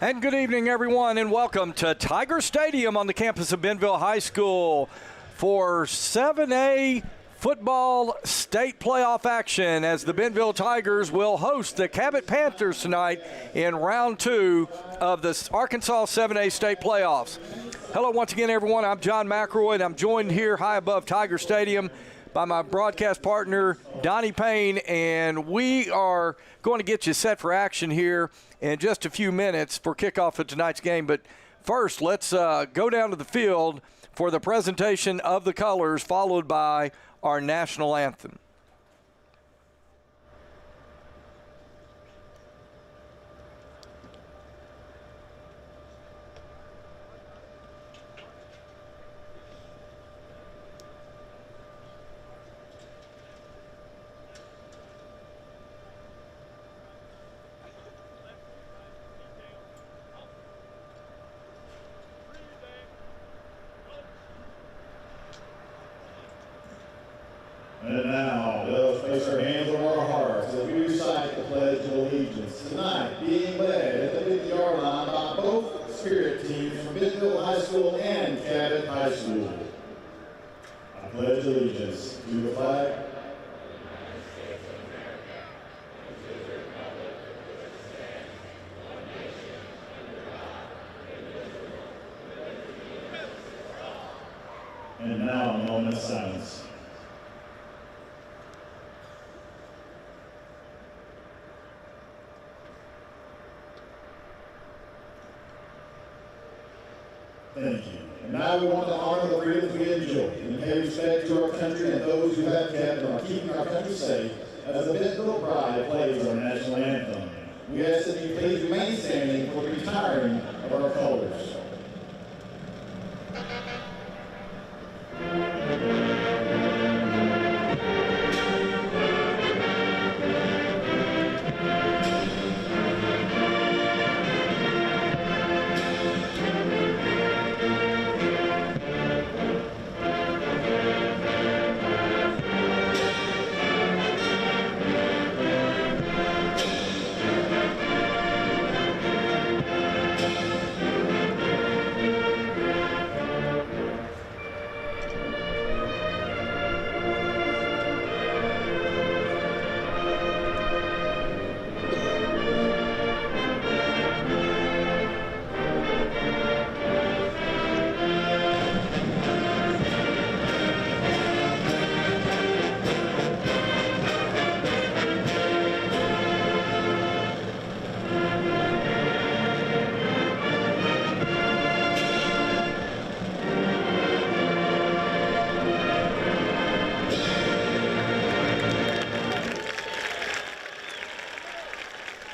And good evening, everyone, and welcome to Tiger Stadium on the campus of Bentonville High School for 7A football state playoff action as the Bentonville Tigers will host the Cabot Panthers tonight in round 2 of the Arkansas 7A state playoffs. Hello once again, everyone. I'm John McElroy, and I'm joined here high above Tiger Stadium by my broadcast partner, Donnie Payne, and we are going to get you set for action here in just a few minutes for kickoff of tonight's game. But first, let's go down to the field for the presentation of the colors, followed by our national anthem. And now, let us place our hands on our hearts as we recite the Pledge of Allegiance. Tonight, being led at the 50-yard line by both spirit teams from Bentonville High School and Cabot High School. I pledge allegiance to the flag and now a moment of silence. Thank you. And now we want to honor the freedoms we enjoy and pay respect to our country and those who have kept on keeping our country safe as the Bentonville Pride plays our national anthem. We ask that you please remain standing for the retiring of our colors.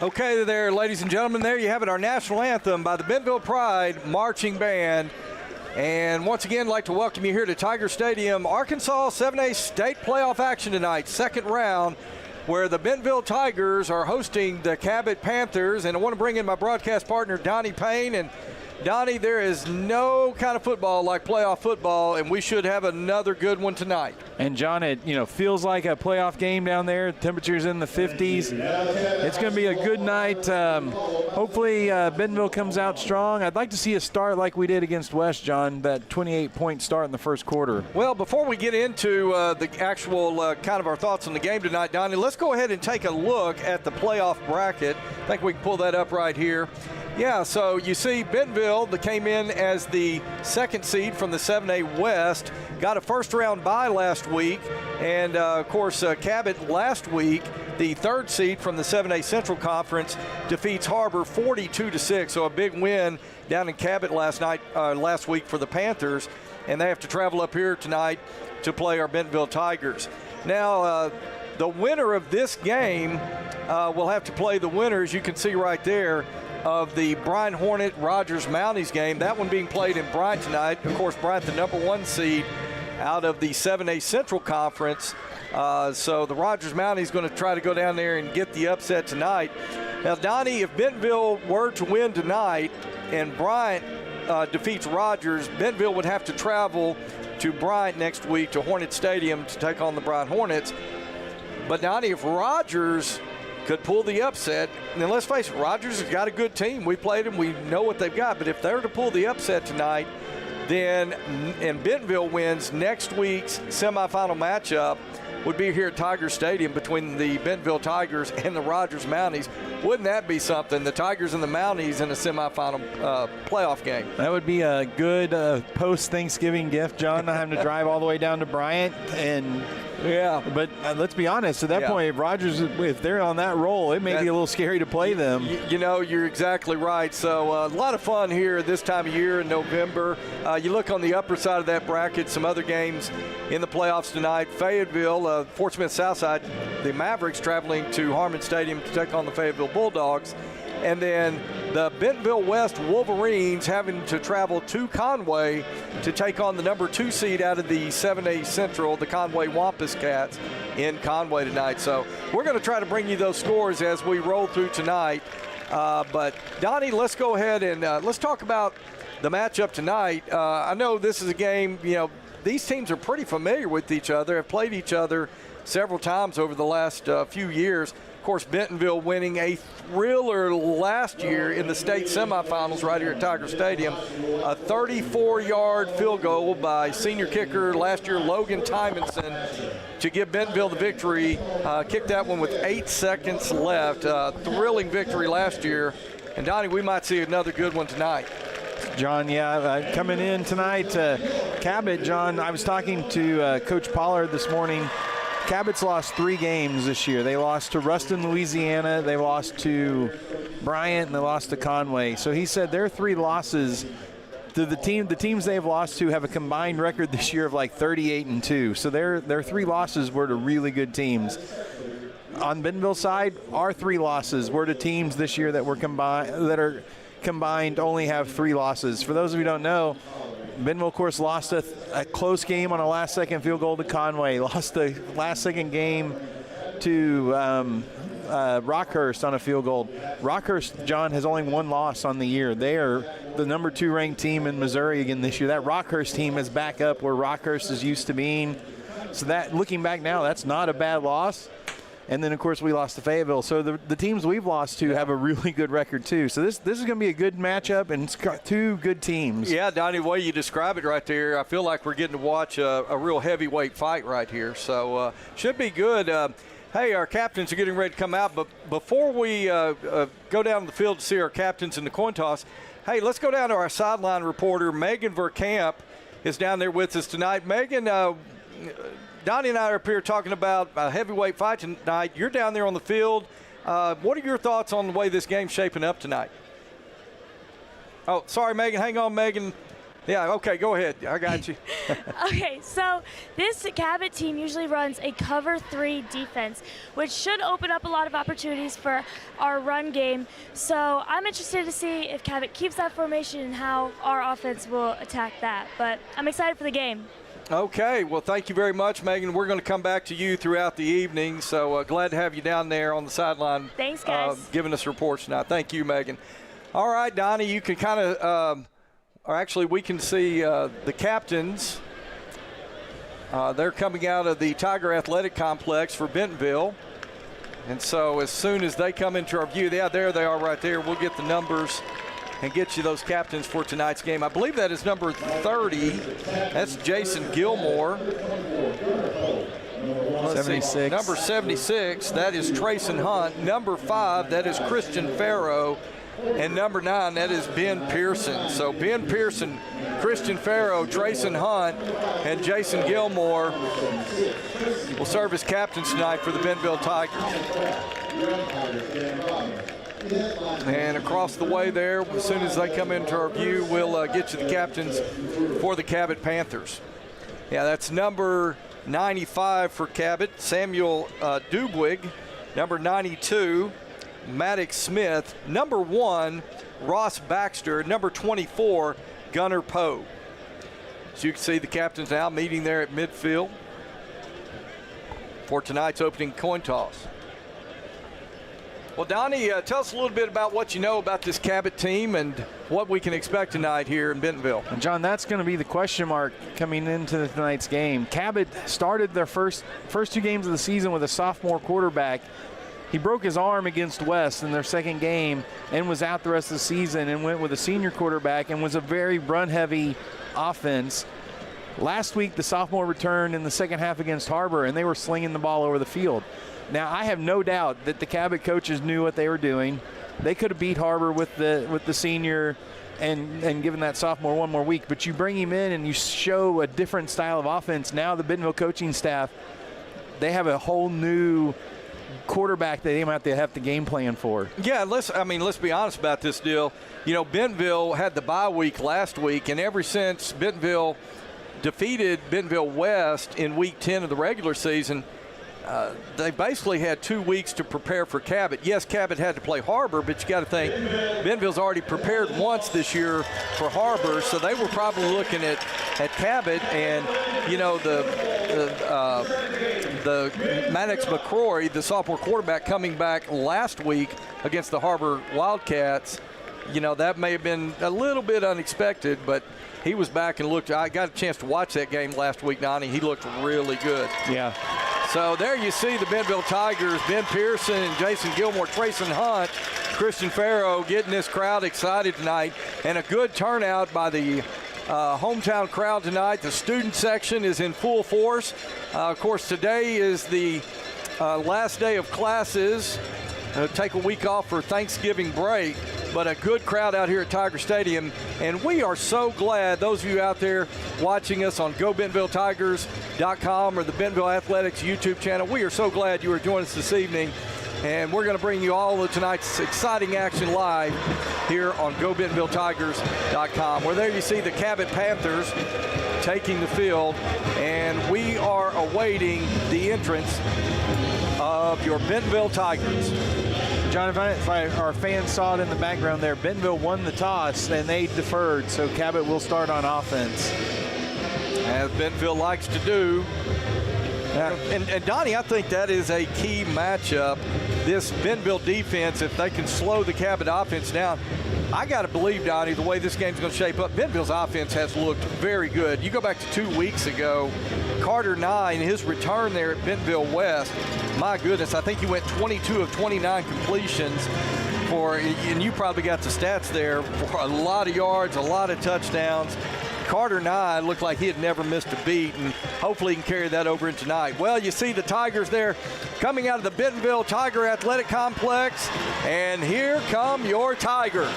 Okay there, ladies and gentlemen, there you have it, our national anthem by the Bentonville Pride Marching Band. And once again, I'd like to welcome you here to Tiger Stadium, Arkansas 7A state playoff action tonight, second round, where the Bentonville Tigers are hosting the Cabot Panthers. And I want to bring in my broadcast partner, Donnie Payne. And Donnie, there is no kind of football like playoff football, and we should have another good one tonight. And John, it feels like a playoff game down there. Temperatures in the 50s. It's going to be a good night. Hopefully Bentonville comes out strong. I'd like to see a start like we did against West, John, that 28-point start in the first quarter. Well, before we get into the actual kind of our thoughts on the game tonight, Donnie, let's go ahead and take a look at the playoff bracket. I think we can pull that up right here. Yeah, so you see Bentonville that came in as the second seed from the 7A West, got a first-round bye last week, and, of course, Cabot last week, the third seed from the 7A Central Conference, defeats Harbor 42-6, so a big win down in Cabot last week for the Panthers, and they have to travel up here tonight to play our Bentonville Tigers. Now, the winner of this game will have to play the winner, as you can see right there, of the Bryant Hornet Rogers Mounties game. That one being played in Bryant tonight. Of course, Bryant, the number 1 seed out of the 7A Central Conference. So the Rogers Mounties is going to try to go down there and get the upset tonight. Now, Donnie, if Bentonville were to win tonight and Bryant defeats Rogers, Bentonville would have to travel to Bryant next week to Hornet Stadium to take on the Bryant Hornets. But Donnie, if Rogers could pull the upset. And let's face it, Rogers has got a good team. We played them. We know what they've got. But if they're to pull the upset tonight, then and Bentonville wins next week's semifinal matchup would be here at Tiger Stadium between the Bentonville Tigers and the Rogers Mounties. Wouldn't that be something? The Tigers and the Mounties in a semifinal playoff game. That would be a good post-Thanksgiving gift, John, not having to drive all the way down to Bryant. And yeah, but let's be honest, at that point, if Rogers, if they're on that roll, it may be a little scary to play them. You know, you're exactly right. So a lot of fun here this time of year in November. You look on the upper side of that bracket, some other games in the playoffs tonight. Fayetteville, Fort Smith Southside, the Mavericks traveling to Harmon Stadium to take on the Fayetteville Bulldogs. And then the Bentonville West Wolverines having to travel to Conway to take on the number 2 seed out of the 7A Central, the Conway Wampus Cats in Conway tonight. So we're going to try to bring you those scores as we roll through tonight. But Donnie, let's go ahead and let's talk about the matchup tonight. I know this is a game, you know, these teams are pretty familiar with each other, have played each other several times over the last few years. Of course, Bentonville winning a thriller last year in the state semifinals right here at Tiger Stadium. A 34-yard field goal by senior kicker last year, Logan Tymonson, to give Bentonville the victory. Kicked that one with 8 seconds left. Thrilling victory last year. And, Donnie, we might see another good one tonight. John, coming in tonight, Cabot, John, I was talking to Coach Pollard this morning. Cabot's lost 3 games this year. They lost to Ruston, Louisiana, they lost to Bryant, and they lost to Conway. So he said their 3 losses to the teams they've lost to have a combined record this year of like 38-2. So their 3 losses were to really good teams. On Bentonville's side, our 3 losses were to teams this year that were combined only have 3 losses. For those of you who don't know, Bentonville, of course, lost a close game on a last-second field goal to Conway, lost the last-second game to Rockhurst on a field goal. Rockhurst, John, has only 1 loss on the year. They are the number 2 ranked team in Missouri again this year. That Rockhurst team is back up where Rockhurst is used to being. So that, looking back now, that's not a bad loss. And then, of course, we lost to Fayetteville. So the teams we've lost to have a really good record, too. So this is going to be a good matchup, and it's got 2 good teams. Yeah, Donnie, the way you describe it right there, I feel like we're getting to watch a real heavyweight fight right here. So should be good. Hey, our captains are getting ready to come out. But before we go down the field to see our captains in the coin toss, hey, let's go down to our sideline reporter. Megan Verkamp is down there with us tonight. Megan, Donnie and I are up here talking about a heavyweight fight tonight. You're down there on the field. What are your thoughts on the way this game's shaping up tonight? Oh, sorry, Megan. Hang on, Megan. Yeah, okay, go ahead. I got you. Okay, so this Cabot team usually runs a cover 3 defense, which should open up a lot of opportunities for our run game. So I'm interested to see if Cabot keeps that formation and how our offense will attack that. But I'm excited for the game. Okay, well, thank you very much, Megan. We're going to come back to you throughout the evening, so glad to have you down there on the sideline. Thanks, guys. Giving us reports tonight. Thank you, Megan. All right, Donnie, you can kind of, or actually we can see the captains. They're coming out of the Tiger Athletic Complex for Bentonville. And so as soon as they come into our view, yeah, there they are right there. We'll get the numbers and get you those captains for tonight's game. I believe that is number 30. That's Jason Gilmore. 76. Number 76, that is Trayson Hunt. Number 5, that is Christian Farrow. And number 9, that is Ben Pearson. So Ben Pearson, Christian Farrow, Trayson Hunt, and Jason Gilmore will serve as captains tonight for the Bentonville Tigers. And across the way there, as soon as they come into our view, we'll get you the captains for the Cabot Panthers. Yeah, that's number 95 for Cabot, Samuel Dubwig. Number 92, Maddox Smith. Number 1, Ross Baxter. Number 24, Gunnar Poe. So you can see the captains now meeting there at midfield for tonight's opening coin toss. Well, Donnie, tell us a little bit about what you know about this Cabot team and what we can expect tonight here in Bentonville. And John, that's going to be the question mark coming into tonight's game. Cabot started their first 2 games of the season with a sophomore quarterback He broke his arm against West in their second game and was out the rest of the season and went with a senior quarterback and was a very run-heavy offense. Last week, the sophomore returned in the second half against Harbor, and they were slinging the ball over the field. Now, I have no doubt that the Cabot coaches knew what they were doing. They could have beat Harbor with the senior and given that sophomore one more week, but you bring him in and you show a different style of offense. Now the Bentonville coaching staff, they have a whole new quarterback that they might have to game plan for. Yeah, let's be honest about this deal. You know, Bentonville had the bye week last week, and ever since Bentonville defeated Bentonville West in week 10 of the regular season, they basically had 2 weeks to prepare for Cabot. Yes, Cabot had to play Harbor, but you got to think Bentonville's already prepared once this year for Harbor, so they were probably looking at Cabot. And you know, the Maddox McCrory, the sophomore quarterback, coming back last week against the Harbor Wildcats. You know, that may have been a little bit unexpected, but he was back and looked. I got a chance to watch that game last week, Donnie. He looked really good. Yeah. So there you see the Bentonville Tigers, Ben Pearson and Jason Gilmore, Trayson Hunt, Christian Farrow getting this crowd excited tonight, and a good turnout by the hometown crowd tonight. The student section is in full force. Of course, today is the last day of classes. Take a week off for Thanksgiving break, but a good crowd out here at Tiger Stadium, and we are so glad, those of you out there watching us on GoBentonvilleTigers.com or the Bentonville Athletics YouTube channel, we are so glad you are joining us this evening, and we're going to bring you all of tonight's exciting action live here on GoBentonvilleTigers.com, where there you see the Cabot Panthers taking the field, and we are awaiting the entrance of your Bentonville Tigers. John, if our fans saw it in the background there, Bentonville won the toss and they deferred, so Cabot will start on offense. As Bentonville likes to do. And Donnie, I think that is a key matchup. This Bentonville defense, if they can slow the Cabot offense down, I got to believe, Donnie, the way this game's going to shape up, Bentonville's offense has looked very good. You go back to 2 weeks ago, Carter Nye, his return there at Bentonville West, my goodness, I think he went 22 of 29 completions and you probably got the stats there, for a lot of yards, a lot of touchdowns. Carter Nye looked like he had never missed a beat, and hopefully he can carry that over into tonight. Well, you see the Tigers there coming out of the Bentonville Tiger Athletic Complex, and here come your Tigers.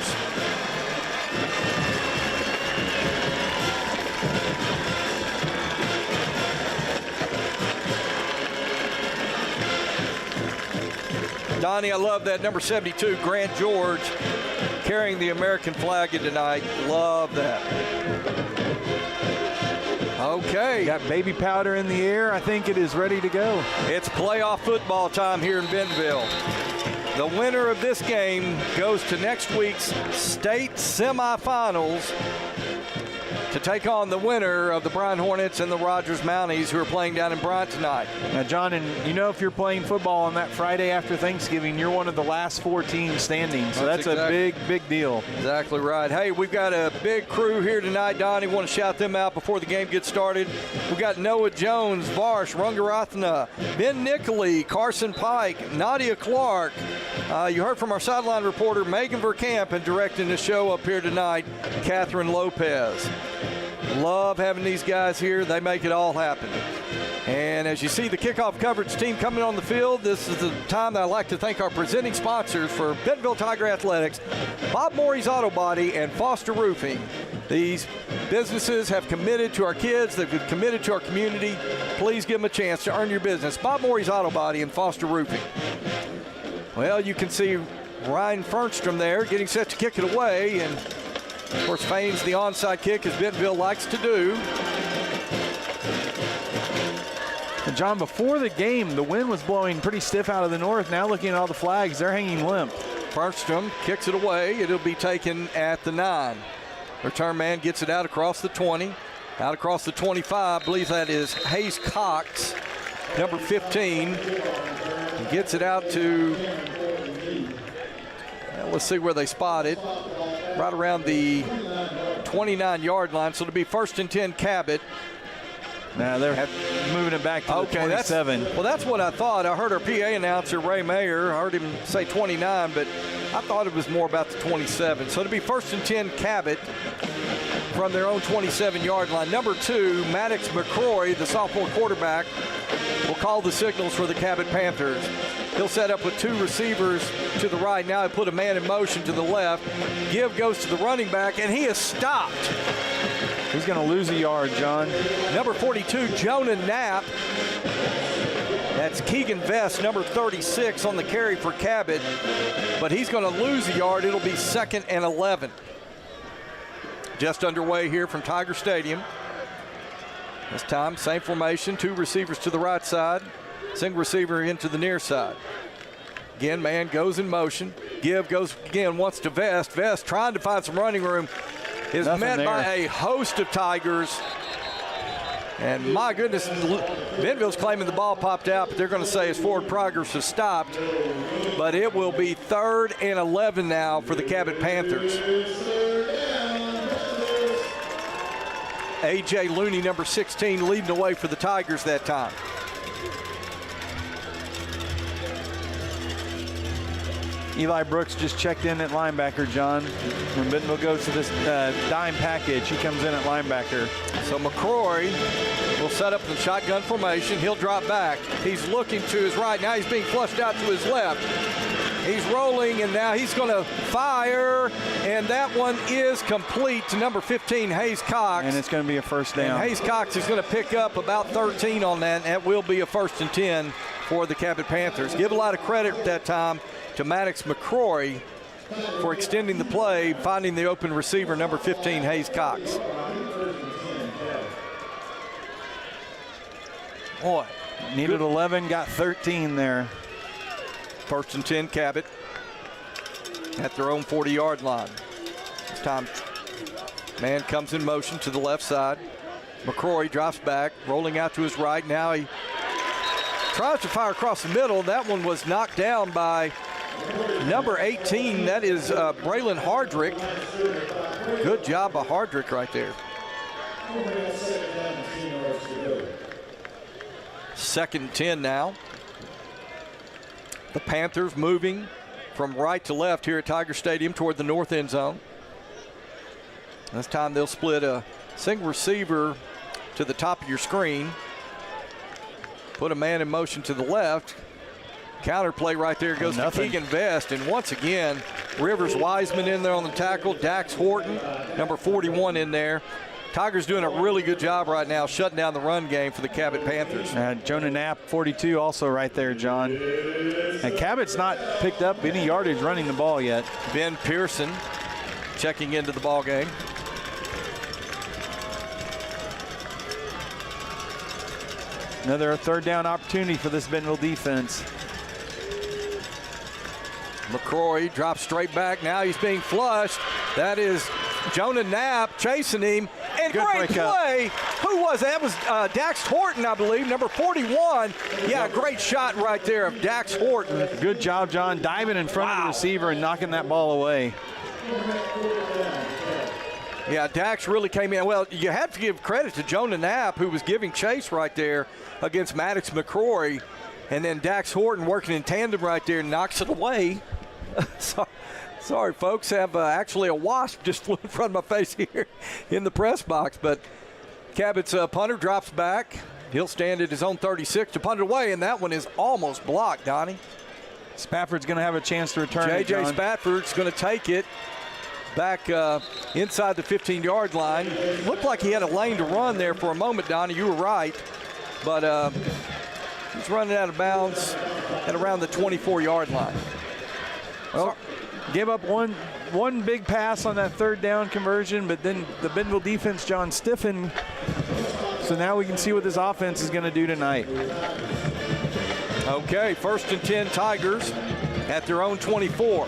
Donnie, I love that number 72, Grant George, carrying the American flag in tonight. Love that. Okay. Got baby powder in the air. I think it is ready to go. It's playoff football time here in Bentonville. The winner of this game goes to next week's state semifinals to take on the winner of the Bryan Hornets and the Rogers Mounties, who are playing down in Bryant tonight. Now, John, and you know, if you're playing football on that Friday after Thanksgiving, you're one of the last 4 teams standing, so that's exactly, a big deal. Exactly right. Hey, we've got a big crew here tonight, Donnie. Want to shout them out before the game gets started. We've got Noah Jones, Varsh, Rungarathna, Ben Nickley, Carson Pike, Nadia Clark. You heard from our sideline reporter, Megan Verkamp, and directing the show up here tonight, Catherine Lopez. Love having these guys here. They make it all happen. And as you see the kickoff coverage team coming on the field, this is the time that I'd like to thank our presenting sponsors for Bentonville Tiger Athletics, Bob Morey's Auto Body and Foster Roofing. These businesses have committed to our kids. They've committed to our community. Please give them a chance to earn your business. Bob Morey's Auto Body and Foster Roofing. Well, you can see Ryan Fernstrom there getting set to kick it away, and of course, feigns the onside kick, as Bentonville likes to do. And John, before the game, the wind was blowing pretty stiff out of the north. Now looking at all the flags, they're hanging limp. Fernstrom kicks it away. It'll be taken at the 9. Return man gets it out across the 20, out across the 25. I believe that is Hayes Cox, number 15. He gets it out to, let's see where they spot it. Right around the 29-yard line, so it'll be 1st and 10 Cabot. Now they're moving it back to the 27. That's what I thought. I heard our PA announcer, Ray Mayer. I heard him say 29, but I thought it was more about the 27. So it'll be 1st and 10 Cabot from their own 27-yard line. Number 2, Maddox McCrory, the sophomore quarterback, will call the signals for the Cabot Panthers. He'll set up with 2 receivers to the right. Now he put a man in motion to the left. Give goes to the running back, and he is stopped. He's going to lose a yard, John. Number 42, Jonah Knapp. That's Keegan Vest, number 36 on the carry for Cabot. But he's going to lose a yard. It'll be 2nd and 11. Just underway here from Tiger Stadium. This time, same formation, 2 receivers to the right side. Single receiver into the near side. Again, man goes in motion. Give goes again once to Vest. Vest trying to find some running room. Is met by a host of Tigers. And my goodness, Bentonville's claiming the ball popped out, but they're going to say his forward progress has stopped. But it will be 3rd and 11 now for the Cabot Panthers. A.J. Looney, number 16, leading the way for the Tigers that time. Eli Brooks just checked in at linebacker, John. When Bentonville goes to this dime package, he comes in at linebacker. So McCrory will set up the shotgun formation. He'll drop back. He's looking to his right. Now he's being flushed out to his left. He's rolling, and now he's going to fire, and that one is complete to number 15, Hayes Cox. And it's going to be a first down. And Hayes Cox is going to pick up about 13 on that, and that will be a 1st and 10 for the Cabot Panthers. Give a lot of credit at that time to Maddox McCrory for extending the play, finding the open receiver, number 15, Hayes Cox. Boy, needed 11, got 13 there. 1st and 10 Cabot at their own 40-yard line. This time, man comes in motion to the left side. McCrory drops back, rolling out to his right. Now he tries to fire across the middle. That one was knocked down by number 18. That is Braylon Hardrick. Good job by Hardrick right there. 2nd and 10 now. The Panthers moving from right to left here at Tiger Stadium toward the north end zone. This time they'll split a single receiver to the top of your screen. Put a man in motion to the left. Counter play right there goes to Keegan Vest. And once again, Rivers Wiseman in there on the tackle. Dax Horton, number 41 in there. Tigers doing a really good job right now shutting down the run game for the Cabot Panthers. Jonah Knapp, 42, also right there, John. And Cabot's not picked up any yardage running the ball yet. Ben Pearson checking into the ball game. Another 3rd down opportunity for this Bentonville defense. McCrory drops straight back. Now he's being flushed. That is Jonah Knapp chasing him. And good great play. Who was that? That was Dax Horton, I believe, number 41. Yeah, great shot right there of Dax Horton. Good job, John, diving in front of the receiver and knocking that ball away. Yeah, Dax really came in. Well, you have to give credit to Jonah Knapp, who was giving chase right there against Maddox McCrory. And then Dax Horton working in tandem right there knocks it away. Sorry, folks. Have actually a wasp just flew in front of my face here in the press box. But Cabot's punter drops back. He'll stand at his own 36 to punt it away, and that one is almost blocked, Donnie. Spafford's going to have a chance to return it, J.J. John. Spafford's going to take it back inside the 15-yard line. Looked like he had a lane to run there for a moment, Donnie. You were right. But he's running out of bounds at around the 24-yard line. Well, gave up one big pass on that 3rd down conversion, but then the Bentonville defense, John, stiffened. So now we can see what this offense is going to do tonight. Okay, 1st and 10 Tigers at their own 24.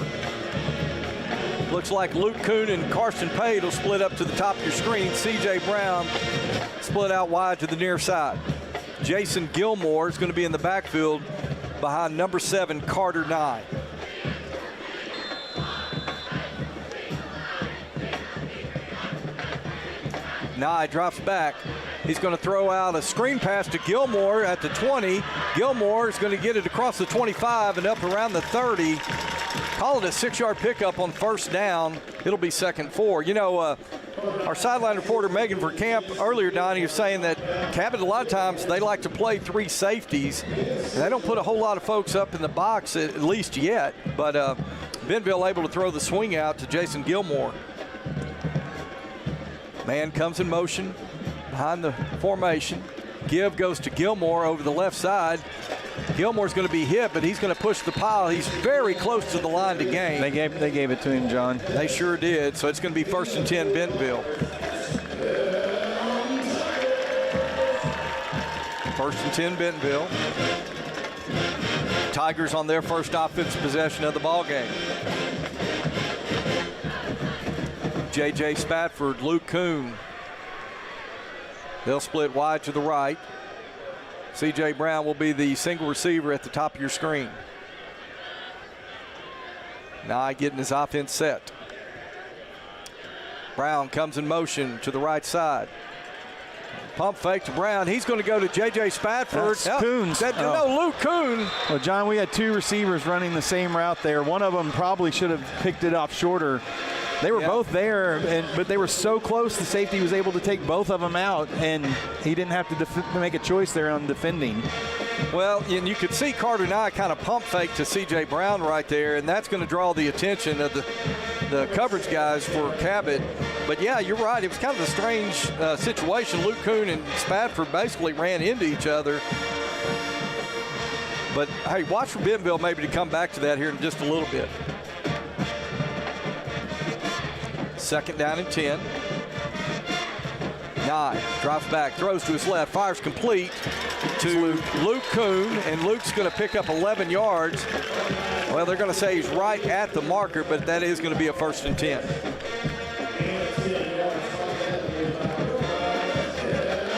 Looks like Luke Kuhn and Carson Pate will split up to the top of your screen. C.J. Brown split out wide to the near side. Jason Gilmore is going to be in the backfield behind number 7, Carter Nye. Nye drops back. He's going to throw out a screen pass to Gilmore at the 20. Gilmore is going to get it across the 25 and up around the 30. Call it a 6-yard pickup on first down. It'll be 2nd 4. You know, our sideline reporter Megan Verkamp earlier, Donnie, was saying that Cabot, a lot of times, they like to play 3 safeties. And they don't put a whole lot of folks up in the box, at least yet. But Bentonville able to throw the swing out to Jason Gilmore. Man comes in motion behind the formation. Give goes to Gilmore over the left side. Gilmore's going to be hit, but he's going to push the pile. He's very close to the line to gain. They gave it to him, John. They sure did. So it's going to be 1st and 10 Bentonville. 1st and 10 Bentonville. Tigers on their first offensive possession of the ball game. J.J. Spatford, Luke Kuhn. They'll split wide to the right. C.J. Brown will be the single receiver at the top of your screen. Nye getting his offense set. Brown comes in motion to the right side. Pump fake to Brown. He's going to go to J.J. Spatford. That's Kuhn's. No, Luke Kuhn. Well, John, we had 2 receivers running the same route there. One of them probably should have picked it off shorter. They were both there, but they were so close, the safety was able to take both of them out, and he didn't have to make a choice there on defending. Well, and you could see Carter Nye kind of pump fake to C.J. Brown right there, and that's going to draw the attention of the coverage guys for Cabot. But, yeah, you're right. It was kind of a strange situation. Luke Kuhn and Spatford basically ran into each other. But, hey, watch for Bentonville maybe to come back to that here in just a little bit. 2nd down and 10. Nye drops back, throws to his left, fires complete to Luke Kuhn, and Luke's going to pick up 11 yards. Well, they're going to say he's right at the marker, but that is going to be a 1st and 10.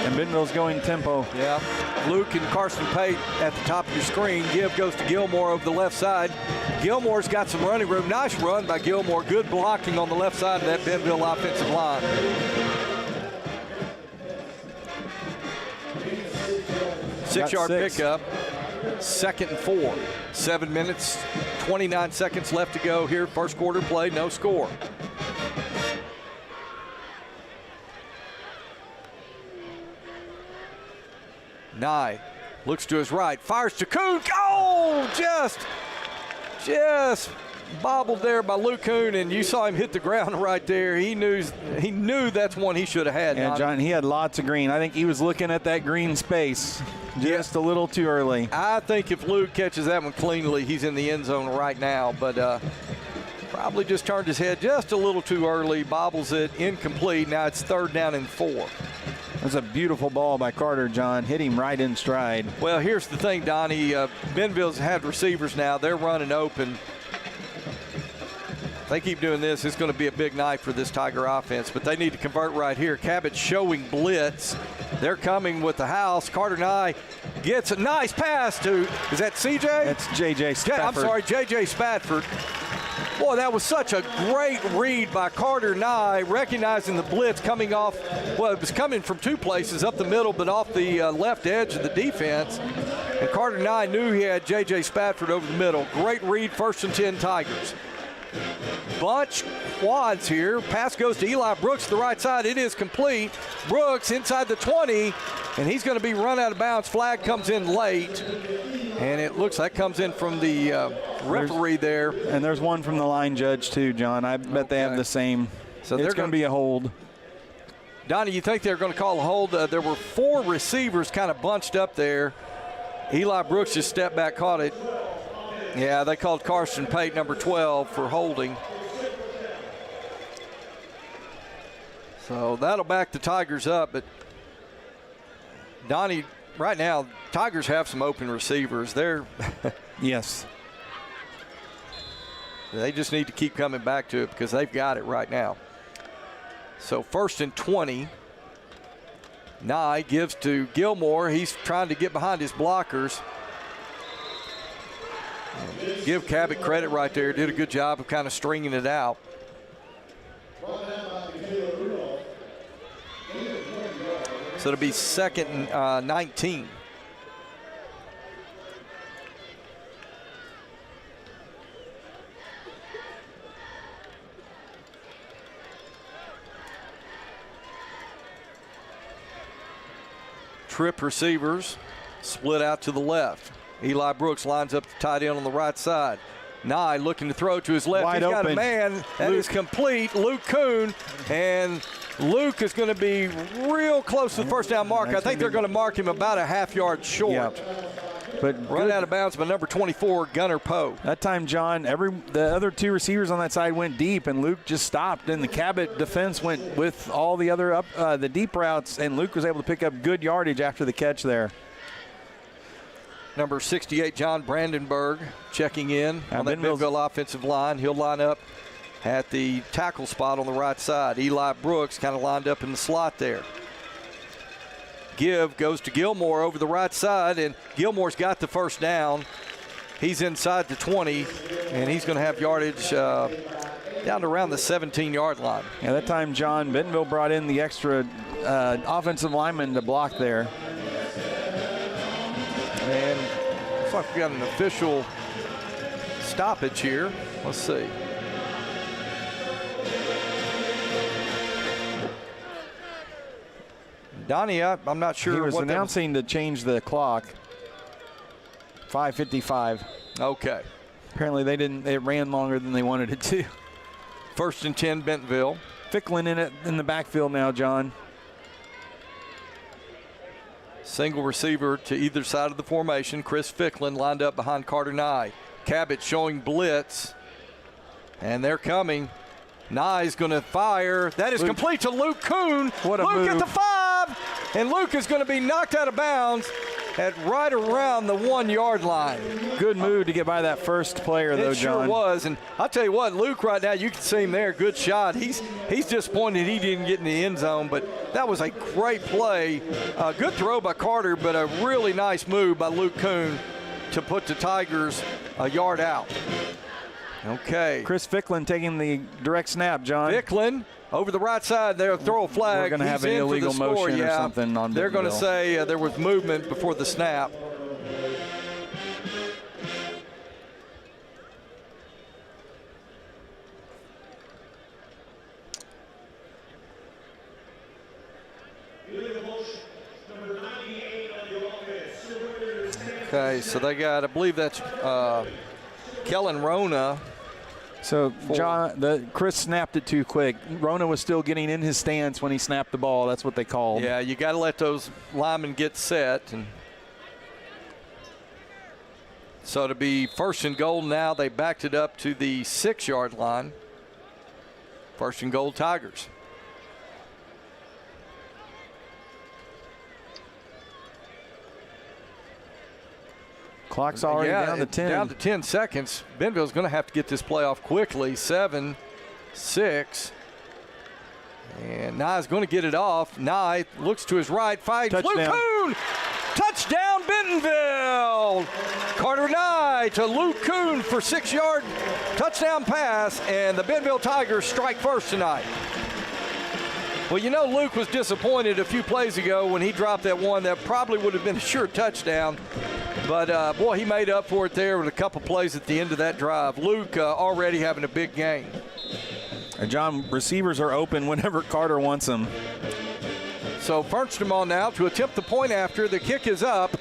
And Bentonville's going tempo. Yeah. Luke and Carson Pate at the top of your screen. Give goes to Gilmore over the left side. Gilmore's got some running room. Nice run by Gilmore. Good blocking on the left side of that Bentonville offensive line. Six-yard pickup. 2nd and 4. 7 minutes, 29 seconds left to go here. First quarter play, no score. Nye looks to his right, fires to Kuhn. Oh, just bobbled there by Luke Kuhn, and you saw him hit the ground right there. He knew that's one he should have had. Yeah, John, he had lots of green. I think he was looking at that green space just a little too early. I think if Luke catches that one cleanly, he's in the end zone right now, but probably just turned his head just a little too early, bobbles it, incomplete. Now it's 3rd down and 4. That's a beautiful ball by Carter, John. Hit him right in stride. Well, here's the thing, Donnie. Bentonville's had receivers now. They're running open. If they keep doing this, it's going to be a big night for this Tiger offense, but they need to convert right here. Cabot showing blitz. They're coming with the house. Carter Nye gets a nice pass to, is that CJ? That's J.J. Spatford. I'm sorry, J.J. Spatford. Boy, that was such a great read by Carter Nye, recognizing the blitz coming off. Well, it was coming from 2 places, up the middle, but off the left edge of the defense. And Carter Nye knew he had J.J. Spatford over the middle. Great read, 1st and 10 Tigers. Bunch quads here. Pass goes to Eli Brooks to the right side. It is complete. Brooks inside the 20, and he's going to be run out of bounds. Flag comes in late, and it looks like comes in from the referee there. And there's one from the line judge too, John. I bet they have the same. So it's going to be a hold. Donnie, you think they're going to call a hold? There were 4 receivers kind of bunched up there. Eli Brooks just stepped back, caught it. Yeah, they called Carson Pate, number 12, for holding. So that'll back the Tigers up. But, Donnie, right now, Tigers have some open receivers. They're yes. They just need to keep coming back to it because they've got it right now. So 1st and 20. Nye gives to Gilmore. He's trying to get behind his blockers. Give Cabot credit right there. Did a good job of kind of stringing it out. So it'll be 2nd and 19. Trip receivers split out to the left. Eli Brooks lines up the tight end on the right side. Nye looking to throw to his left. Wide He's got open. a man that is complete. Luke Kuhn. And Luke is going to be real close to the first down mark. I think they're going to mark him about a half-yard short. Yep. But run out of bounds by number 24, Gunnar Poe. That time, John, the other two receivers on that side went deep, and Luke just stopped. And the Cabot defense went with all the other the deep routes, and Luke was able to pick up good yardage after the catch there. Number 68, John Brandenburg, checking in on that Bentonville offensive line. He'll line up at the tackle spot on the right side. Eli Brooks kind of lined up in the slot there. Give goes to Gilmore over the right side, and Gilmore's got the first down. He's inside the 20, and he's going to have yardage down to around the 17-yard line. Yeah, that time, John, Bentonville brought in the extra offensive lineman to block there. And looks like we got an official stoppage here. Let's see. Donnie, I'm not sure. He was what announcing to change the clock. 5:55. Okay. Apparently it ran longer than they wanted it to. 1st and 10, Bentonville. Ficklin in the backfield now, John. Single receiver to either side of the formation. Chris Ficklin lined up behind Carter Nye. Cabot showing blitz. And they're coming. Nye's going to fire. That is complete to Luke Kuhn. What a Luke move. at the 5. And Luke is going to be knocked out of bounds at right around the 1-yard line. Good move to get by that first player, though, It John. sure was. And I'll tell you what, Luke right now, you can see him there. Good shot. He's disappointed he didn't get in the end zone, but that was a great play. Good throw by Carter, but a really nice move by Luke Kuhn to put the Tigers a yard out. Okay. Chris Ficklin taking the direct snap, John. Ficklin over the right side there, throw a flag. We're going to have an illegal motion or something on They're going to say there was movement before the snap. Okay, so they got, I believe that's Kellen Rona. So, John, Chris snapped it too quick. Rona was still getting in his stance when he snapped the ball. That's what they called. Yeah, you got to let those linemen get set. And so to be 1st and goal now, they backed it up to the 6-yard line. 1st and goal, Tigers. Clock's already down to 10. Down to 10 seconds. Bentonville's going to have to get this play off quickly. 7, 6. And Nye's going to get it off. Nye looks to his right, fights. Luke Kuhn! Touchdown, Bentonville! Carter Nye to Luke Kuhn for 6-yard touchdown pass, and the Bentonville Tigers strike first tonight. Well, you know, Luke was disappointed a few plays ago when he dropped that one that probably would have been a sure touchdown. But, boy, he made up for it there with a couple plays at the end of that drive. Luke already having a big game. John, receivers are open whenever Carter wants them. So Fernstrom on now to attempt the point after. The kick is up,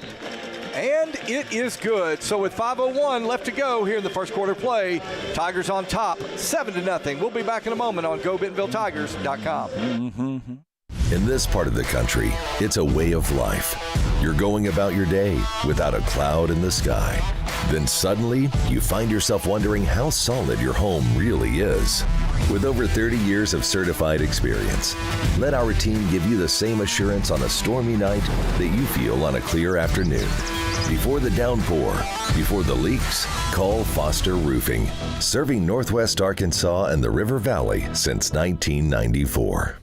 and it is good. So with 5:01 left to go here in the first quarter play, Tigers on top, 7-0. We'll be back in a moment on GoBentonvilleTigers.com. In this part of the country, it's a way of life. You're going about your day without a cloud in the sky. Then suddenly, you find yourself wondering how solid your home really is. With over 30 years of certified experience, let our team give you the same assurance on a stormy night that you feel on a clear afternoon. Before the downpour, before the leaks, call Foster Roofing, serving Northwest Arkansas and the River Valley since 1994.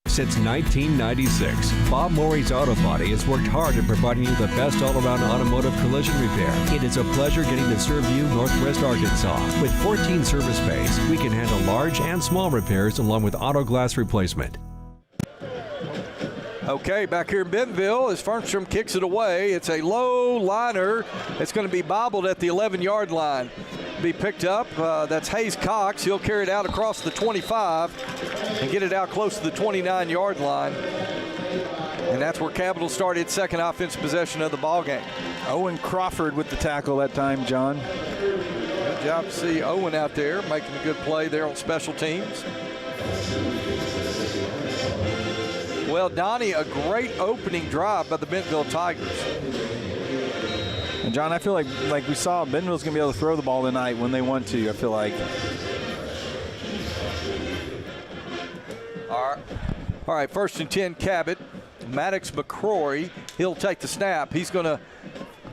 Since 1996, Bob Morey's Auto Body has worked hard at providing you the best all-around automotive collision repair. It is a pleasure getting to serve you Northwest Arkansas. With 14 service bays, we can handle large and small repairs along with auto glass replacement. Okay, back here in Bentonville as Fernstrom kicks it away. It's a low liner. It's going to be bobbled at the 11-yard line. Be picked up. That's Hayes Cox. He'll carry it out across the 25 and get it out close to the 29-yard line. And that's where Cabot will start its second offensive possession of the ball game. Owen Crawford with the tackle that time, John. Good job to see Owen out there making a good play there on special teams. Well, Donnie, a great opening drive by the Bentonville Tigers. And John, I feel like we saw Bentonville's going to be able to throw the ball tonight when they want to, I feel like. All right, 1st and 10, Cabot. Maddox McCrory, he'll take the snap. He's going to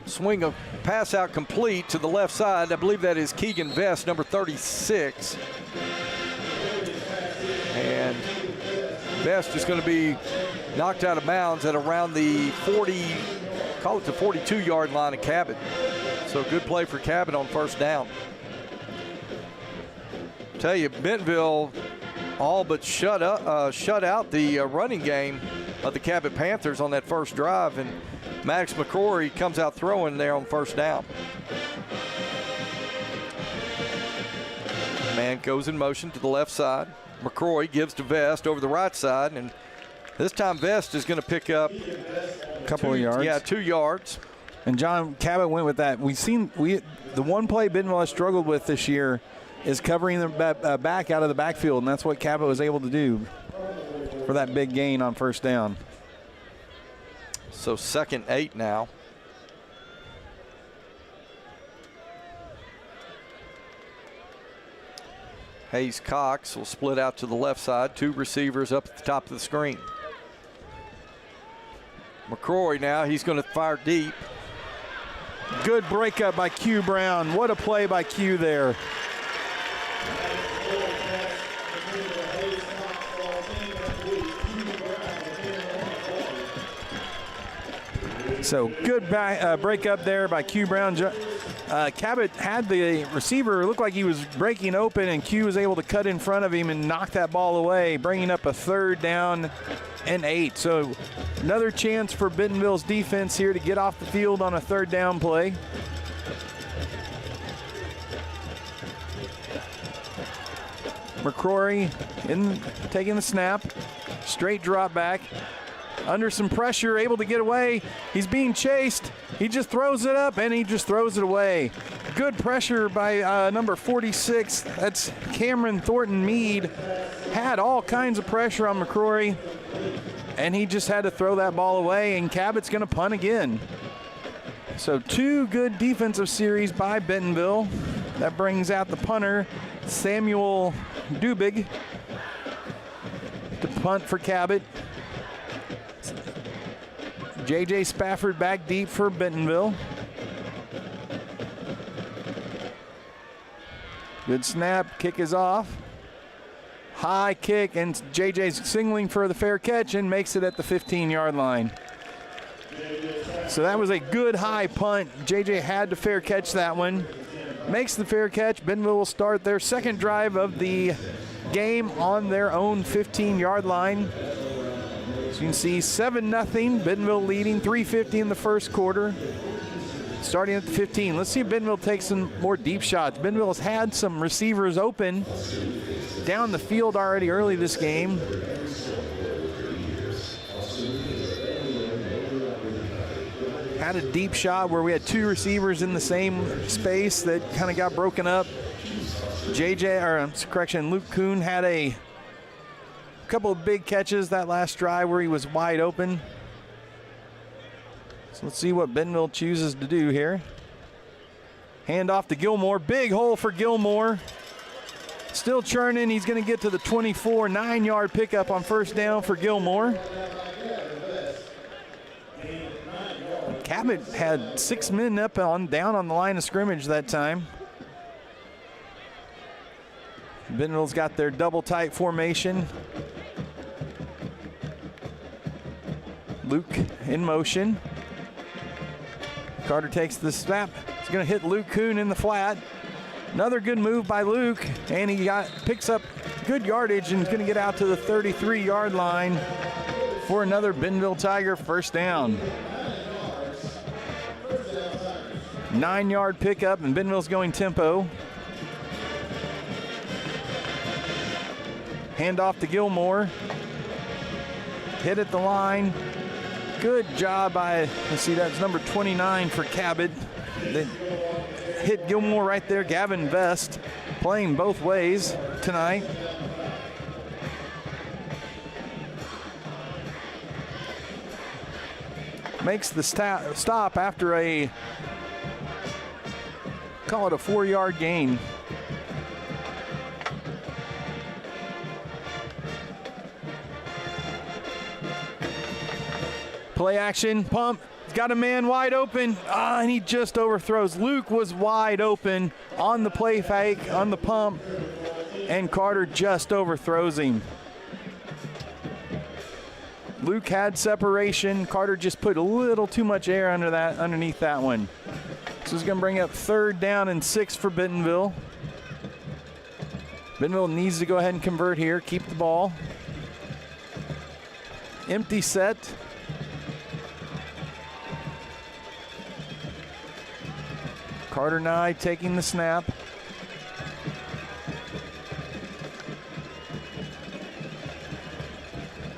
swing a pass out complete to the left side. I believe that is Keegan Vest, number 36. And Vest is going to be knocked out of bounds at around the 42-yard line of Cabot. So good play for Cabot on first down. Tell you, Bentonville all but shut out the running game of the Cabot Panthers on that first drive, and Maddox McCrory comes out throwing there on first down. Man goes in motion to the left side. McCrory gives to Vest over the right side, and this time Vest is going to pick up a couple of yards. Yeah, 2 yards. And John, Cabot went with that. The one play Bentonville has struggled with this year is covering the back out of the backfield, and that's what Cabot was able to do for that big gain on first down. So 2nd and 8 now. Hayes Cox will split out to the left side. 2 receivers up at the top of the screen. McCrory now, he's going to fire deep. Good breakup by Q Brown. What a play by Q there. So good breakup there by Q Brown. Cabot had the receiver look like he was breaking open, and Q was able to cut in front of him and knock that ball away, bringing up a 3rd down and 8. So another chance for Bentonville's defense here to get off the field on a 3rd down play. McCrory taking the snap, straight drop back. Under some pressure, able to get away. He's being chased. He just throws it up, and he just throws it away. Good pressure by number 46. That's Cameron Thornton Mead. Had all kinds of pressure on McCrory, and he just had to throw that ball away, and Cabot's going to punt again. So 2 good defensive series by Bentonville. That brings out the punter, Samuel Dubig, to punt for Cabot. J.J. Spafford back deep for Bentonville. Good snap, kick is off. High kick, and J.J.'s signaling for the fair catch and makes it at the 15-yard line. So that was a good high punt. J.J. had to fair catch that one. Makes the fair catch. Bentonville will start their second drive of the game on their own 15-yard line. As you can see, 7-0, Bentonville leading, 3:50 in the first quarter. Starting at the 15. Let's see if Bentonville takes some more deep shots. Bentonville has had some receivers open down the field already early this game. Had a deep shot where we had 2 receivers in the same space that kind of got broken up. Luke Kuhn had a couple of big catches that last drive where he was wide open. So let's see what Bentonville chooses to do here. Hand off to Gilmore. Big hole for Gilmore. Still churning. He's going to get to the 24. 9-yard pickup on first down for Gilmore. Cabot had 6 men down on the line of scrimmage that time. Bentonville's got their double tight formation. Luke in motion. Carter takes the snap. He's going to hit Luke Kuhn in the flat. Another good move by Luke, and he picks up good yardage and is going to get out to the 33-yard line for another Bentonville Tiger first down. 9-yard pickup, and Bentonville's going tempo. Handoff to Gilmore. Hit at the line. Good job by, let's see, that's number 29 for Cabot. They hit Gilmore right there. Gavin Vest playing both ways tonight. Makes the stop after a, call it a 4-yard gain. Play action, pump, he's got a man wide open, and he just overthrows. Luke was wide open on the play fake, on the pump, and Carter just overthrows him. Luke had separation. Carter just put a little too much air underneath that one. So it's going to bring up 3rd down and 6 for Bentonville. Bentonville needs to go ahead and convert here, keep the ball. Empty set. Carter Nye taking the snap.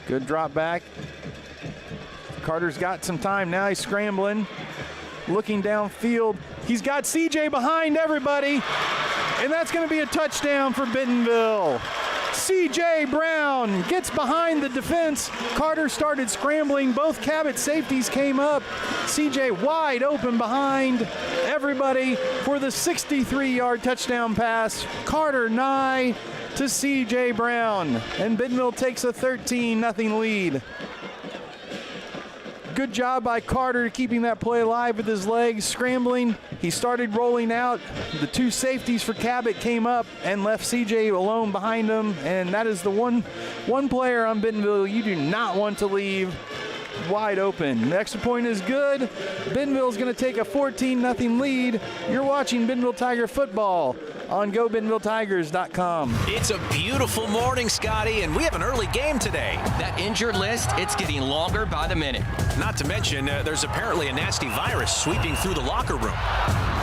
Good drop back. Carter's got some time now. He's scrambling, looking downfield. He's got CJ behind everybody, and that's going to be a touchdown for Bentonville. CJ Brown gets behind the defense. Carter started scrambling. Both Cabot safeties came up. CJ wide open behind everybody for the 63-yard touchdown pass. Carter Nye to CJ Brown, and Bentonville takes a 13-0 lead. Good job by Carter keeping that play alive with his legs, scrambling. He started rolling out. The 2 safeties for Cabot came up and left CJ alone behind him, and that is the one player on Bentonville you do not want to leave wide open. The extra point is good. Bentonville's going to take a 14-0 lead. You're watching Bentonville Tiger football on GoBentonvilleTigers.com. It's a beautiful morning, Scotty, and we have an early game today. That injured list, it's getting longer by the minute. Not to mention, there's apparently a nasty virus sweeping through the locker room.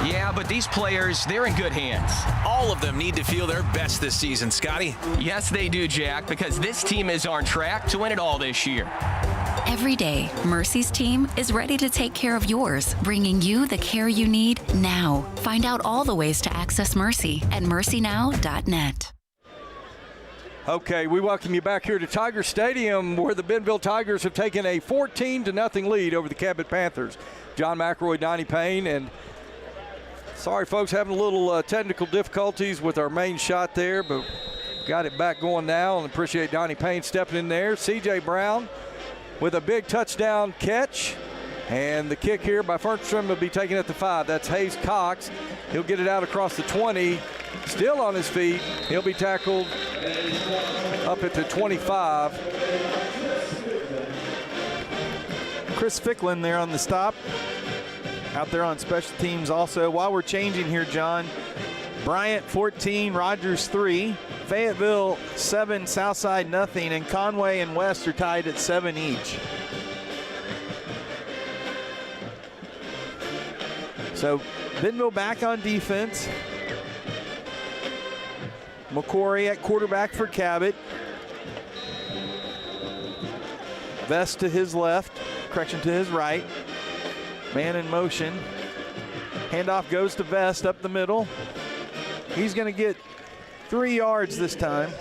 Yeah, but these players, they're in good hands. All of them need to feel their best this season, Scotty. Yes, they do, Jack, because this team is on track to win it all this year. Every day, Mercy's team is ready to take care of yours, bringing you the care you need now. Find out all the ways to access Mercy at mercynow.net. Okay, we welcome you back here to Tiger Stadium, where the Bentonville Tigers have taken a 14-0 lead over the Cabot Panthers. John McElroy, Donnie Payne, and sorry folks, having a little technical difficulties with our main shot there, but got it back going now, and appreciate Donnie Payne stepping in there. CJ Brown with a big touchdown catch, and the kick here by Fernstrom will be taken at the 5. That's Hayes Cox. He'll get it out across the 20, still on his feet. He'll be tackled up at the 25. Chris Ficklin there on the stop. Out there on special teams also. While we're changing here, John, Bryant 14, Rogers 3. Fayetteville 7, Southside nothing, and Conway and West are tied at 7 each. So Bentonville back on defense. McCory at quarterback for Cabot. Vest to his left, correction, to his right. Man in motion. Handoff goes to Vest up the middle. He's going to get 3 yards this time.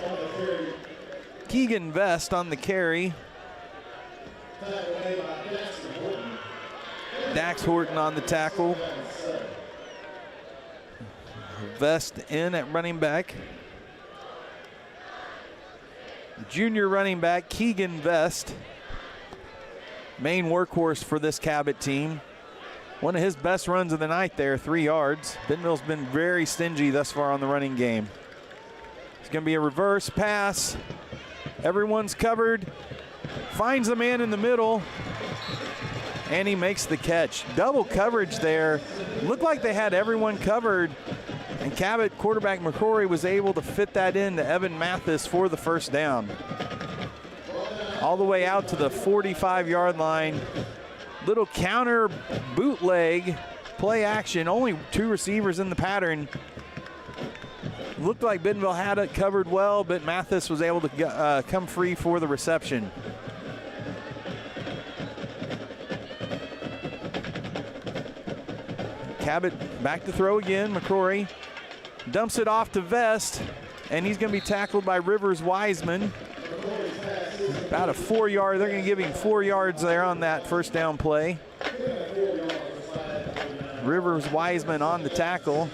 Keegan Vest on the carry. Dax Horton on the tackle. Vest in at running back. Junior running back Keegan Vest, main workhorse for this Cabot team. One of his best runs of the night there, 3 yards. Bentonville's been very stingy thus far on the running game. It's going to be a reverse pass. Everyone's covered. Finds the man in the middle, and he makes the catch. Double coverage there. Looked like they had everyone covered, and Cabot quarterback McCrory was able to fit that in to Evan Mathis for the first down. all the way out to the 45-yard line. Little counter bootleg play action. Only 2 receivers in the pattern. Looked like Bentonville had it covered well, but Mathis was able to come free for the reception. Cabot back to throw again. McCrory dumps it off to Vest, and he's going to be tackled by Rivers Wiseman. About a 4-yard. They're going to give him 4 yards there on that first down play. Rivers Wiseman on the tackle.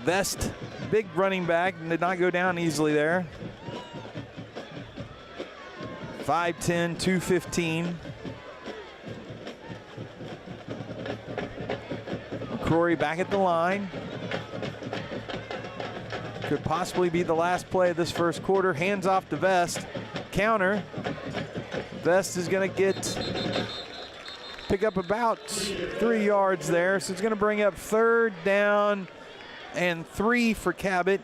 Vest, big running back, did not go down easily there. 5'10", 215. McCrory back at the line. Could possibly be the last play of this first quarter. Hands off to Vest. Counter. Vest is going to pick up about 3 yards there. So it's going to bring up 3rd down and 3 for Cabot.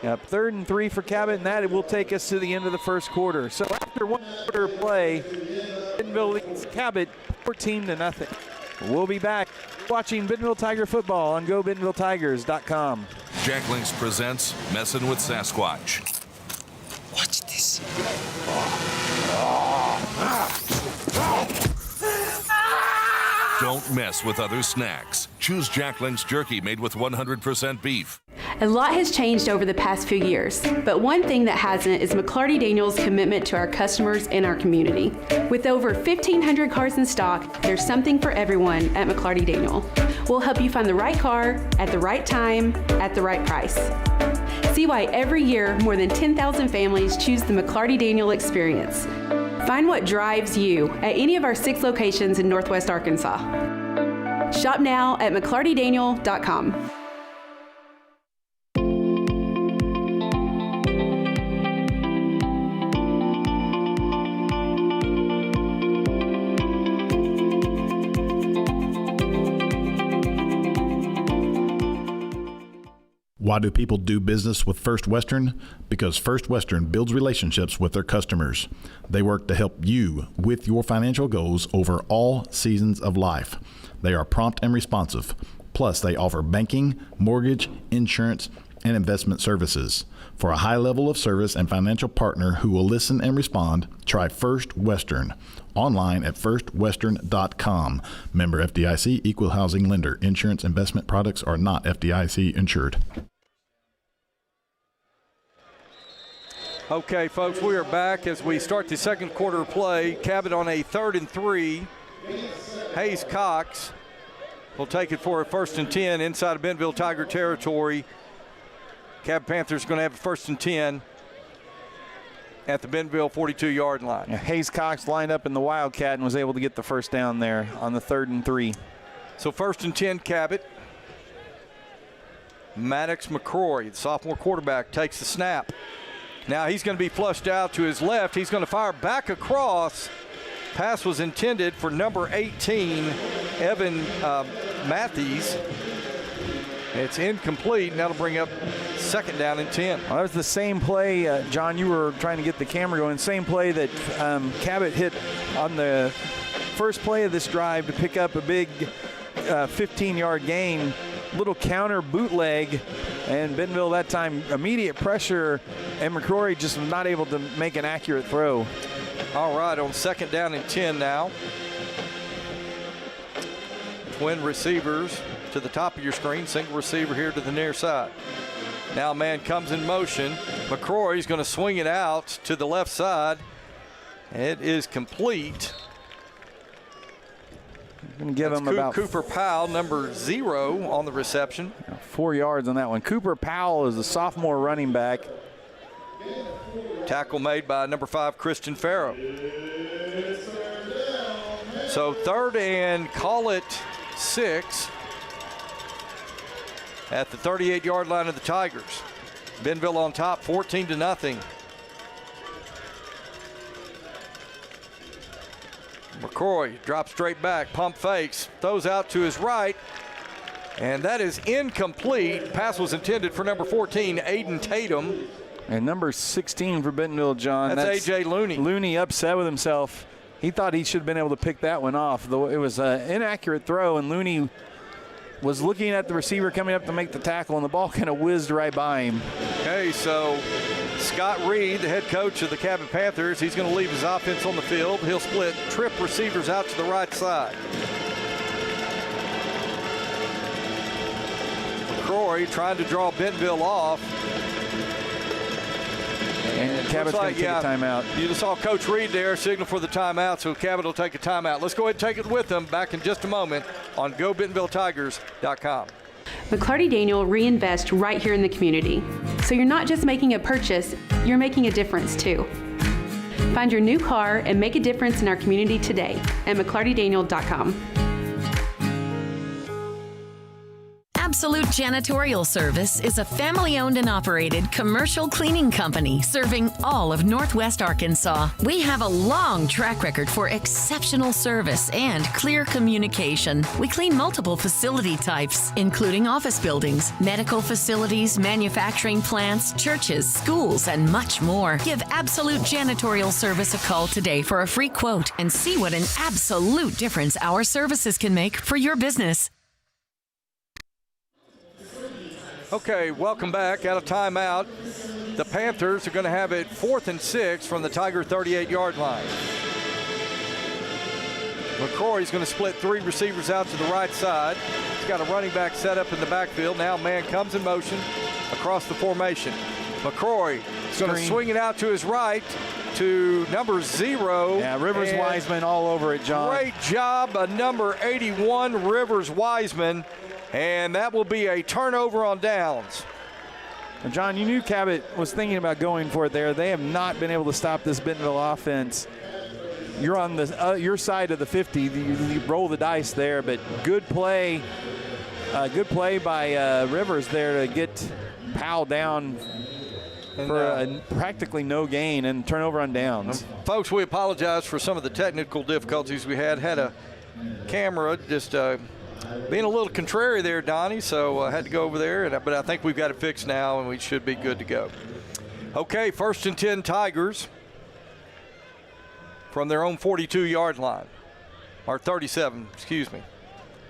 Yep, 3rd and 3 for Cabot, and that will take us to the end of the first quarter. So after 1 quarter play, Bentonville leads Cabot 14-0. We'll be back watching Bentonville Tiger football on GoBentonvilleTigers.com. Jack Links presents Messin' with Sasquatch. Watch this. Don't mess with other snacks. Choose Jack Links jerky made with 100% beef. A lot has changed over the past few years, but one thing that hasn't is McClarty Daniels' commitment to our customers and our community. With over 1,500 cars in stock, there's something for everyone at McClarty Daniel. We'll help you find the right car at the right time at the right price. See why every year more than 10,000 families choose the McClarty Daniel experience. Find what drives you at any of our 6 locations in Northwest Arkansas. Shop now at McClartyDaniel.com. Why do people do business with First Western? Because First Western builds relationships with their customers. They work to help you with your financial goals over all seasons of life. They are prompt and responsive. Plus, they offer banking, mortgage, insurance, and investment services. For a high level of service and financial partner who will listen and respond, try First Western. Online at firstwestern.com. Member FDIC, equal housing lender. Insurance investment products are not FDIC insured. Okay, folks, we are back as we start the second quarter play. Cabot on a 3rd and 3. Hayes Cox will take it for a 1st and 10 inside of Bentonville Tiger territory. Cabot Panthers going to have a 1st and 10 at the Bentonville 42-yard line. Yeah, Hayes Cox lined up in the Wildcat and was able to get the first down there on the 3rd and 3. So 1st and 10, Cabot. Maddox McCrory, the sophomore quarterback, takes the snap. Now he's going to be flushed out to his left. He's going to fire back across. Pass was intended for number 18, Evan Matthews. It's incomplete, and that'll bring up 2nd down and 10. Well, that was the same play, John, you were trying to get the camera going. Same play that Cabot hit on the first play of this drive to pick up a big 15-yard gain. Little counter bootleg, and Bentonville that time immediate pressure, and McCrory just was not able to make an accurate throw. All right, on 2nd down and 10 now. Twin receivers to the top of your screen, single receiver here to the near side. Now man comes in motion. McCrory's going to swing it out to the left side. It is complete. Gonna give him about Cooper Powell, number 0 on the reception. 4 yards on that one. Cooper Powell is a sophomore running back. Tackle made by number 5, Christian Farrow. So 3rd and call it 6 at the 38-yard line of the Tigers. Bentonville on top, 14-0. McCrory drops straight back, pump fakes, throws out to his right. And that is incomplete. Pass was intended for number 14, Aiden Tatum. And number 16 for Bentonville, John. That's A.J. Looney. Looney upset with himself. He thought he should have been able to pick that one off, though it was an inaccurate throw, and Looney was looking at the receiver coming up to make the tackle, and the ball kind of whizzed right by him. Okay, so Scott Reed, the head coach of the Cabot Panthers, he's going to leave his offense on the field. He'll split trip receivers out to the right side. McCrory trying to draw Bentonville off. And Cabot's going to take a timeout. You just saw Coach Reed there signal for the timeout, so Cabot will take a timeout. Let's go ahead and take it with them back in just a moment on GoBentonvilleTigers.com. McClarty Daniel reinvest right here in the community. So you're not just making a purchase, you're making a difference too. Find your new car and make a difference in our community today at McClartyDaniel.com. Absolute Janitorial Service is a family-owned and operated commercial cleaning company serving all of Northwest Arkansas. We have a long track record for exceptional service and clear communication. We clean multiple facility types, including office buildings, medical facilities, manufacturing plants, churches, schools, and much more. Give Absolute Janitorial Service a call today for a free quote and see what an absolute difference our services can make for your business. Okay, welcome back. Out of timeout. The Panthers are going to have it 4th and 6 from the Tiger 38-yard line. McCrory's going to split 3 receivers out to the right side. He's got a running back set up in the backfield. Now man comes in motion across the formation. McCrory is going to swing it out to his right to number 0. Yeah, Rivers Wiseman all over it, John. Great job, number 81, Rivers Wiseman. And that will be a turnover on downs. And John, you knew Cabot was thinking about going for it there. They have not been able to stop this Bentonville offense. You're on the your side of the 50. You roll the dice there, but good play by Rivers there to get Powell down for practically no gain and turnover on downs. Folks, we apologize for some of the technical difficulties we had. Had a camera just being a little contrary there, Donnie, so I had to go over there, but I think we've got it fixed now, and we should be good to go. Okay, 1st and 10 Tigers from their own 42-yard line, or 37, excuse me.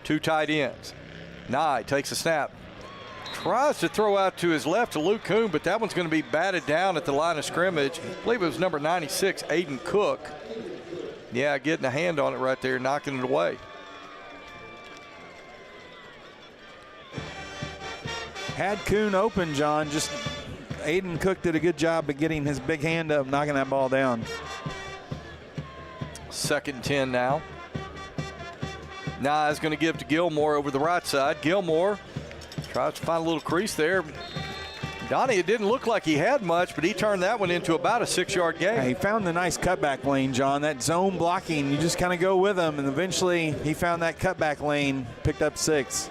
2 tight ends. Nye takes a snap. Tries to throw out to his left to Luke Kuhn, but that one's going to be batted down at the line of scrimmage. I believe it was number 96, Aiden Cook. Yeah, getting a hand on it right there, knocking it away. Had Kuhn open, John. Just Aiden Cook did a good job of getting his big hand up, knocking that ball down. 2nd and 10 now. Nye is going to give to Gilmore over the right side. Gilmore tries to find a little crease there. Donnie, it didn't look like he had much, but he turned that one into about a 6-yard gain. Yeah, he found the nice cutback lane, John. That zone blocking, you just kind of go with him, and eventually he found that cutback lane, picked up 6.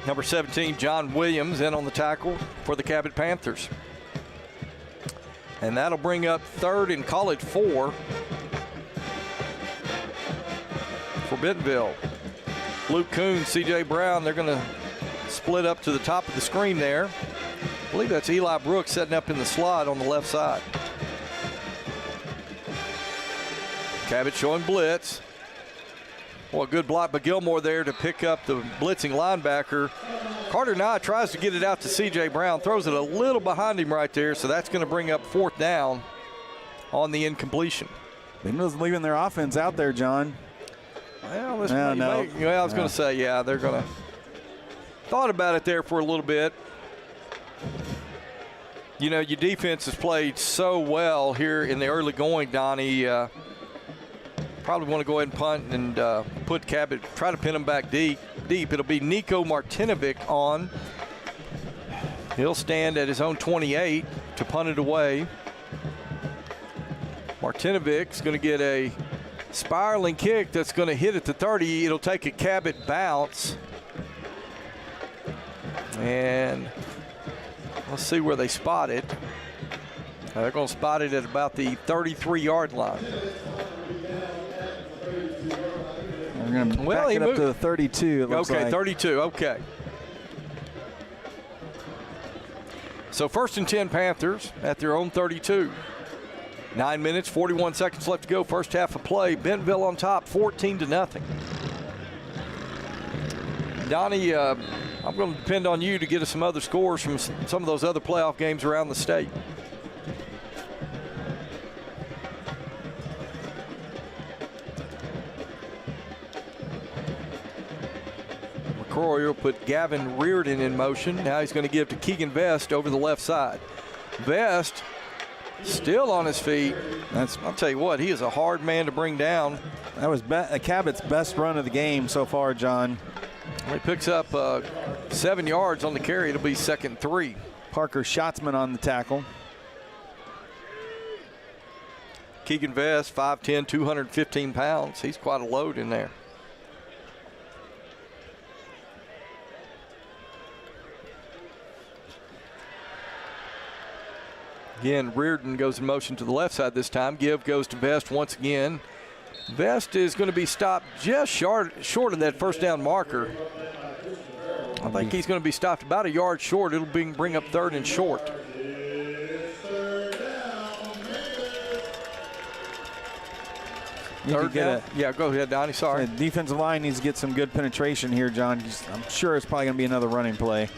Number 17, John Williams, in on the tackle for the Cabot Panthers. And that'll bring up 3rd and call it 4 for Bentonville. Luke Kuhn, C.J. Brown, they're going to split up to the top of the screen there. I believe that's Eli Brooks setting up in the slot on the left side. Cabot showing blitz. Well, a good block by Gilmore there to pick up the blitzing linebacker. Carter Nye tries to get it out to C.J. Brown, throws it a little behind him right there, so that's going to bring up 4th down on the incompletion. Bentonville's leaving their offense out there, John. Well, I was going to say, yeah, they're going to. Thought about it there for a little bit. You know, your defense has played so well here in the early going, Donnie. Probably want to go ahead and punt and put Cabot, try to pin him back deep. It'll be Nico Martinovic on. He'll stand at his own 28 to punt it away. Martinovic's going to get a spiraling kick that's going to hit at the 30. It'll take a Cabot bounce. And let's see where they spot it. They're going to spot it at about the 33-yard line. We're going to back it up to the 32, it looks like. 32, okay. So 1st and 10 Panthers at their own 32. 9 minutes, 41 seconds left to go. First half of play. Bentonville on top, 14-0. Donnie, I'm going to depend on you to get us some other scores from some of those other playoff games around the state. McCrory will put Gavin Reardon in motion. Now he's going to give to Keegan Vest over the left side. Vest still on his feet. I'll tell you what, he is a hard man to bring down. That was Cabot's best run of the game so far, John. He picks up 7 yards on the carry. It'll be 2nd and 3. Parker Schatzman on the tackle. Keegan Vest, 5'10", 215 pounds. He's quite a load in there. Again, Reardon goes in motion to the left side this time. Give goes to Vest once again. Vest is going to be stopped just short of that first down marker. I think he's going to be stopped about a yard short. It'll bring up 3rd and short. Third down? Yeah, go ahead, Donnie. Sorry. The defensive line needs to get some good penetration here, John. I'm sure it's probably going to be another running play.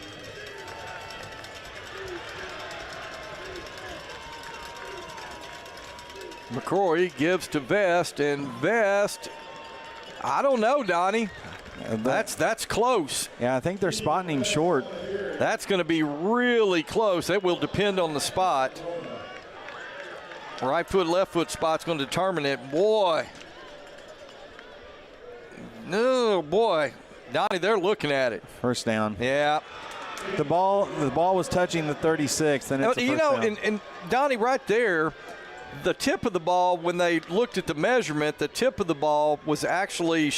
McCrory gives to Vest, and Vest, I don't know, Donnie. That's close. Yeah, I think they're spotting him short. That's going to be really close. That will depend on the spot. Right foot, left foot spot's going to determine it. Boy. No, boy. Donnie, they're looking at it. First down. Yeah. The ball was touching the 36, and it's a first down. And Donnie, right there, the tip of the ball, when they looked at the measurement, the tip of the ball was actually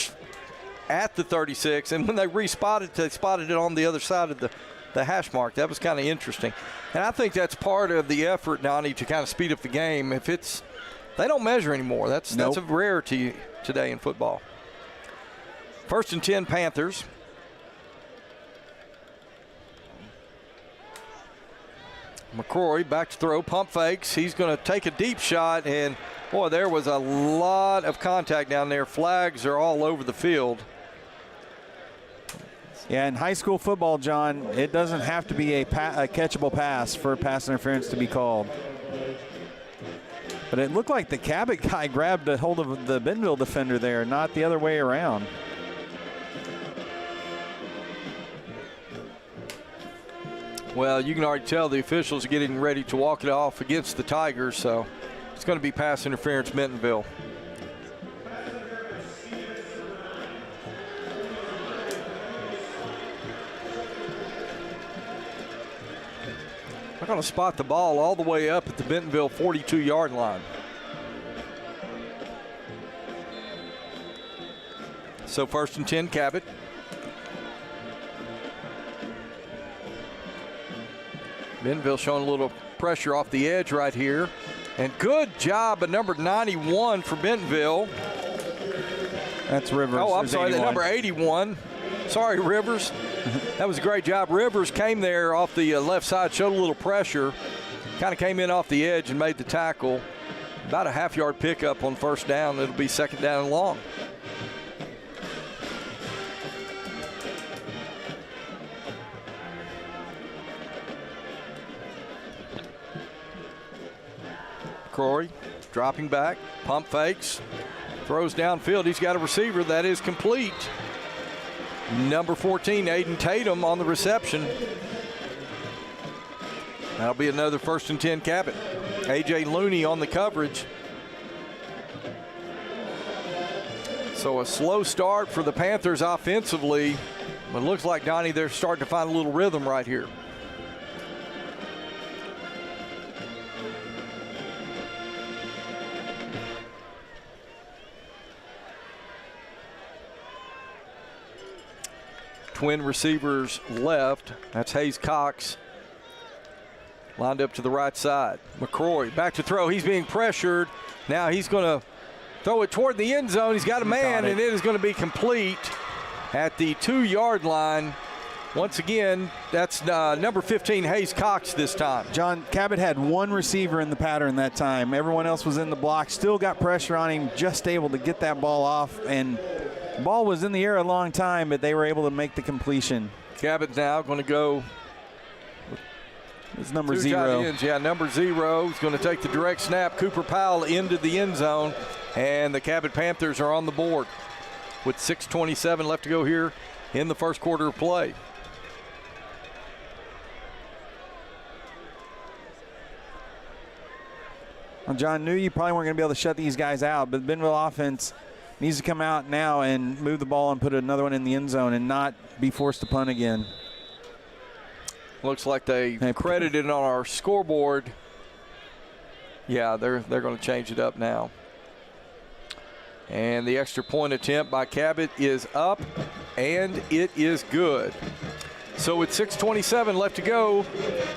at the 36, and when they respotted, they spotted it on the other side of the hash mark. That was kind of interesting. And I think that's part of the effort, Donnie, to kind of speed up the game. They don't measure anymore. That's a rarity today in football. 1st and 10 Panthers. McCrory back to throw, pump fakes. He's going to take a deep shot, and boy, there was a lot of contact down there. Flags are all over the field. Yeah, in high school football, John, it doesn't have to be a catchable pass for pass interference to be called. But it looked like the Cabot guy grabbed a hold of the Bentonville defender there, not the other way around. Well, you can already tell the officials are getting ready to walk it off against the Tigers, so it's going to be pass interference, Bentonville. They're going to spot the ball all the way up at the Bentonville 42-yard line. So 1st and 10, Cabot. Bentonville showing a little pressure off the edge right here. And good job of number 91 for Bentonville. That's Rivers. Oh, I'm There's sorry, 81. the number 81. Sorry, Rivers. That was a great job. Rivers came there off the left side, showed a little pressure, kind of came in off the edge and made the tackle. About a half-yard pickup on first down. It'll be 2nd down and long. McCrory dropping back, pump fakes, throws downfield. He's got a receiver that is complete. Number 14, Aiden Tatum on the reception. That'll be another 1st and 10 Cabot. A.J. Looney on the coverage. So a slow start for the Panthers offensively. But it looks like, Donnie, they're starting to find a little rhythm right here. Twin receivers left. That's Hayes Cox. Lined up to the right side. McCrory back to throw. He's being pressured. Now he's going to throw it toward the end zone. He's got a man, and it is going to be complete at the 2-yard line. Once again, that's number 15, Hayes Cox this time. John, Cabot had one receiver in the pattern that time. Everyone else was in the block, still got pressure on him, just able to get that ball off. And the ball was in the air a long time, but they were able to make the completion. Cabot now going to go. It's number 0. Yeah, number 0 is going to take the direct snap. Cooper Powell into the end zone, and the Cabot Panthers are on the board with 6:27 left to go here in the first quarter of play. Well, John, knew you probably weren't going to be able to shut these guys out, but the Bentonville offense needs to come out now and move the ball and put another one in the end zone and not be forced to punt again. Looks like they credited on our scoreboard. Yeah, they're going to change it up now. And the extra point attempt by Cabot is up, and it is good. So with 6:27 left to go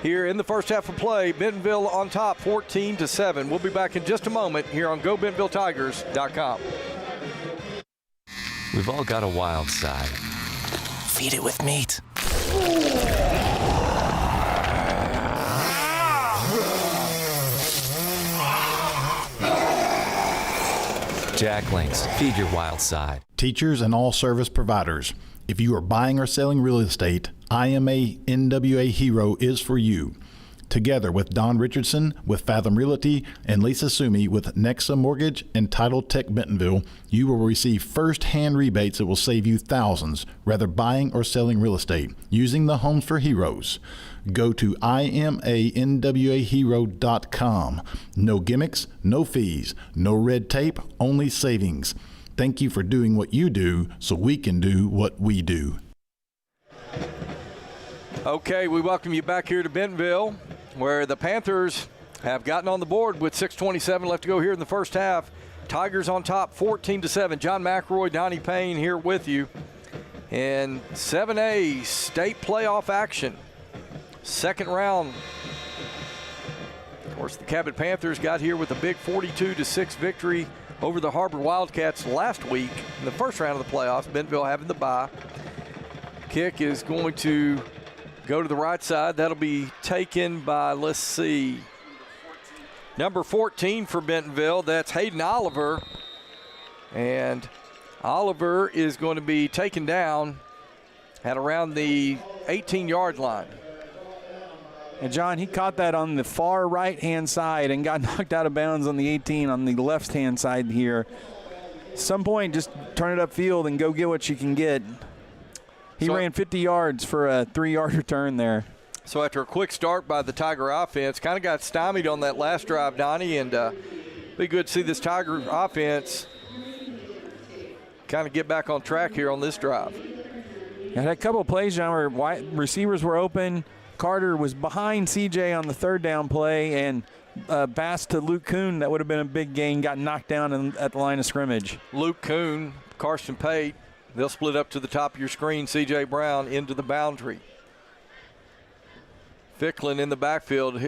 here in the first half of play, Bentonville on top 14-7. We'll be back in just a moment here on GoBentonvilleTigers.com. We've all got a wild side. Feed it with meat. Jack Links, feed your wild side. Teachers and all service providers, if you are buying or selling real estate, IMA NWA Hero is for you. Together with Don Richardson with Fathom Realty and Lisa Sumi with Nexa Mortgage and Title Tech Bentonville, you will receive first-hand rebates that will save you thousands, whether buying or selling real estate, using the Homes for Heroes. Go to imanwahero.com. No gimmicks, no fees, no red tape, only savings. Thank you for doing what you do so we can do what we do. Okay, we welcome you back here to Bentonville, where the Panthers have gotten on the board with 6:27 left to go here in the first half. Tigers on top 14-7. John McElroy, Donnie Payne here with you. In 7A state playoff action. Second round. Of course, the Cabot Panthers got here with a big 42-6 victory over the Harbor Wildcats last week in the first round of the playoffs. Bentonville having the bye. Kick is going to go to the right side. That'll be taken by, let's see, number 14 for Bentonville. That's Hayden Oliver. And Oliver is going to be taken down at around the 18-yard line. And John, he caught that on the far right-hand side and got knocked out of bounds on the 18 on the left-hand side here. At some point, just turn it upfield and go get what you can get. He ran 50 yards for a 3-yard return there. So after a quick start by the Tiger offense, kind of got stymied on that last drive, Donnie, and be good to see this Tiger offense kind of get back on track here on this drive. I had a couple of plays, John, where receivers were open. Carter was behind CJ on the third down play, and pass to Luke Kuhn, that would have been a big gain, got knocked down at the line of scrimmage. Luke Kuhn, Carson Pate, they'll split up to the top of your screen. CJ Brown into the boundary. Ficklin in the backfield.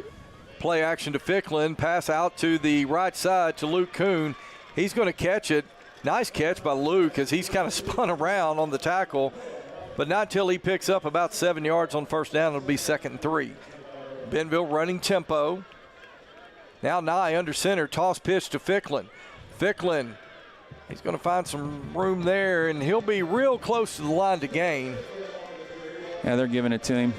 Play action to Ficklin. Pass out to the right side to Luke Kuhn. He's going to catch it. Nice catch by Luke as he's kind of spun around on the tackle. But not until he picks up about 7 yards on first down. It'll be 2nd and 3. Bentonville running tempo. Now Nye under center. Toss pitch to Ficklin. Ficklin, he's going to find some room there, and he'll be real close to the line to gain. Yeah, they're giving it to him.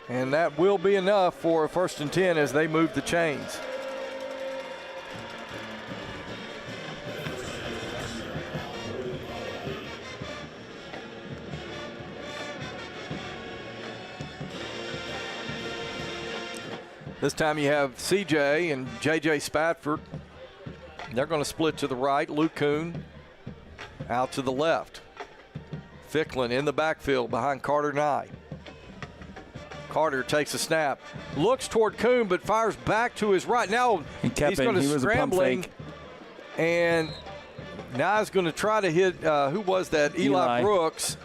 And that will be enough for a 1st and 10 as they move the chains. This time you have CJ and JJ Spatford. They're going to split to the right. Luke Kuhn out to the left. Ficklin in the backfield behind Carter Nye. Carter takes a snap, looks toward Kuhn, but fires back to his right. Now he's going to scrambling, and now he's going to try to hit, who was that? Eli Brooks.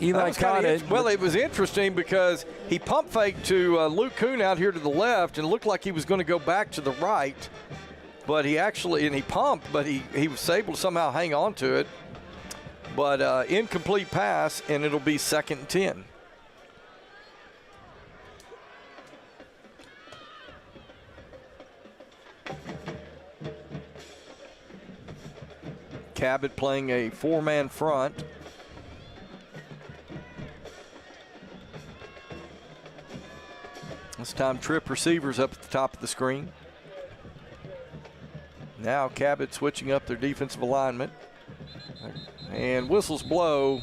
Eli caught it. Well, it was interesting because he pump faked to Luke Kuhn out here to the left and looked like he was going to go back to the right. But he actually, and he pumped, but he was able to somehow hang on to it. but incomplete pass, and it'll be 2nd and 10. Cabot playing a 4-man front. This time trip receivers up at the top of the screen. Now Cabot switching up their defensive alignment. And whistles blow.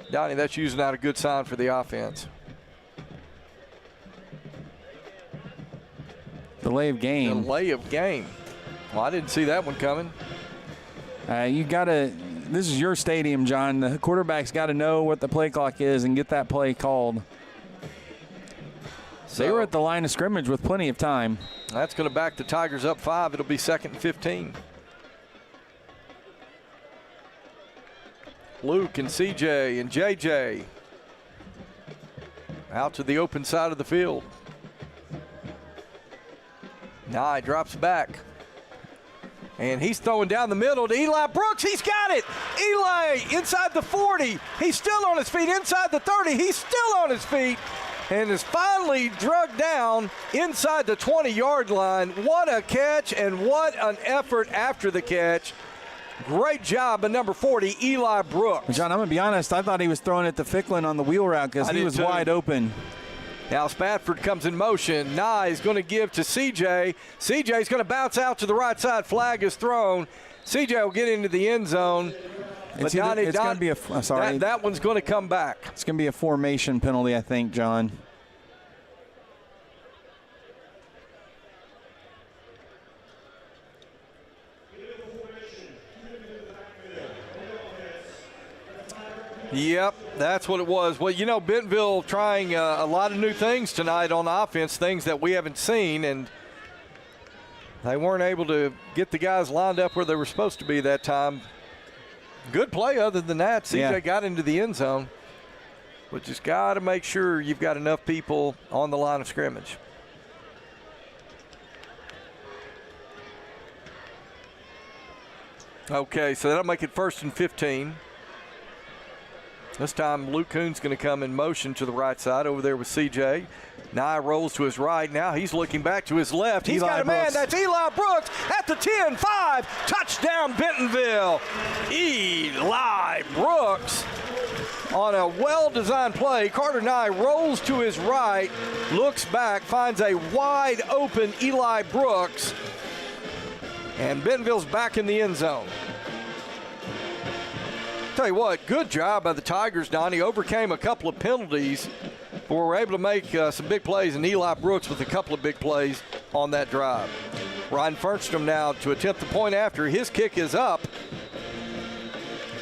Donnie, that's usually not a good sign for the offense. Delay of game. Delay of game. Well, I didn't see that one coming. This is your stadium, John. The quarterback's got to know what the play clock is and get that play called. So they were at the line of scrimmage with plenty of time. That's going to back the Tigers up 5. It'll be 2nd and 15. Luke and CJ and JJ out to the open side of the field. Nye drops back. And he's throwing down the middle to Eli Brooks. He's got it. Eli inside the 40. He's still on his feet. Inside the 30. He's still on his feet. And is finally drugged down inside the 20-yard line. What a catch and what an effort after the catch. Great job by number 40, Eli Brooks. John, I'm going to be honest. I thought he was throwing it to Ficklin on the wheel route because he was wide open. Now Spafford comes in motion. Nye is going to give to CJ. CJ is going to bounce out to the right side. Flag is thrown. CJ will get into the end zone. It's going to be that one's going to come back. It's going to be a formation penalty, I think, John. Yep, that's what it was. Well, you know, Bentonville trying a lot of new things tonight on offense, things that we haven't seen, and they weren't able to get the guys lined up where they were supposed to be that time. Good play other than that. CJ got into the end zone, but just got to make sure you've got enough people on the line of scrimmage. Okay, so that'll make it 1st and 15. This time Luke Kuhn's going to come in motion to the right side over there with CJ. Nye rolls to his right. Now he's looking back to his left. He's got a man. That's Eli Brooks at the 10-5. Touchdown Bentonville. Eli Brooks on a well-designed play. Carter Nye rolls to his right, looks back, finds a wide open Eli Brooks, and Bentonville's back in the end zone. Tell you what, good job by the Tigers, Donnie. Overcame a couple of penalties, but were able to make some big plays, and Eli Brooks with a couple of big plays on that drive. Ryan Fernstrom now to attempt the point after. His kick is up,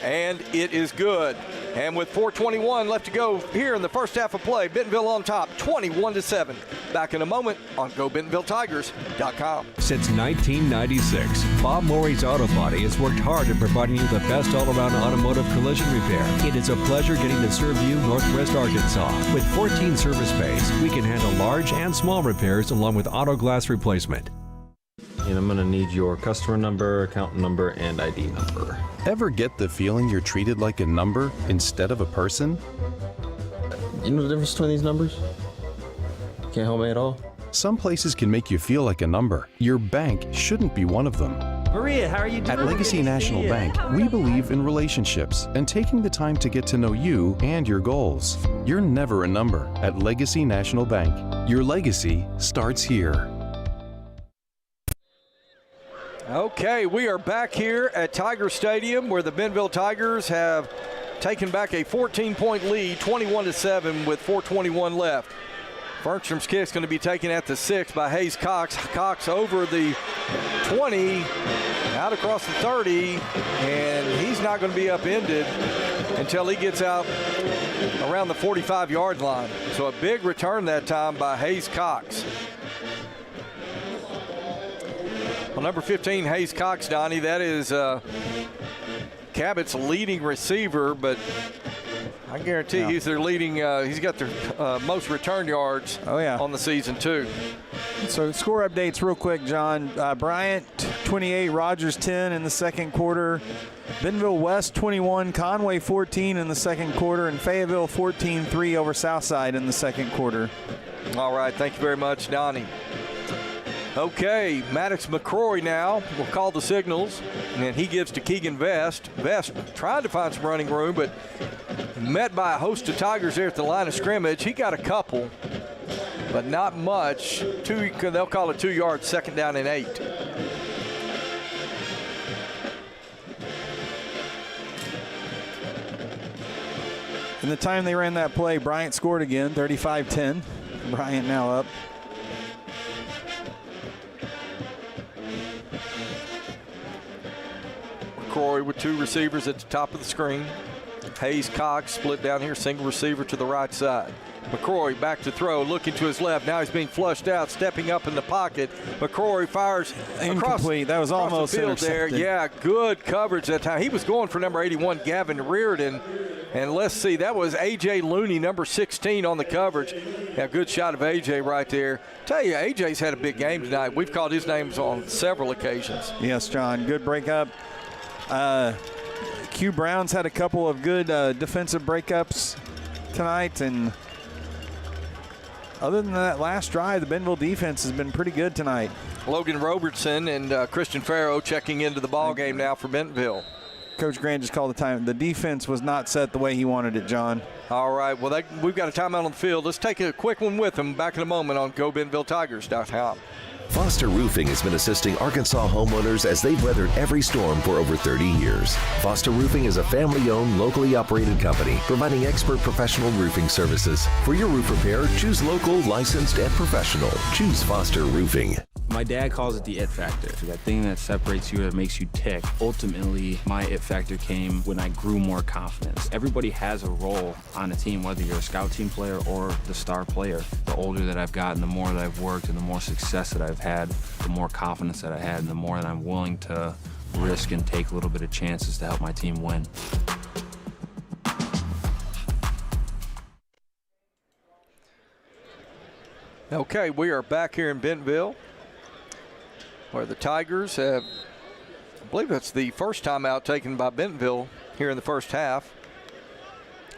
and it is good. And with 4:21 left to go here in the first half of play, Bentonville on top, 21-7. Back in a moment on GoBentonvilleTigers.com. Since 1996, Bob Morey's Auto Body has worked hard at providing you the best all-around automotive collision repair. It is a pleasure getting to serve you Northwest Arkansas. With 14 service bays, we can handle large and small repairs along with auto glass replacement. And I'm going to need your customer number, account number, and ID number. Ever get the feeling you're treated like a number instead of a person? You know the difference between these numbers? Can't help me at all? Some places can make you feel like a number. Your bank shouldn't be one of them. Maria, how are you doing? At Legacy National Bank, we believe in relationships and taking the time to get to know you and your goals. You're never a number at Legacy National Bank. Your legacy starts here. Okay, we are back here at Tiger Stadium where the Bentonville Tigers have taken back a 14-point lead, 21-7 with 4:21 left. Fernstrom's kick is going to be taken at the 6 by Hayes Cox. Cox over the 20, out across the 30, and he's not going to be upended until he gets out around the 45-yard line. So a big return that time by Hayes Cox. Well, number 15, Hayes Cox, Donnie, that is Cabot's leading receiver, but I guarantee he's their leading, he's got their most return yards on the season, too. So score updates real quick, John. Bryant 28, Rogers 10 in the second quarter. Bentonville West 21, Conway 14 in the second quarter, and Fayetteville 14-3 over Southside in the second quarter. All right, thank you very much, Donnie. Okay, Maddox McCrory now will call the signals, and he gives to Keegan Vest. Vest trying to find some running room, but met by a host of Tigers there at the line of scrimmage. He got a couple, but not much. They'll call it 2 yards, second down and 8. In the time they ran that play, Bryant scored again, 35-10. Bryant now up. McCrory with 2 receivers at the top of the screen. Hayes Cox split down here, single receiver to the right side. McCrory back to throw, looking to his left. Now he's being flushed out, stepping up in the pocket. McCrory fires incomplete. That was almost the field there. Yeah, good coverage that time. He was going for number 81, Gavin Reardon. And let's see, that was A.J. Looney, number 16 on the coverage. Yeah, good shot of A.J. right there. Tell you, A.J.'s had a big game tonight. We've called his names on several occasions. Yes, John, good breakup. Q Brown's had a couple of good defensive breakups tonight, and other than that last drive, the Bentonville defense has been pretty good tonight. Logan Robertson and Christian Farrow checking into the ball game now for Bentonville. Coach Grant just called the time. The defense was not set the way he wanted it, John. All right, well, we've got a timeout on the field. Let's take a quick one with them. Back in a moment on GoBentonvilleTigers.com. Foster Roofing has been assisting Arkansas homeowners as they've weathered every storm for over 30 years. Foster Roofing is a family-owned, locally operated company providing expert professional roofing services. For your roof repair, choose local, licensed, and professional. Choose Foster Roofing. My dad calls it the it factor, that thing that separates you, that makes you tick. Ultimately, my it factor came when I grew more confidence. Everybody has a role on a team, whether you're a scout team player or the star player. The older that I've gotten, the more that I've worked and the more success that I've had, the more confidence that I had, and the more that I'm willing to risk and take a little bit of chances to help my team win. Okay, we are back here in Bentonville, where the Tigers have, I believe that's the first timeout taken by Bentonville here in the first half.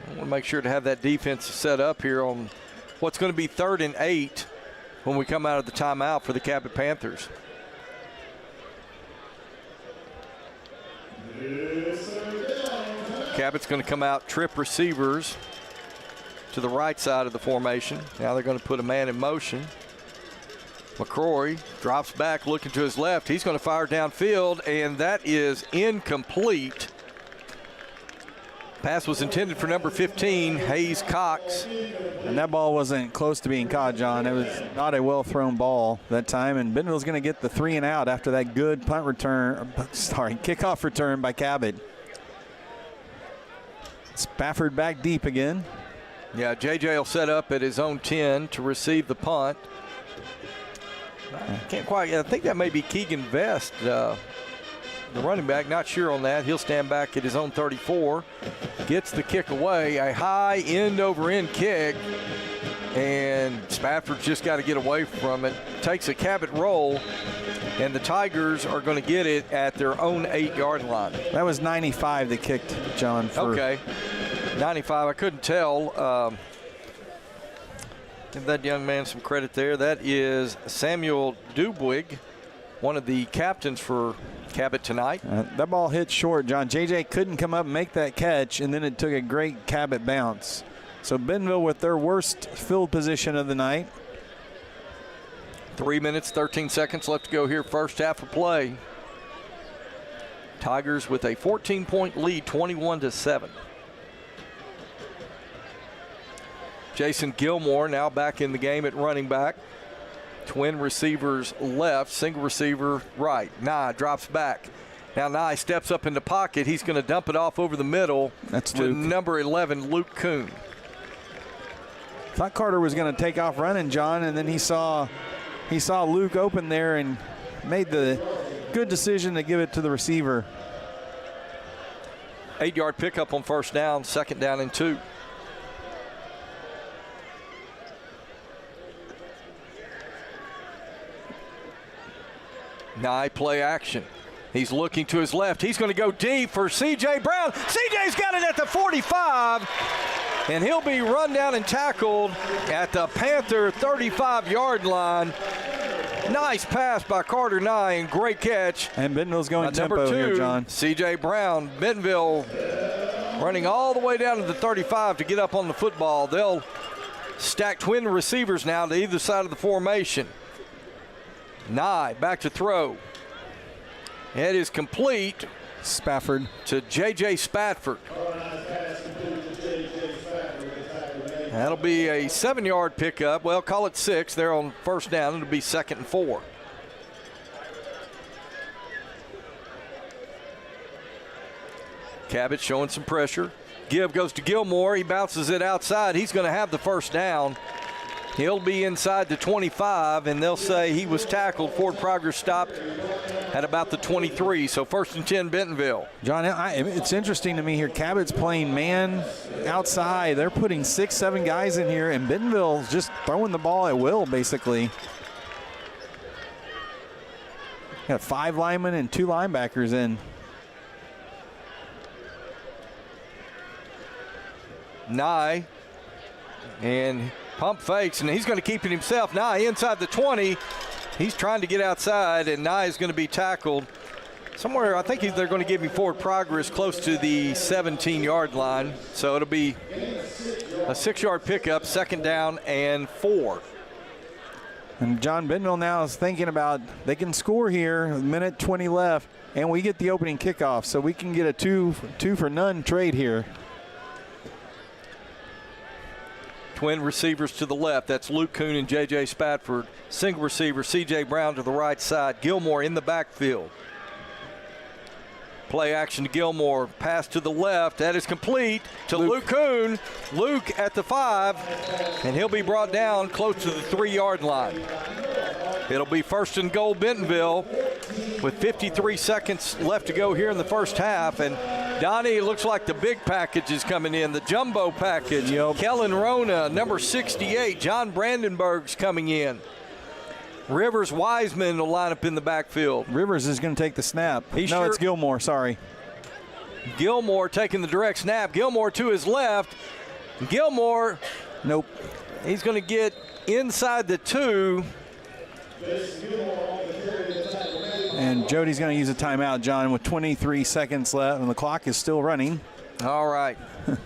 I want to make sure to have that defense set up here on what's going to be 3rd and 8 when we come out of the timeout for the Cabot Panthers. Cabot's going to come out, trip receivers to the right side of the formation. Now they're going to put a man in motion. McCrory drops back, looking to his left. He's going to fire downfield, and that is incomplete. Pass was intended for number 15, Hayes Cox. And that ball wasn't close to being caught, John. It was not a well-thrown ball that time, and Bentonville's going to get the 3 and out after that good kickoff return by Cabot. Spafford back deep again. Yeah, JJ will set up at his own 10 to receive the punt. I think that may be Keegan Vest, the running back. Not sure on that. He'll stand back at his own 34. Gets the kick away. A high end-over-end kick. And Spafford's just got to get away from it. Takes a Cabot roll. And the Tigers are going to get it at their own 8-yard line. That was 95 that kicked, John. Okay. 95. I couldn't tell. Give that young man some credit there. That is Samuel Dubwig, one of the captains for Cabot tonight. That ball hit short, John. JJ couldn't come up and make that catch, and then it took a great Cabot bounce. So Bentonville with their worst field position of the night. 3 minutes, 13 seconds left to go here, first half of play. Tigers with a 14-point lead, 21-7. Jason Gilmore now back in the game at running back. Twin receivers left, single receiver right. Nye drops back. Now Nye steps up in the pocket. He's going to dump it off over the middle. That's to Luke. Number 11, Luke Kuhn. Thought Carter was going to take off running, John, and then he saw Luke open there and made the good decision to give it to the receiver. 8-yard pickup on first down, second down and 2. Nye play action. He's looking to his left. He's going to go deep for C.J. Brown. C.J.'s got it at the 45, and he'll be run down and tackled at the Panther 35-yard line. Nice pass by Carter Nye, and great catch. And Bentonville's going tempo number 2, here, John. C.J. Brown. Bentonville running all the way down to the 35 to get up on the football. They'll stack twin receivers now to either side of the formation. Nye back to throw. It is complete. Spafford. To J.J. Spafford. That'll be a 7-yard pickup. Well, call it 6. They're on first down. It'll be 2nd and 4. Cabot showing some pressure. Give goes to Gilmore. He bounces it outside. He's going to have the first down. He'll be inside the 25, and they'll say he was tackled. Forward progress stopped at about the 23. So 1st and 10, Bentonville. John, it's interesting to me here. Cabot's playing man outside. They're putting 6, 7 guys in here, and Bentonville's just throwing the ball at will, basically. Got 5 linemen and 2 linebackers in. Nye, and pump fakes, and he's going to keep it himself. Nye inside the 20. He's trying to get outside, and Nye is going to be tackled somewhere. I think they're going to give him forward progress close to the 17-yard line. So it'll be a 6-yard pickup, 2nd down and 4. And John, Bentonville now is thinking about they can score here, a minute 20 left, and we get the opening kickoff, so we can get a two for none trade here. Twin receivers to the left. That's Luke Kuhn and J.J. Spafford. Single receiver, C.J. Brown to the right side. Gilmore in the backfield. Play action to Gilmore. Pass to the left. That is complete to Luke Kuhn. Luke at the 5, and he'll be brought down close to the 3-yard line. It'll be 1st and goal, Bentonville, with 53 seconds left to go here in the first half. And Donnie, it looks like the big package is coming in, the jumbo package. Kellen Rona, number 68. John Brandenburg's coming in. Rivers Wiseman will line up in the backfield. Rivers is going to take the snap. It's Gilmore, sorry. Gilmore taking the direct snap. Gilmore to his left. Gilmore. Nope. He's going to get inside the 2. And Jody's going to use a timeout, John, with 23 seconds left, and the clock is still running. All right.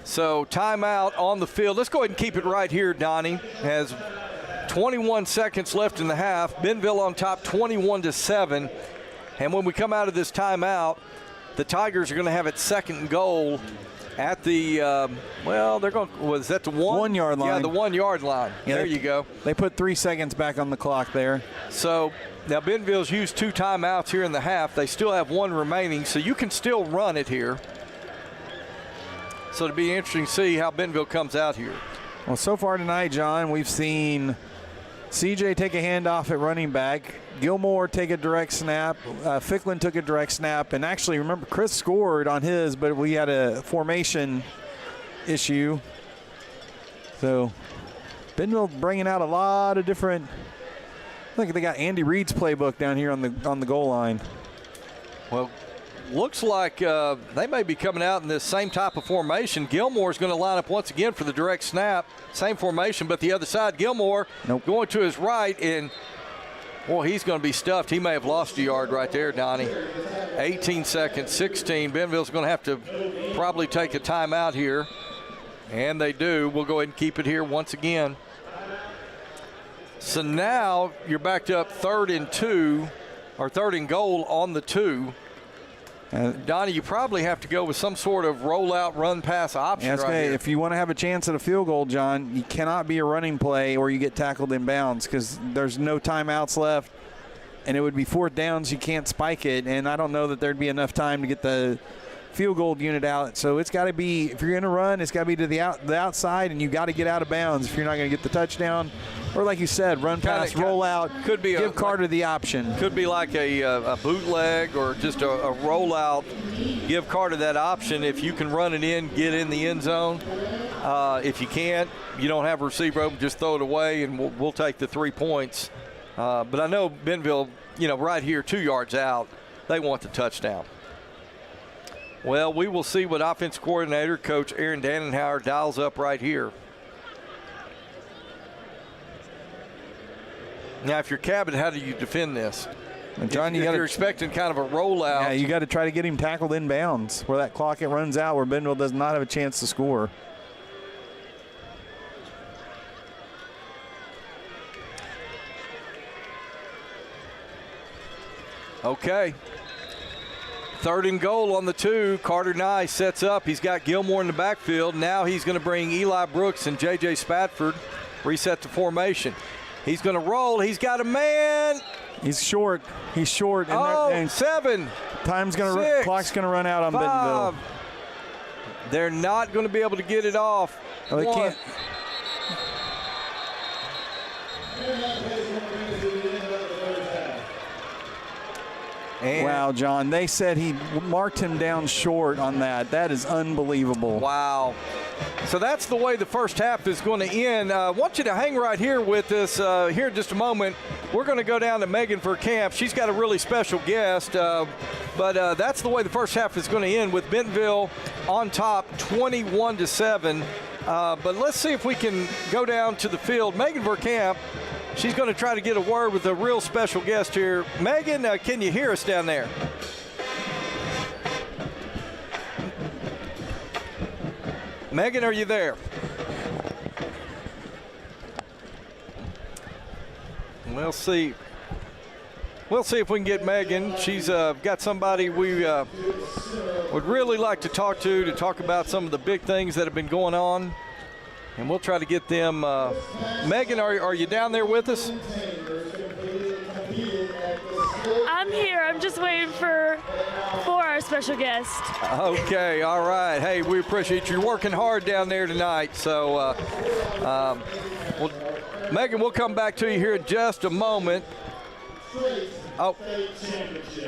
So timeout on the field. Let's go ahead and keep it right here, Donnie. Has 21 seconds left in the half. Bentonville on top 21-7. And when we come out of this timeout, the Tigers are going to have it 2nd and goal at the, they're going, was that the 1 yard line? Yeah, the 1 yard line. Yeah, there you go. They put 3 seconds back on the clock there. So now Bentonville's used 2 timeouts here in the half. They still have 1 remaining, so you can still run it here. So it'll be interesting to see how Bentonville comes out here. Well, so far tonight, John, we've seen CJ take a handoff at running back. Gilmore take a direct snap. Ficklin took a direct snap. And actually, remember, Chris scored on his, but we had a formation issue. So Bentonville bringing out a lot of different. I think they got Andy Reid's playbook down here on the goal line. Well, looks like they may be coming out in this same type of formation. Gilmore's going to line up once again for the direct snap. Same formation, but the other side, Gilmore going to his right, and boy, he's going to be stuffed. He may have lost a yard right there, Donnie. 18 seconds, 16. Bentonville's going to have to probably take a timeout here, and they do. We'll go ahead and keep it here once again. So now you're backed up 3rd and 2, or 3rd and goal on the 2. Donnie, you probably have to go with some sort of rollout run pass option right here. If you want to have a chance at a field goal, John, you cannot be a running play or you get tackled in bounds because there's no timeouts left, and it would be 4th downs. You can't spike it, and I don't know that there'd be enough time to get the field goal unit out. So it's got to be, if you're going to run, it's got to be to the outside, and you got to get out of bounds if you're not going to get the touchdown. Or like you said, run pass, roll out, could be give Carter the option. Could be like a bootleg or just a rollout. Give Carter that option. If you can run it in, get in the end zone. If you can't, you don't have a receiver open, just throw it away, and we'll take the 3 points. But I know Bentonville right here 2 yards out. They want the touchdown. Well, we will see what offensive coordinator, Coach Aaron Dannenhauer, dials up right here. Now, if you're Cabot, how do you defend this? And John, if you're expecting kind of a rollout. Yeah, you got to try to get him tackled in bounds where that clock it runs out, where Bentonville does not have a chance to score. Okay. 3rd and goal on the 2. Carter Nye sets up. He's got Gilmore in the backfield. Now he's going to bring Eli Brooks and J.J. Spatford. Reset the formation. He's going to roll. He's got a man. He's short. He's short. And 7. Clock's going to run out on 5. Bentonville. They're not going to be able to get it off. Oh, they can't. Wow, John. They said he marked him down short on that. That is unbelievable. Wow. So that's the way the first half is going to end. I want you to hang right here with us here in just a moment. We're going to go down to Megan Verkamp. She's got a really special guest. But that's the way the first half is going to end, with Bentonville on top 21-7. But let's see if we can go down to the field. Megan Verkamp, she's going to try to get a word with a real special guest here. Megan, can you hear us down there? Megan, are you there? We'll see. We'll see if we can get Megan. She's got somebody we would really like to talk about some of the big things that have been going on. And we'll try to get them. Megan, are you down there with us? I'm here. I'm just waiting for our special guest. Okay, all right. Hey, we appreciate you working hard down there tonight. So, Megan, we'll come back to you here in just a moment.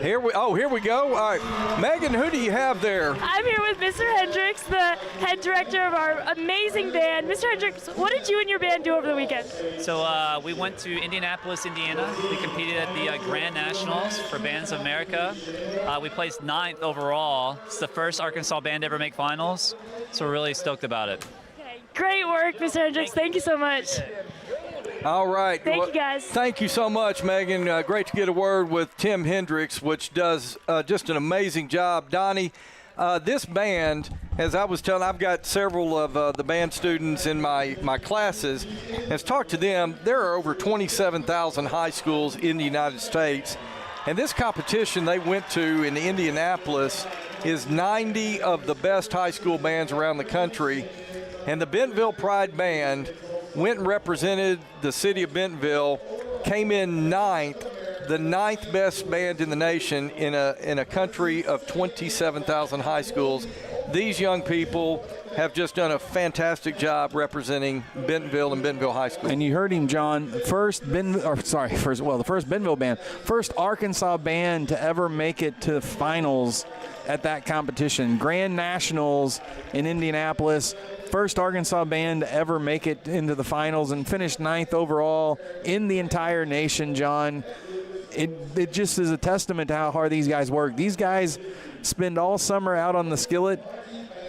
Here we go. All right, Megan, who do you have there? I'm here with Mr. Hendricks, the head director of our amazing band. Mr. Hendricks, what did you and your band do over the weekend? So we went to Indianapolis, Indiana. We competed at the Grand Nationals for Bands of America. We placed 9th overall. It's the first Arkansas band to ever make finals, so we're really stoked about it. Okay, great work, Mr. Hendricks. Thank you so much. All right. Thank you, guys. Thank you so much, Megan. Great to get a word with Tim Hendricks, which does just an amazing job. Donnie, this band, as I was telling, I've got several of the band students in my classes. As talked to them, there are over 27,000 high schools in the United States. And this competition they went to in Indianapolis is 90 of the best high school bands around the country. And the Bentonville Pride Band went and represented the city of Bentonville, came in 9th, the 9th best band in the nation in a country of 27,000 high schools. These young people have just done a fantastic job representing Bentonville and Bentonville High School. And you heard him, John. The first Bentonville band, first Arkansas band to ever make it to finals at that competition. Grand Nationals in Indianapolis. First Arkansas band to ever make it into the finals and finished 9th overall in the entire nation, John. It just is a testament to how hard these guys work. These guys spend all summer out on the skillet,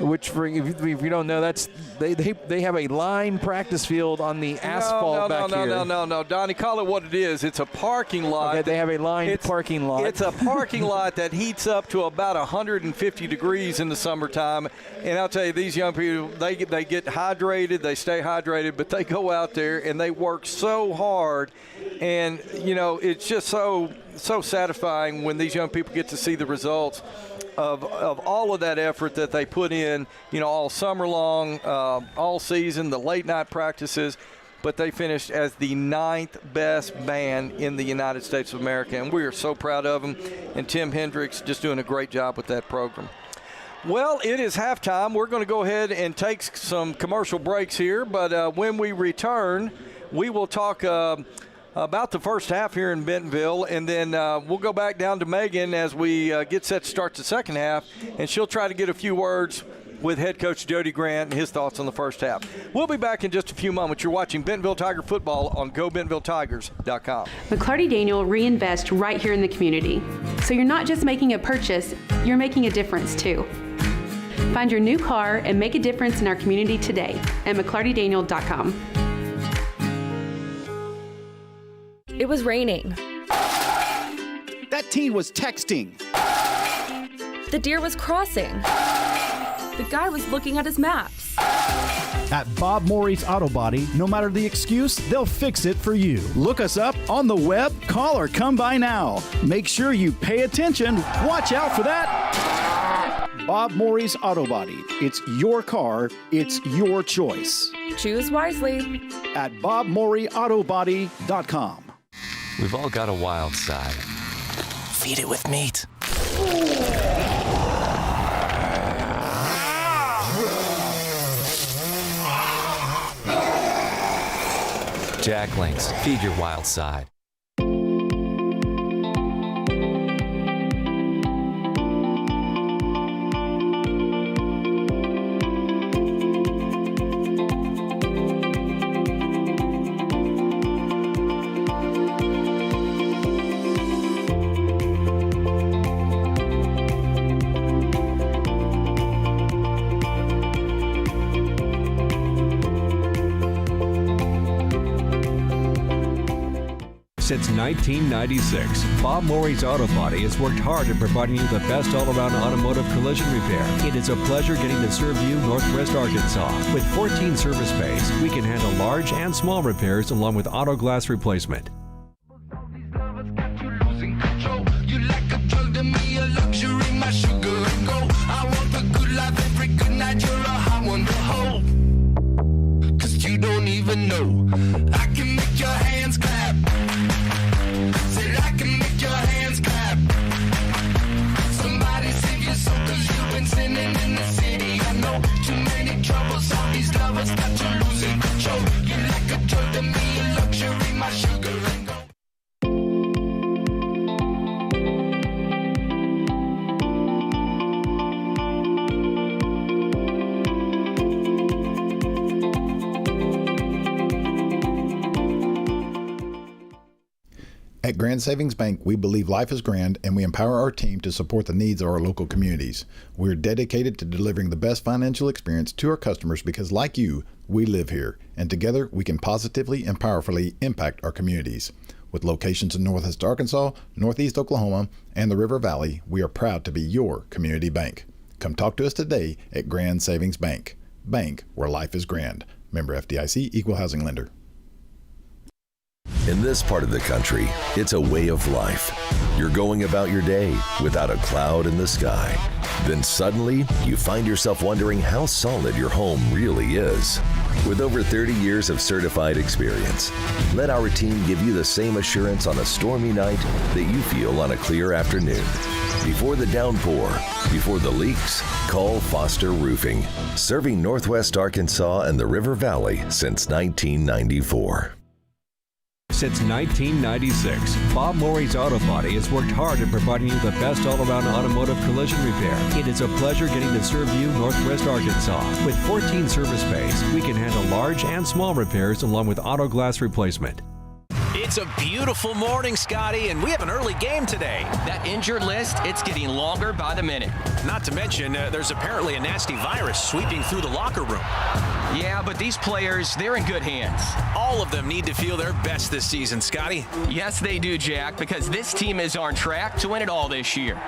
which, if you don't know, that's they have a lined practice field on the asphalt back here. No, Donnie, call it what it is. It's a parking lot. Okay, they have a lined parking lot. It's a parking lot that heats up to about 150 degrees in the summertime. And I'll tell you, these young people, they get hydrated, they stay hydrated, but they go out there and they work so hard. And, it's just so satisfying when these young people get to see the results of all of that effort that they put in, all summer long, all season, the late night practices. But they finished as the 9th best band in the United States of America, and we are so proud of them. And Tim Hendricks just doing a great job with that program. Well, it is halftime. We're going to go ahead and take some commercial breaks here, but when we return, we will talk about the first half here in Bentonville, and then we'll go back down to Megan as we get set to start the second half, and she'll try to get a few words with head coach Jody Grant and his thoughts on the first half. We'll be back in just a few moments. You're watching Bentonville Tiger football on GoBentonvilleTigers.com. McClarty Daniel reinvest right here in the community. So you're not just making a purchase, you're making a difference too. Find your new car and make a difference in our community today at McClartyDaniel.com. It was raining. That teen was texting. The deer was crossing. The guy was looking at his maps. At Bob Morey's Auto Body, no matter the excuse, they'll fix it for you. Look us up on the web, call or come by now. Make sure you pay attention. Watch out for that. Bob Morey's Auto Body. It's your car. It's your choice. Choose wisely. At BobMoreyAutoBody.com. We've all got a wild side. Feed it with meat. Jacklings, feed your wild side. Since 1996, Bob Morey's Auto Body has worked hard at providing you the best all-around automotive collision repair. It is a pleasure getting to serve you Northwest Arkansas. With 14 service bays, we can handle large and small repairs along with auto glass replacement. You don't even know. I can make your hands clap. Said I can make your hands clap. Somebody save your soul, 'cause you've been sinning in the city. I know too many troubles. All these lovers got you losing control. You like a drug to me, a luxury, my sugar and gold. At Grand Savings Bank, we believe life is grand and we empower our team to support the needs of our local communities. We're dedicated to delivering the best financial experience to our customers because, like you, we live here, and together we can positively and powerfully impact our communities. With locations in Northwest Arkansas, Northeast Oklahoma, and the River Valley, we are proud to be your community bank. Come talk to us today at Grand Savings Bank. Bank where life is grand. Member FDIC, Equal Housing Lender. In this part of the country, it's a way of life. You're going about your day without a cloud in the sky. Then suddenly, you find yourself wondering how solid your home really is. With over 30 years of certified experience, let our team give you the same assurance on a stormy night that you feel on a clear afternoon. Before the downpour, before the leaks, call Foster Roofing, serving Northwest Arkansas and the River Valley since 1994. Since 1996, Bob Morey's Auto Body has worked hard at providing you the best all-around automotive collision repair. It is a pleasure getting to serve you Northwest Arkansas. With 14 service bays, we can handle large and small repairs along with auto glass replacement. It's a beautiful morning, Scotty, and we have an early game today. That injured list, it's getting longer by the minute. Not to mention, there's apparently a nasty virus sweeping through the locker room. Yeah, but these players, they're in good hands. All of them need to feel their best this season, Scotty. Yes, they do, Jack, because this team is on track to win it all this year.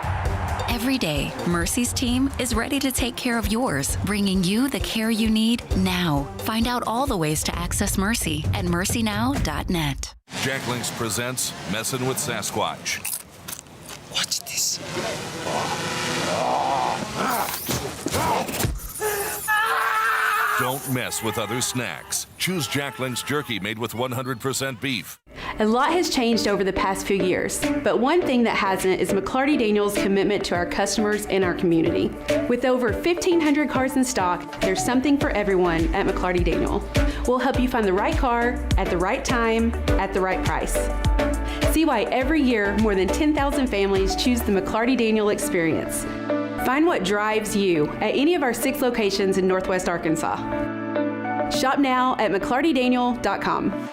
Every day, Mercy's team is ready to take care of yours, bringing you the care you need now. Find out all the ways to access Mercy at mercynow.net. Jacklings presents Messin' with Sasquatch. Watch this. Don't mess with other snacks. Choose Jackling's jerky made with 100% beef. A lot has changed over the past few years, but one thing that hasn't is McClarty Daniel's commitment to our customers and our community. With over 1,500 cars in stock, there's something for everyone at McClarty Daniel. We'll help you find the right car at the right time at the right price. See why every year more than 10,000 families choose the McClarty Daniel experience. Find what drives you at any of our 6 locations in Northwest Arkansas. Shop now at mcclartydaniel.com.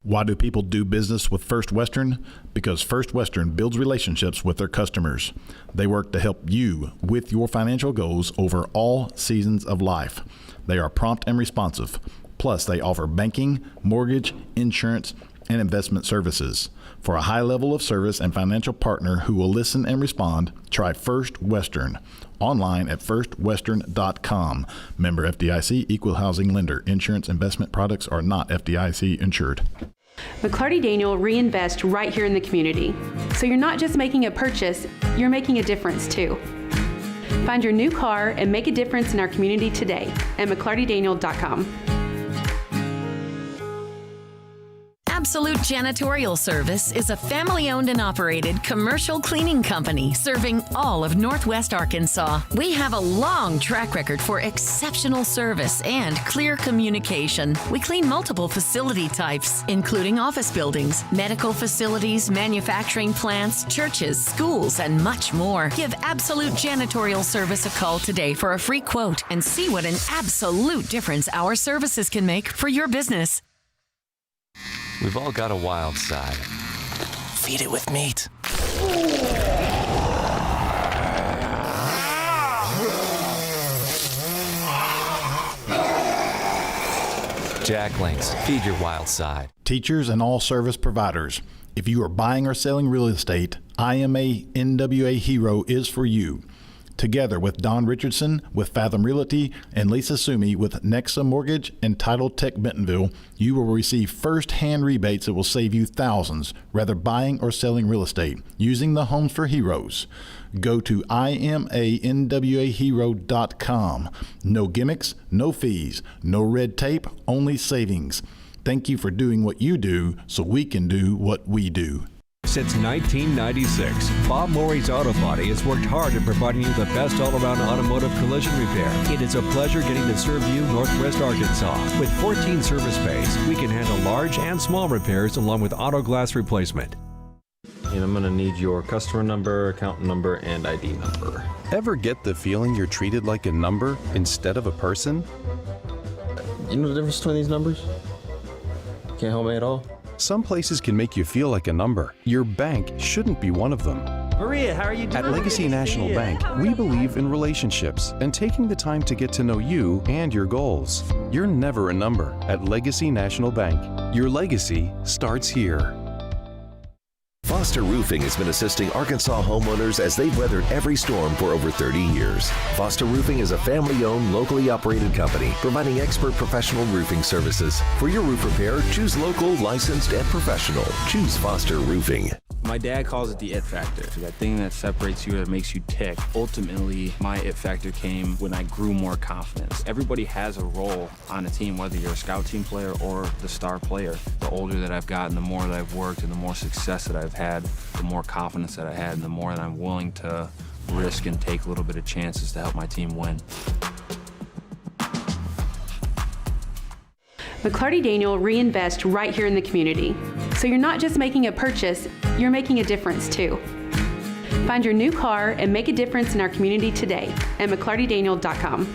Why do people do business with First Western? Because First Western builds relationships with their customers. They work to help you with your financial goals over all seasons of life. They are prompt and responsive. Plus, they offer banking, mortgage, insurance, and investment services. For a high level of service and financial partner who will listen and respond, try First Western. Online at firstwestern.com. Member FDIC, equal housing lender. Insurance investment products are not FDIC insured. McClarty Daniel reinvest right here in the community. So you're not just making a purchase, you're making a difference too. Find your new car and make a difference in our community today at mcclartydaniel.com. Absolute Janitorial Service is a family-owned and operated commercial cleaning company serving all of Northwest Arkansas. We have a long track record for exceptional service and clear communication. We clean multiple facility types, including office buildings, medical facilities, manufacturing plants, churches, schools, and much more. Give Absolute Janitorial Service a call today for a free quote and see what an absolute difference our services can make for your business. We've all got a wild side. Feed it with meat. Jacklings, feed your wild side. Teachers and all service providers, if you are buying or selling real estate, IMA NWA Hero is for you. Together with Don Richardson with Fathom Realty and Lisa Sumi with Nexa Mortgage and Title Tech Bentonville, you will receive first-hand rebates that will save you thousands, whether buying or selling real estate, using the Homes for Heroes. Go to imanwahero.com. No gimmicks, no fees, no red tape, only savings. Thank you for doing what you do so we can do what we do. Since 1996, Bob Morey's Auto Body has worked hard at providing you the best all-around automotive collision repair. It is a pleasure getting to serve you Northwest Arkansas. With 14 service bays, we can handle large and small repairs along with auto glass replacement. And I'm going to need your customer number, account number, and ID number. Ever get the feeling you're treated like a number instead of a person? You know the difference between these numbers? Can't help me at all? Some places can make you feel like a number. Your bank shouldn't be one of them. Maria, how are you doing? At Legacy National Bank, we believe in relationships and taking the time to get to know you and your goals. You're never a number at Legacy National Bank. Your legacy starts here. Foster Roofing has been assisting Arkansas homeowners as they've weathered every storm for over 30 years. Foster Roofing is a family-owned, locally operated company providing expert professional roofing services. For your roof repair, choose local, licensed, and professional. Choose Foster Roofing. My dad calls it the it factor. That thing that separates you, that makes you tick. Ultimately, my it factor came when I grew more confidence. Everybody has a role on a team, whether you're a scout team player or the star player. The older that I've gotten, the more that I've worked and the more success that I've had, the more confidence that I had, and the more that I'm willing to risk and take a little bit of chances to help my team win. McClarty Daniel reinvest right here in the community. So you're not just making a purchase, you're making a difference too. Find your new car and make a difference in our community today at mcclartydaniel.com.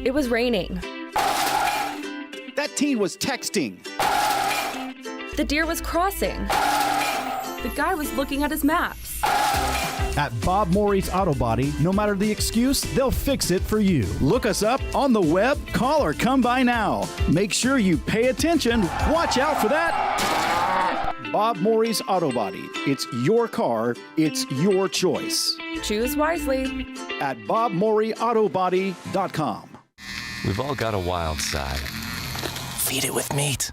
It was raining. That teen was texting. The deer was crossing. The guy was looking at his maps. At Bob Morey's Auto Body, no matter the excuse, they'll fix it for you. Look us up on the web, call or come by now. Make sure you pay attention. Watch out for that. Bob Morey's Auto Body. It's your car. It's your choice. Choose wisely. At bobmoreyautobody.com. We've all got a wild side. Feed it with meat.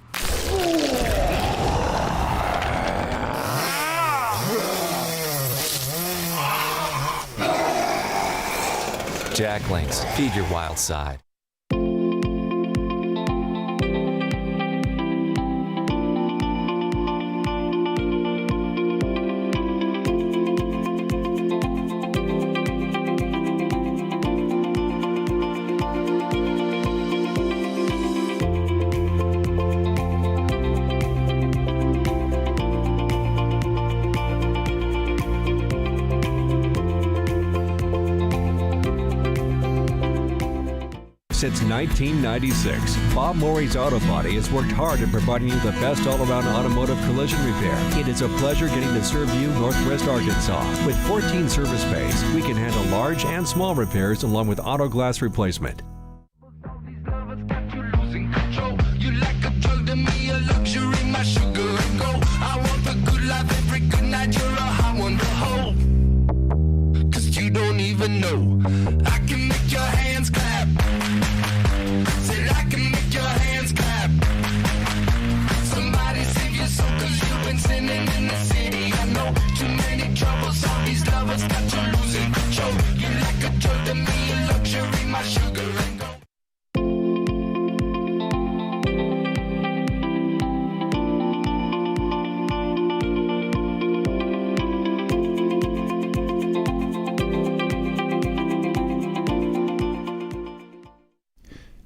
Jacklings, feed your wild side. Since 1996, Bob Morey's Auto Body has worked hard at providing you the best all-around automotive collision repair. It is a pleasure getting to serve you Northwest Arkansas. With 14 service bays, we can handle large and small repairs along with auto glass replacement. You like a drug to me, a luxury, my sugar and gold. I want the good life every good night. You're a hot one to hold. 'Cause you don't even know. I can make your hands clap. Said I can make your hands clap. Somebody save your soul 'cause you've been sinning in the city. I know too many troubles. All these lovers got you losing control. You like a drug to me, a luxury, my sugar and gold.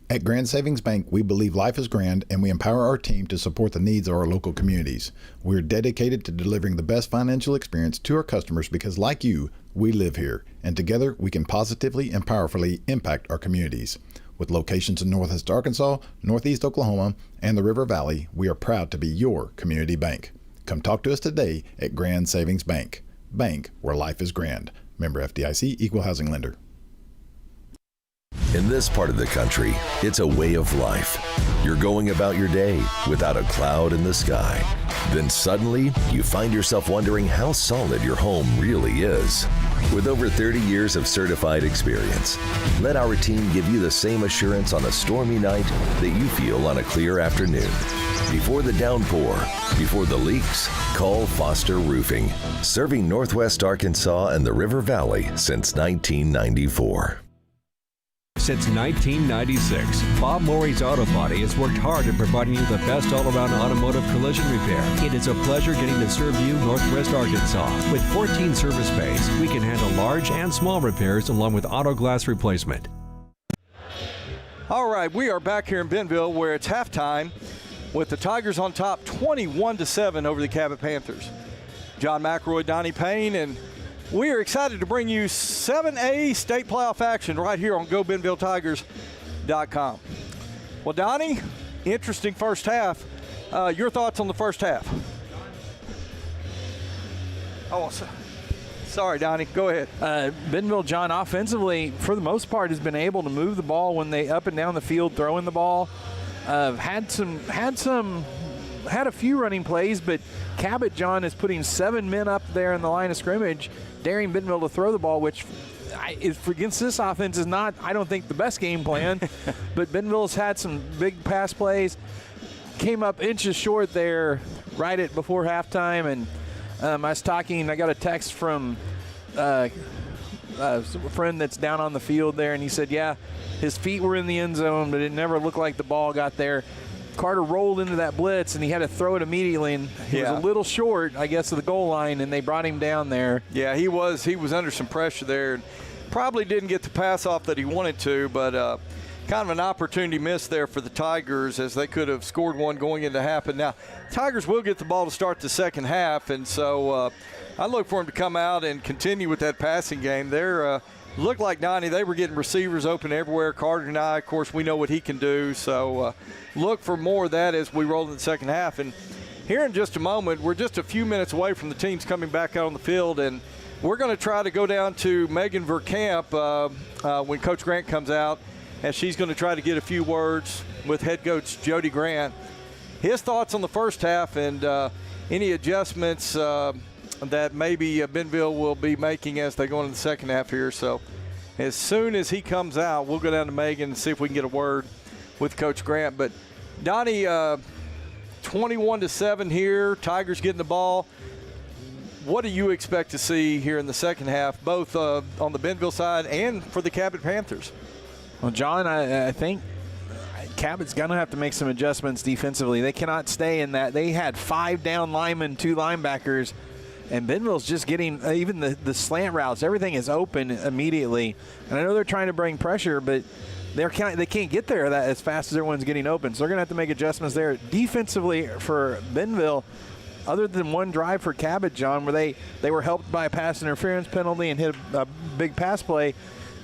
At Grand Savings Bank, we believe life is grand and we empower our team to support the needs of our local communities. We're dedicated to delivering the best financial experience to our customers because, like you, we live here, and together we can positively and powerfully impact our communities. With locations in Northwest Arkansas, Northeast Oklahoma, and the River Valley, we are proud to be your community bank. Come talk to us today at Grand Savings Bank. Bank where life is grand. Member FDIC, Equal Housing Lender. In this part of the country, it's a way of life. You're going about your day without a cloud in the sky. Then suddenly, you find yourself wondering how solid your home really is. With over 30 years of certified experience, let our team give you the same assurance on a stormy night that you feel on a clear afternoon. Before the downpour, before the leaks, call Foster Roofing, serving Northwest Arkansas and the River Valley since 1994. Since 1996, Bob Morey's Auto Body has worked hard at providing you the best all-around automotive collision repair. It is a pleasure getting to serve you Northwest Arkansas. With 14 service bays, we can handle large and small repairs along with auto glass replacement. All right, we are back here in Bentonville where it's halftime with the Tigers on top 21-7 over the Cabot Panthers. John McElroy, Donnie Payne, and we are excited to bring you 7A state playoff action right here on GoBentonvilleTigers.com. Well, Donnie, interesting first half. Your thoughts on the first half? Oh, sorry, Donnie. Go ahead. Bentonville, John, offensively, for the most part, has been able to move the ball when they up and down the field throwing the ball. Had a few running plays, but Cabot, John, is putting 7 men up there in the line of scrimmage, daring Bentonville to throw the ball, which against this offense is not, I don't think, the best game plan. But Bentonville's had some big pass plays, came up inches short there right at before halftime, and I got a text from a friend that's down on the field there, and he said, yeah, his feet were in the end zone, but it never looked like the ball got there. Carter rolled into that blitz, and he had to throw it immediately, and he was a little short, I guess, of the goal line, and they brought him down there. Yeah, he was under some pressure there, and probably didn't get the pass off that he wanted to, but kind of an opportunity missed there for the Tigers, as they could have scored one going into half. And now Tigers will get the ball to start the second half, and so I look for him to come out and continue with that passing game. They're looked like, Donnie, they were getting receivers open everywhere. Carter and I, of course, we know what he can do. So look for more of that as we roll in the second half. And here in just a moment, we're just a few minutes away from the teams coming back out on the field. And we're going to try to go down to Megan Verkamp when Coach Grant comes out, as she's going to try to get a few words with head coach Jody Grant. His thoughts on the first half and any adjustments that maybe Bentonville will be making as they go into the second half here. So as soon as he comes out, we'll go down to Megan and see if we can get a word with Coach Grant. But Donnie, 21-7 here, Tigers getting the ball. What do you expect to see here in the second half, both on the Bentonville side and for the Cabot Panthers? Well, John, I think Cabot's going to have to make some adjustments defensively. They cannot stay in that. They had 5 down linemen, 2 linebackers, and Bentonville's just getting even the slant routes. Everything is open immediately. And I know they're trying to bring pressure, but they can't get there as fast as everyone's getting open. So they're going to have to make adjustments there. Defensively for Bentonville, other than one drive for Cabot, John, where they were helped by a pass interference penalty and hit a big pass play,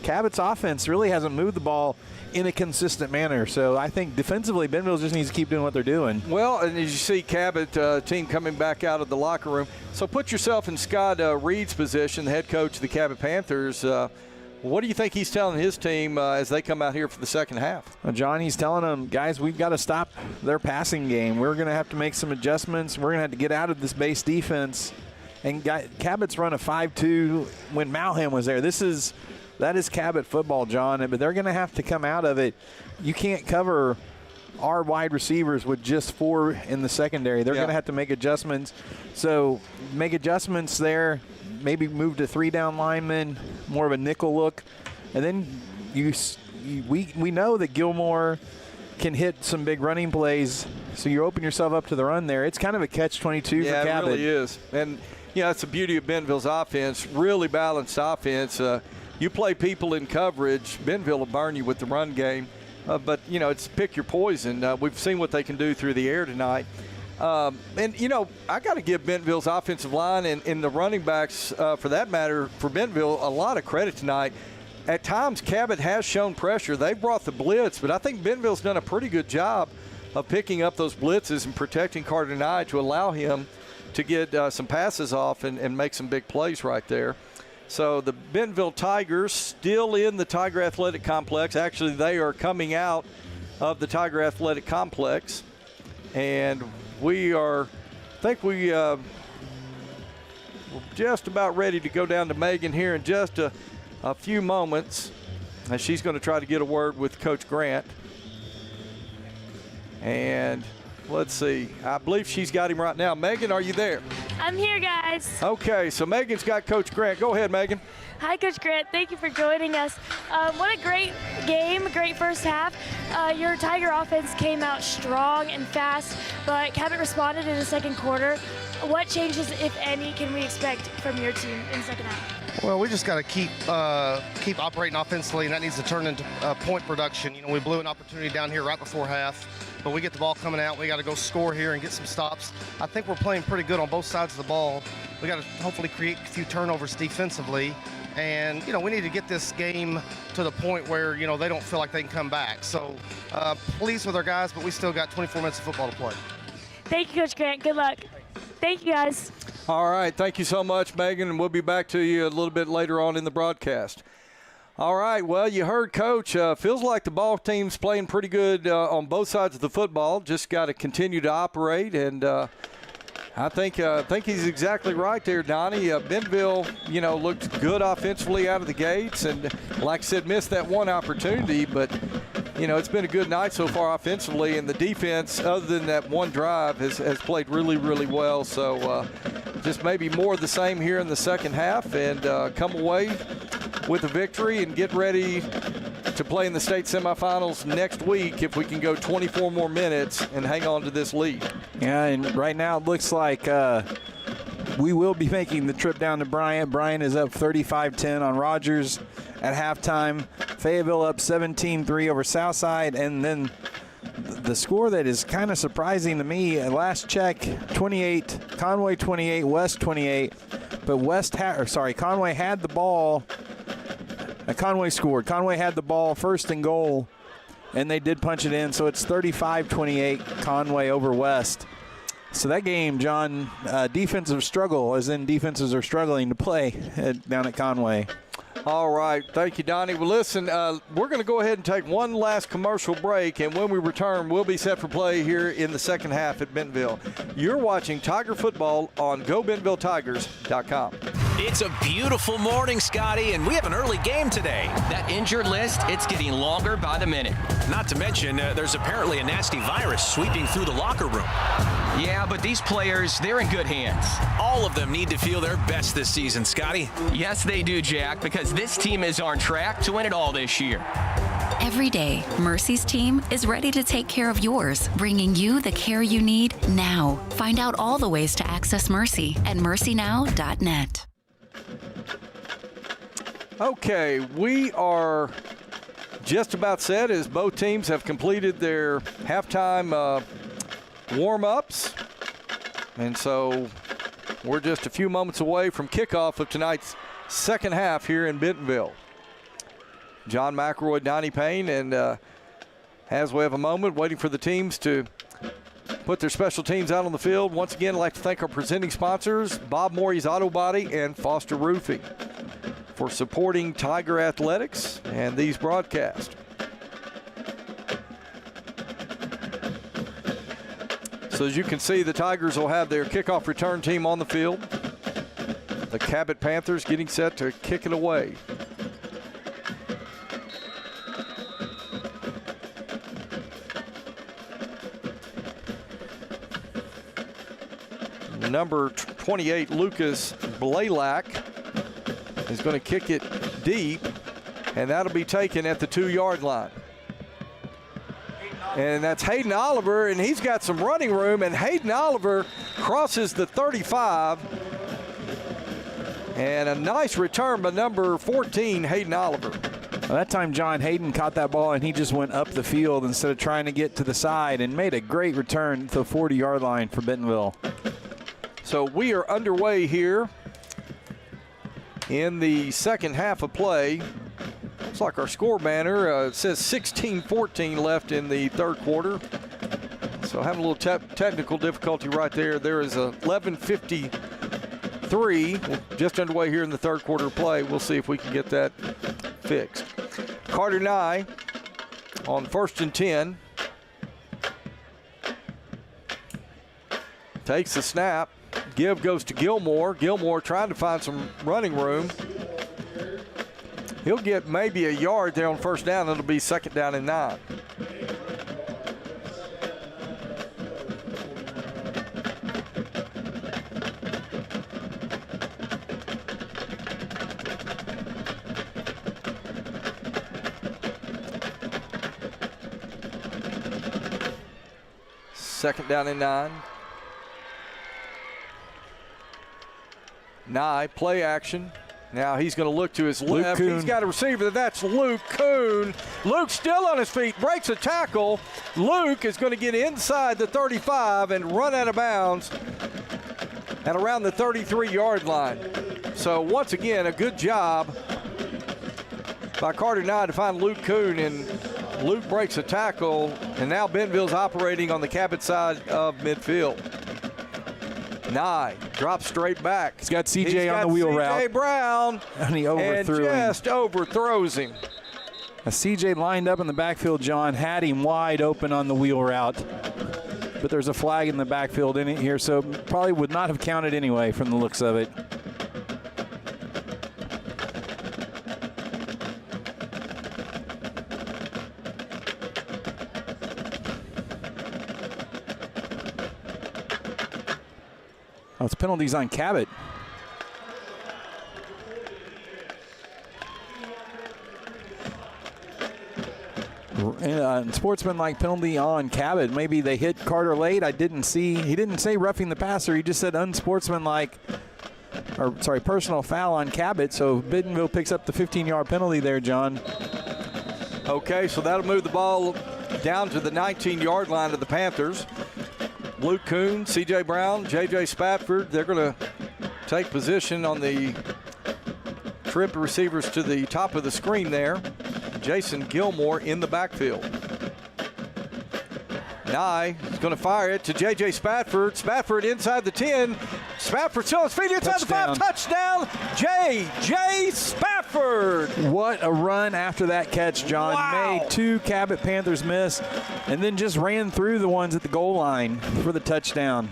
Cabot's offense really hasn't moved the ball in a consistent manner. So I think defensively, Bentonville just needs to keep doing what they're doing. Well, and as you see Cabot team coming back out of the locker room. So put yourself in Scott Reed's position, the head coach of the Cabot Panthers. What do you think he's telling his team as they come out here for the second half? Well, John, he's telling them, guys, we've got to stop their passing game. We're going to have to make some adjustments. We're going to have to get out of this base defense. And Cabot's run a 5-2 when Malham was there. That is Cabot football, John, but they're going to have to come out of it. You can't cover our wide receivers with just 4 in the secondary. They're going to have to make adjustments. So make adjustments there. Maybe move to 3-down linemen, more of a nickel look. And then we know that Gilmore can hit some big running plays, so you open yourself up to the run there. It's kind of a catch-22 for Cabot. Yeah, it really is. And, that's the beauty of Bentonville's offense, really balanced offense. You play people in coverage, Bentonville will burn you with the run game. But, it's pick your poison. We've seen what they can do through the air tonight. I got to give Bentonville's offensive line and the running backs, for that matter, for Bentonville, a lot of credit tonight. At times, Cabot has shown pressure. They've brought the blitz, but I think Bentonville's done a pretty good job of picking up those blitzes and protecting Carter Nye to allow him to get some passes off and make some big plays right there. So the Bentonville Tigers still in the Tiger Athletic Complex. Actually, they are coming out of the Tiger Athletic Complex. And we're just about ready to go down to Megan here in just a few moments. And she's going to try to get a word with Coach Grant. And let's see. I believe she's got him right now. Megan, are you there? I'm here, guys. Okay, so Megan's got Coach Grant. Go ahead, Megan. Hi, Coach Grant. Thank you for joining us. What a great game, great first half. Your Tiger offense came out strong and fast, but Cabot responded in the second quarter. What changes, if any, can we expect from your team in the second half? Well, we just got to keep operating offensively, and that needs to turn into point production. We blew an opportunity down here right before half, but we get the ball coming out. We got to go score here and get some stops. I think we're playing pretty good on both sides of the ball. We got to hopefully create a few turnovers defensively, and we need to get this game to the point where they don't feel like they can come back. So pleased with our guys, but we still got 24 minutes of football to play. Thank you, Coach Grant. Good luck. Thank you, guys. All right. Thank you so much, Megan, and we'll be back to you a little bit later on in the broadcast. All right. Well, you heard Coach. Feels like the ball team's playing pretty good on both sides of the football. Just got to continue to operate, and I think he's exactly right there, Donnie. Bentonville, looked good offensively out of the gates, and like I said, missed that one opportunity, but it's been a good night so far offensively, and the defense, other than that one drive, has played really, really well. So just maybe more of the same here in the second half, and come away with a victory and get ready to play in the state semifinals next week if we can go 24 more minutes and hang on to this lead. Yeah, and right now it looks like we will be making the trip down to Bryant. Bryant is up 35-10 on Rogers at halftime. Fayetteville up 17-3 over Southside, and then the score that is kind of surprising to me, at last check, 28, Conway 28, West 28, but Conway had the ball. Conway scored. Conway had the ball first and goal, and they did punch it in, so it's 35-28 Conway over West. So that game, John, defensive struggle, as in defenses are struggling to play down at Conway. All right. Thank you, Donnie. Well, listen, we're going to go ahead and take one last commercial break, and when we return, we'll be set for play here in the second half at Bentonville. You're watching Tiger Football on GoBentonvilleTigers.com. It's a beautiful morning, Scotty, and we have an early game today. That injured list, it's getting longer by the minute. Not to mention, there's apparently a nasty virus sweeping through the locker room. Yeah, but these players, they're in good hands. All of them need to feel their best this season, Scotty. Yes, they do, Jack, because this team is on track to win it all this year. Every day, Mercy's team is ready to take care of yours, bringing you the care you need now. Find out all the ways to access Mercy at mercynow.net. Okay, we are just about set as both teams have completed their halftime warm-ups. And so we're just a few moments away from kickoff of tonight's second half here in Bentonville. John McElroy, Donnie Payne, and as we have a moment waiting for the teams to put their special teams out on the field. Once again, I'd like to thank our presenting sponsors, Bob Morey's Auto Body and Foster Roofing, for supporting Tiger Athletics and these broadcasts. So as you can see, the Tigers will have their kickoff return team on the field. The Cabot Panthers getting set to kick it away. Number 28, Lucas Blaylock, is going to kick it deep, and that'll be taken at the 2-yard line. And that's Hayden Oliver, and he's got some running room, and Hayden Oliver crosses the 35. And a nice return by number 14, Hayden Oliver. Well, that time John Hayden caught that ball, and he just went up the field instead of trying to get to the side, and made a great return to the 40-yard line for Bentonville. So we are underway here in the second half of play. Looks like our score banner says 16-14 left in the third quarter. So having a little technical difficulty right there. There is 11:53 just underway here in the third quarter of play. We'll see if we can get that fixed. Carter Nye on 1st and 10. Takes the snap. Give goes to Gilmore. Gilmore trying to find some running room. He'll get maybe a yard there on first down. It'll be 2nd down and 9. Second down and 9. Nye, play action. Now he's going to look to his left. He's got a receiver. That's Luke Kuhn. Luke still on his feet, breaks a tackle. Luke is going to get inside the 35 and run out of bounds at around the 33-yard line. So once again, a good job by Carter Nye to find Luke Kuhn, and Luke breaks a tackle, and now Bentonville's operating on the Cabot side of midfield. Nye drops straight back. He's got CJ on the wheel route. CJ Brown. And he overthrew him. Just overthrows him. CJ lined up in the backfield, John, had him wide open on the wheel route. But there's a flag in the backfield in it here, so probably would not have counted anyway from the looks of it. Oh, it's penalties on Cabot. Sportsmanlike penalty on Cabot. Maybe they hit Carter late. I didn't see. He didn't say roughing the passer. He just said unsportsmanlike, or sorry, personal foul on Cabot. So Bentonville picks up the 15-yard penalty there, John. Okay, so that'll move the ball down to the 19-yard line of the Panthers. Luke Kuhn, C.J. Brown, J.J. Spafford, they're going to take position on the trip receivers to the top of the screen there. Jason Gilmore in the backfield. Nye is going to fire it to J.J. Spafford. Spafford inside the 10. Spafford still on his feet inside the 5. Touchdown, J.J. Spafford. What a run after that catch, John. Wow. Made 2 Cabot Panthers miss and then just ran through the ones at the goal line for the touchdown.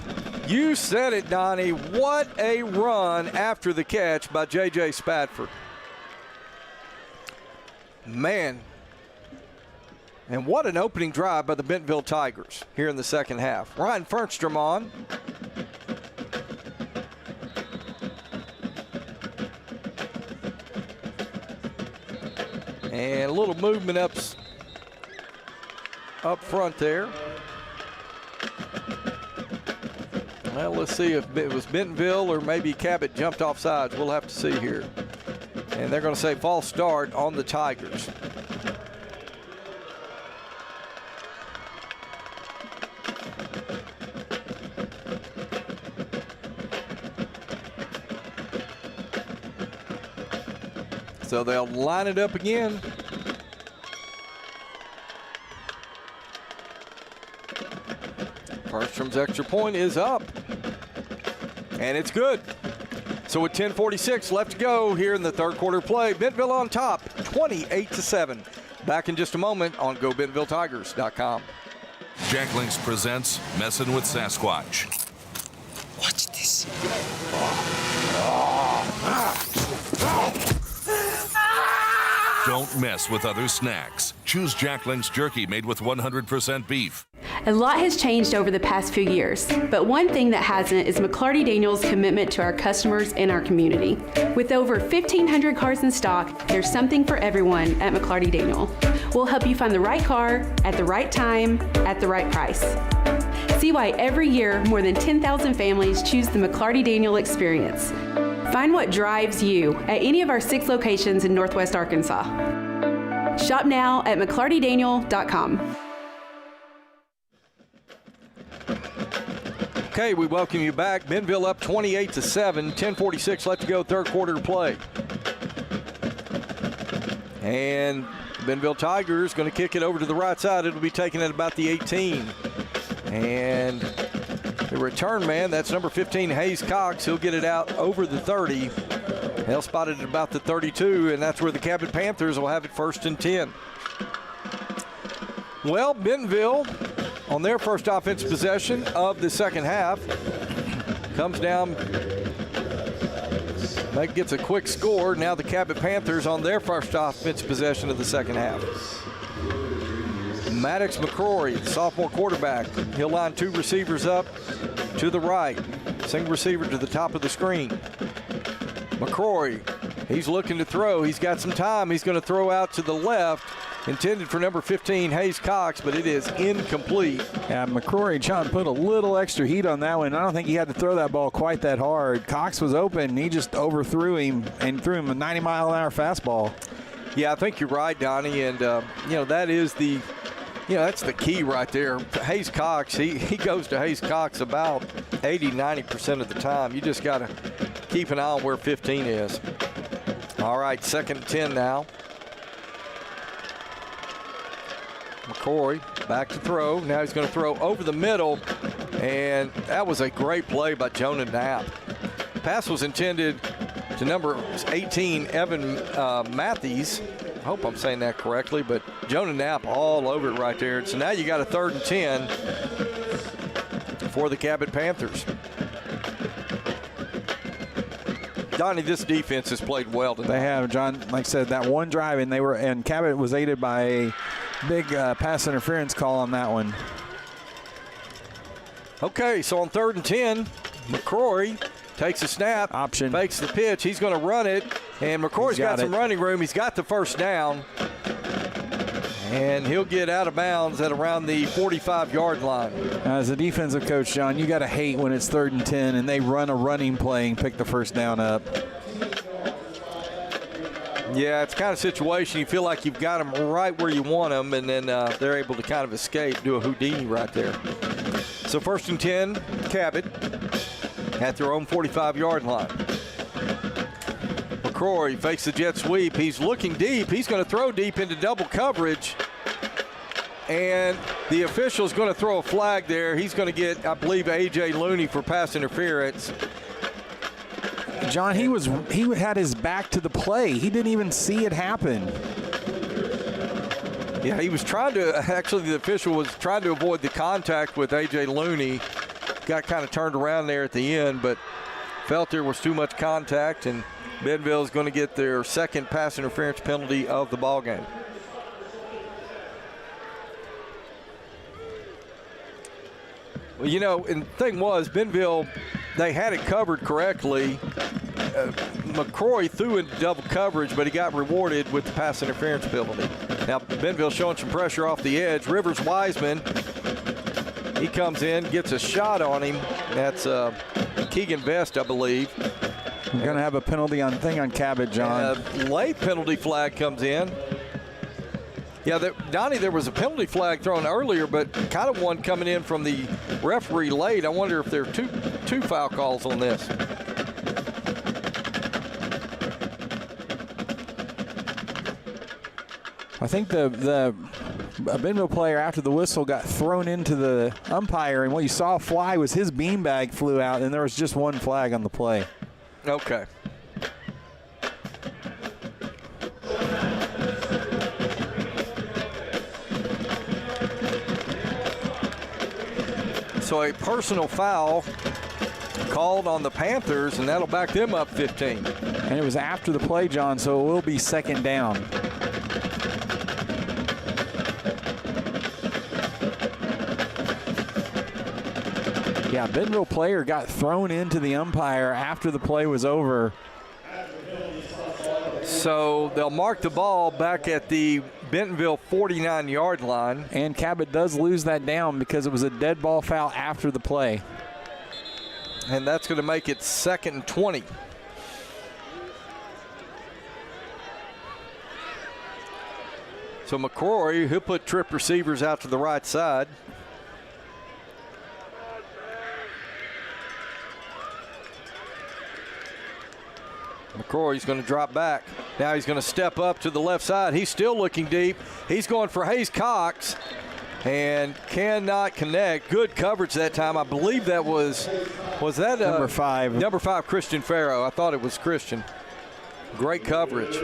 You said it, Donnie. What a run after the catch by J.J. Spafford. Man. And what an opening drive by the Bentonville Tigers here in the second half. Ryan Fernstrom on. And a little movement up front there. Well, let's see if it was Bentonville or maybe Cabot jumped off sides. We'll have to see here. And they're going to say false start on the Tigers. So they'll line it up again. Bergstrom's extra point is up. And it's good. So with 10:46 left to go here in the third quarter play, Bentonville on top, 28-7. Back in just a moment on GoBentonvilleTigers.com. Jack Links presents Messin' with Sasquatch. Watch this. Don't mess with other snacks. Choose Jack Links jerky made with 100% beef. A lot has changed over the past few years, but one thing that hasn't is McClarty Daniels' commitment to our customers and our community. With over 1,500 cars in stock, there's something for everyone at McClarty Daniel. We'll help you find the right car at the right time at the right price. See why every year more than 10,000 families choose the McClarty Daniel experience. Find what drives you at any of our 6 locations in Northwest Arkansas. Shop now at McClartyDaniel.com. Okay, we welcome you back. Bentonville up 28-7, 10:46 left to go, third quarter to play. And Bentonville Tigers going to kick it over to the right side. It'll be taken at about the 18. And the return man, that's number 15, Hayes Cox. He'll get it out over the 30. They'll spot it at about the 32, and that's where the Cabot Panthers will have it first and 10. Well, Bentonville, on their first offensive possession of the second half, comes down, that gets a quick score. Now the Cabot Panthers on their first offensive possession of the second half. Maddox McCrory, sophomore quarterback. He'll line 2 receivers up to the right. Single receiver to the top of the screen. McCrory, he's looking to throw. He's got some time. He's going to throw out to the left. Intended for number 15, Hayes Cox, but it is incomplete. Yeah, McCrory trying to put a little extra heat on that one. I don't think he had to throw that ball quite that hard. Cox was open. He just overthrew him and threw him a 90-mile-an-hour fastball. Yeah, I think you're right, Donnie. And, that is the – that's the key right there. Hayes Cox, he goes to Hayes Cox about 80-90% of the time. You just got to keep an eye on where 15 is. All right, second and 10 now. McCrory back to throw. Now he's going to throw over the middle, and that was a great play by Jonah Knapp. Pass was intended to number 18, Evan Matthews. I hope I'm saying that correctly, but Jonah Knapp all over it right there. So now you got a third and 10 for the Cabot Panthers. Donnie, this defense has played well tonight. They have, John. Like I said, that one drive, and Cabot was aided by a big pass interference call on that one. Okay, so on third and 10, McCrory takes a snap, option, fakes the pitch. He's going to run it, and McCrory's got some running room. He's got the first down, and he'll get out of bounds at around the 45-yard line. As a defensive coach, John, you got to hate when it's third and 10 and they run a running play and pick the first down up. Yeah, it's kind of situation you feel like you've got them right where you want them, and then they're able to kind of escape, do a Houdini right there. So first and 10, Cabot at their own 45-yard line. McCrory fakes the jet sweep. He's looking deep. He's going to throw deep into double coverage, and the official's going to throw a flag there. He's going to get, I believe, A.J. Looney for pass interference. John, he had his back to the play. He didn't even see it happen. Yeah, he was trying to, actually the official was trying to avoid the contact with A.J. Looney. Got kind of turned around there at the end, but felt there was too much contact, and Bentonville is going to get their second pass interference penalty of the ball game. Well, and the thing was, Bentonville, they had it covered correctly. McCrory threw into double coverage, but he got rewarded with the pass interference penalty. Now, Bentonville showing some pressure off the edge. Rivers Wiseman, he comes in, gets a shot on him. That's Keegan Vest, I believe. We're going to have a penalty on Cabot, John. Late penalty flag comes in. Yeah, Donnie, there was a penalty flag thrown earlier, but kind of one coming in from the referee late. I wonder if there are two foul calls on this. I think the a Bentonville player after the whistle got thrown into the umpire, and what you saw fly was his beanbag flew out, and there was just one flag on the play. Okay. So a personal foul called on the Panthers, and that'll back them up 15. And it was after the play, John, so it will be second down. Yeah, Bentonville player got thrown into the umpire after the play was over. So they'll mark the ball back at the Bentonville 49-yard line. And Cabot does lose that down because it was a dead ball foul after the play. And that's going to make it 2nd and 20. So McCrory, he'll put trip receivers out to the right side. McCrory's going to drop back. Now he's going to step up to the left side. He's still looking deep. He's going for Hayes Cox and cannot connect. Good coverage that time. I believe that was that number 5. Number 5, Christian Farrow. I thought it was Christian. Great coverage.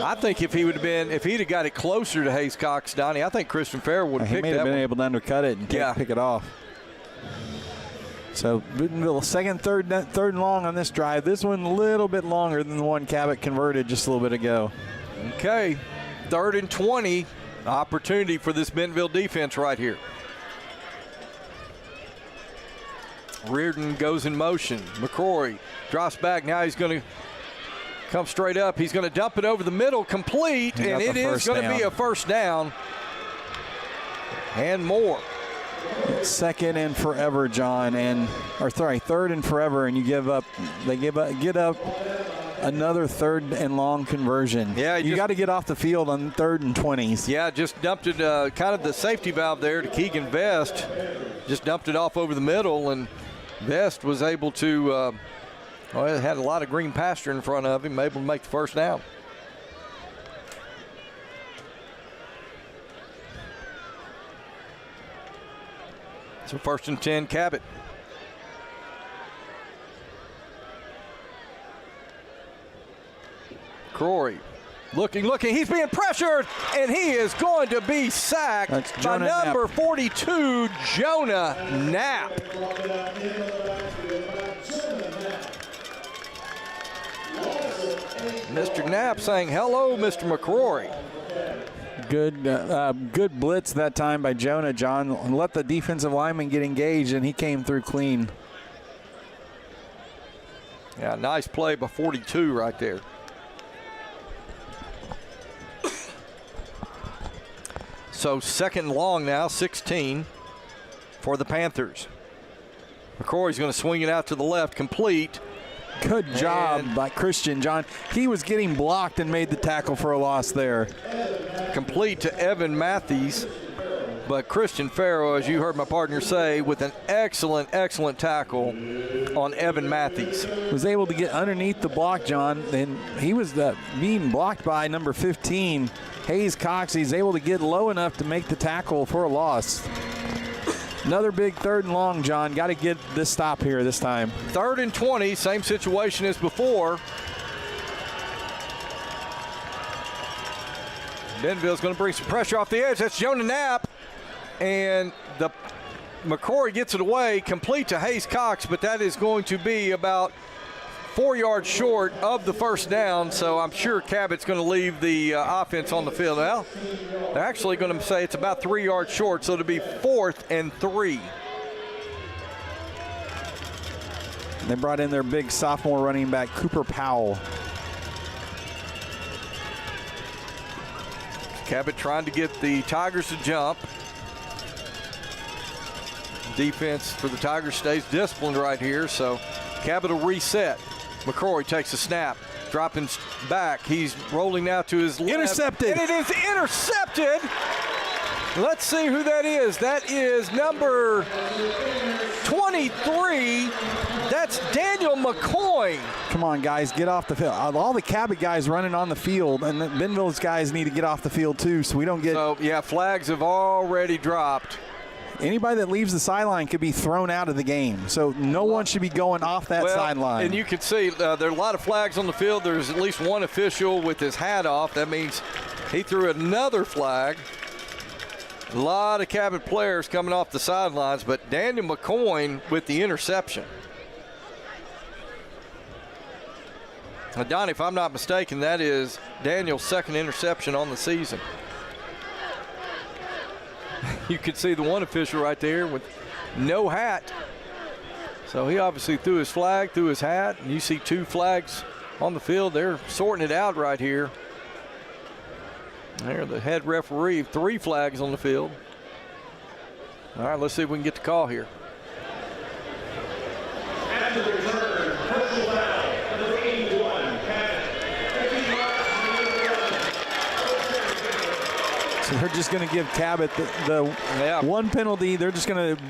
I think if he'd have got it closer to Hayes Cox, Donnie, I think Christian Farrow would have picked that one. He may have been able to undercut it and pick it off. So Bentonville, second, third and long on this drive. This one a little bit longer than the one Cabot converted just a little bit ago. Okay, 3rd and 20. Opportunity for this Bentonville defense right here. Reardon goes in motion. McCrory drops back. Now he's going to come straight up. He's going to dump it over the middle, complete, and it is going to be a first down and more. 2nd and forever, John, or 3rd and forever, and get up another 3rd and long conversion. Yeah, you got to get off the field on 3rd and 20s. Yeah, just dumped it, kind of the safety valve there to Keegan Vest. Just dumped it off over the middle, and Vest was able to, had a lot of green pasture in front of him, able to make the first down. So 1st and 10, Cabot. Crory looking. He's being pressured, and he is going to be sacked by number 42, Jonah Knapp. Mr. Knapp saying, hello, Mr. McCrory. Good blitz that time by Jonah, John. Let the defensive lineman get engaged, and he came through clean. Yeah, nice play by 42 right there. So 2nd and long now, 16 for the Panthers. McCrory's going to swing it out to the left, complete. Good job by Christian, John. He was getting blocked and made the tackle for a loss there. Complete to Evan Matthews, but Christian Farrow, as you heard my partner say, with an excellent tackle on Evan Matthews. Was able to get underneath the block, John, and he was being blocked by number 15, Hayes Cox. He's able to get low enough to make the tackle for a loss. Another big 3rd and long, John. Got to get this stop here this time. 3rd and 20, same situation as before. Bentonville's going to bring some pressure off the edge. That's Jonah Knapp. And the McCrory gets it away, complete to Hayes Cox, but that is going to be about 4 yards short of the first down, so I'm sure Cabot's going to leave the offense on the field. Well, they're actually going to say it's about 3 yards short, so it'll be 4th and 3. They brought in their big sophomore running back, Cooper Powell. Cabot trying to get the Tigers to jump. Defense for the Tigers stays disciplined right here, so Cabot will reset. McCrory takes a snap, dropping back. He's rolling now to his left. Intercepted. And it is intercepted. Let's see who that is. That is number 23, That's Daniel McCoy. Come on, guys, get off the field. All the Cabot guys running on the field, and the Bentonville's guys need to get off the field too, so we don't get. So yeah, flags have already dropped. Anybody that leaves the sideline could be thrown out of the game, so no one should be going off that sideline. And you can see there are a lot of flags on the field. There's at least one official with his hat off. That means he threw another flag. A lot of Cabot players coming off the sidelines, but Daniel McCoy with the interception. Now, Donnie, if I'm not mistaken, that is Daniel's second interception on the season. You could see the one official right there with no hat. So he obviously threw his flag, threw his hat, and you see two flags on the field. They're sorting it out right here. There, the head referee, 3 flags on the field. All right, let's see if we can get the call here. After the return, personal foul, number 81, So they're just going to give Cabot the one penalty. They're just going to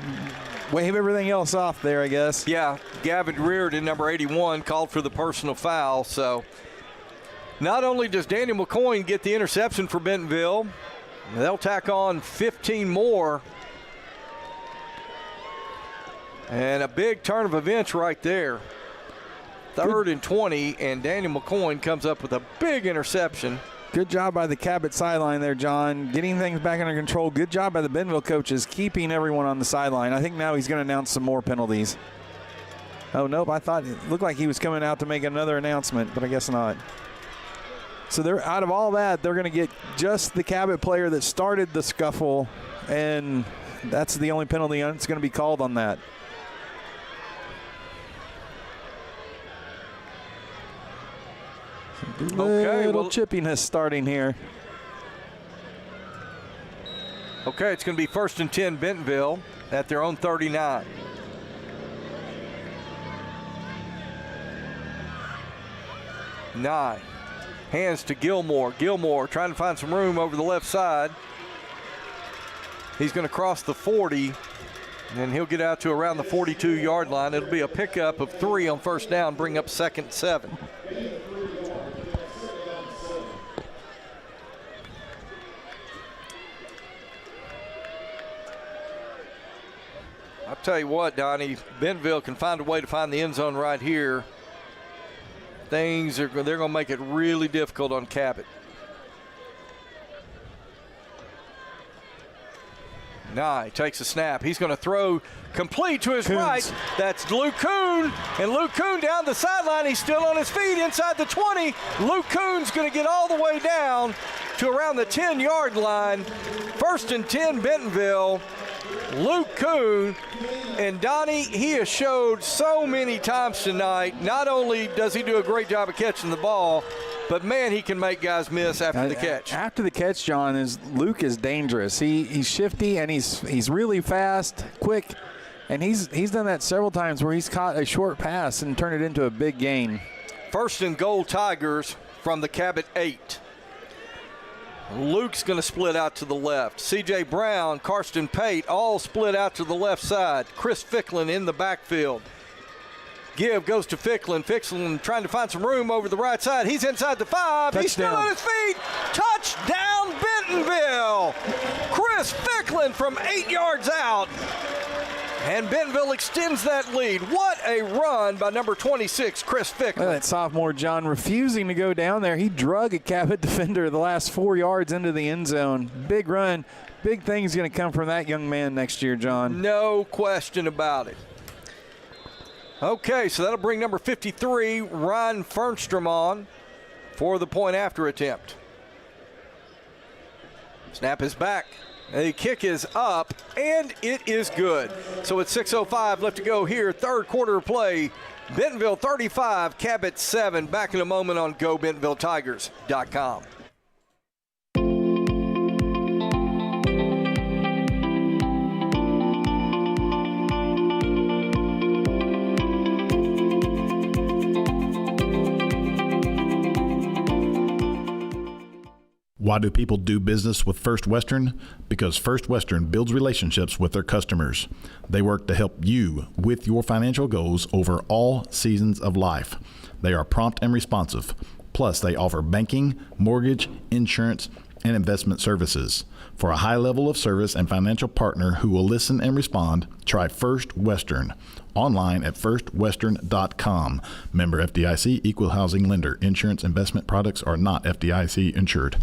wave everything else off there, I guess. Yeah, Gavin Reardon, number 81, called for the personal foul. So not only does Daniel McCoy get the interception for Bentonville, they'll tack on 15 more. And a big turn of events right there. 3rd and 20, and Daniel McCoy comes up with a big interception. Good job by the Cabot sideline there, John, getting things back under control. Good job by the Bentonville coaches, keeping everyone on the sideline. I think now he's going to announce some more penalties. Oh, nope, I thought it looked like he was coming out to make another announcement, but I guess not. So they're out of all that, they're going to get just the Cabot player that started the scuffle, and that's the only penalty that's going to be called on that. Okay, little chippiness starting here. Okay, it's going to be 1st and 10 Bentonville at their own 39. Nye. Hands to Gilmore. Gilmore trying to find some room over the left side. He's going to cross the 40, and he'll get out to around the 42-yard line. It'll be a pickup of 3 on first down, bring up 2nd and 7. I'll tell you what, Donnie, Bentonville can find a way to find the end zone right here. They're going to make it really difficult on Cabot. Nye takes a snap. He's going to throw complete to his right. That's Luke Kuhn. And Luke Kuhn down the sideline. He's still on his feet inside the 20. Luke Kuhn's going to get all the way down to around the 10-yard line. 1st and 10 Bentonville. Luke Kuhn, and Donnie, he has showed so many times tonight, not only does he do a great job of catching the ball, but man, he can make guys miss after the catch. After the catch, John, Luke is dangerous. He's shifty, and he's really fast, quick, and he's done that several times where he's caught a short pass and turned it into a big gain. 1st and goal Tigers from the Cabot 8. Luke's going to split out to the left. C.J. Brown, Karsten Pate, all split out to the left side. Chris Ficklin in the backfield. Give goes to Ficklin. Ficklin trying to find some room over the right side. He's inside the 5. Touchdown. He's still on his feet. Touchdown, Bentonville. Chris Ficklin from 8 yards out. And Bentonville extends that lead. What a run by number 26, Chris Ficklin. Well, that sophomore, John, refusing to go down there. He drug a Cabot defender the last 4 yards into the end zone. Big run. Big things going to come from that young man next year, John. No question about it. Okay, so that'll bring number 53, Ryan Fernstrom, on for the point after attempt. Snap is back. The kick is up, and it is good. So it's 6:05 left to go here. 3rd quarter of play. Bentonville 35, Cabot 7. Back in a moment on GoBentonvilleTigers.com. Why do people do business with First Western? Because First Western builds relationships with their customers. They work to help you with your financial goals over all seasons of life. They are prompt and responsive. Plus, they offer banking, mortgage, insurance, and investment services. For a high level of service and financial partner who will listen and respond, try First Western. Online at firstwestern.com. Member FDIC, equal housing lender. Insurance investment products are not FDIC insured.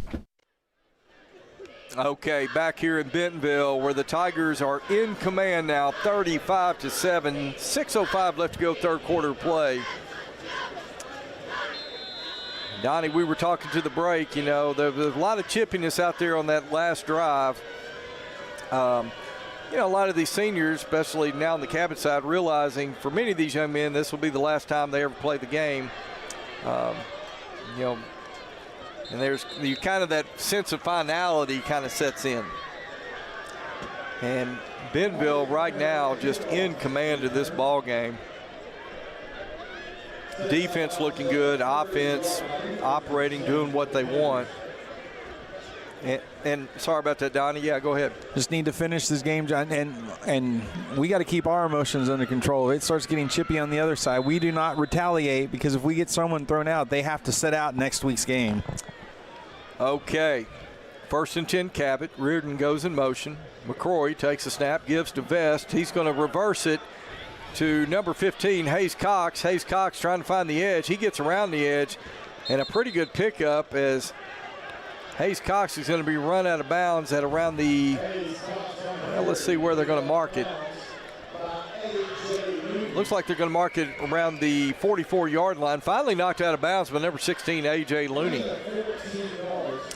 Okay, back here in Bentonville where the Tigers are in command now, 35-7. 6:05 left to go, third quarter play. Donnie, we were talking to the break, you know, there's a lot of chippiness out there on that last drive. You know, a lot of these seniors, especially now on the Cabot side, realizing for many of these young men, this will be the last time they ever play the game. You know, and there's kind of that sense of finality kind of sets in. And Bentonville right now just in command of this ball game. Defense looking good, offense operating, doing what they want. And sorry about that, Donnie. Yeah, go ahead. Just need to finish this game, John, and we got to keep our emotions under control. If it starts getting chippy on the other side, we do not retaliate, because if we get someone thrown out, they have to sit out next week's game. Okay. 1st and 10, Cabot. Reardon goes in motion. McCrory takes a snap, gives to Vest. He's going to reverse it to number 15, Hayes Cox. Hayes Cox trying to find the edge. He gets around the edge, and a pretty good pickup as Hayes Cox is going to be run out of bounds at around the, well, let's see where they're going to mark it. Looks like they're going to mark it around the 44-yard line. Finally knocked out of bounds by number 16, A.J. Looney.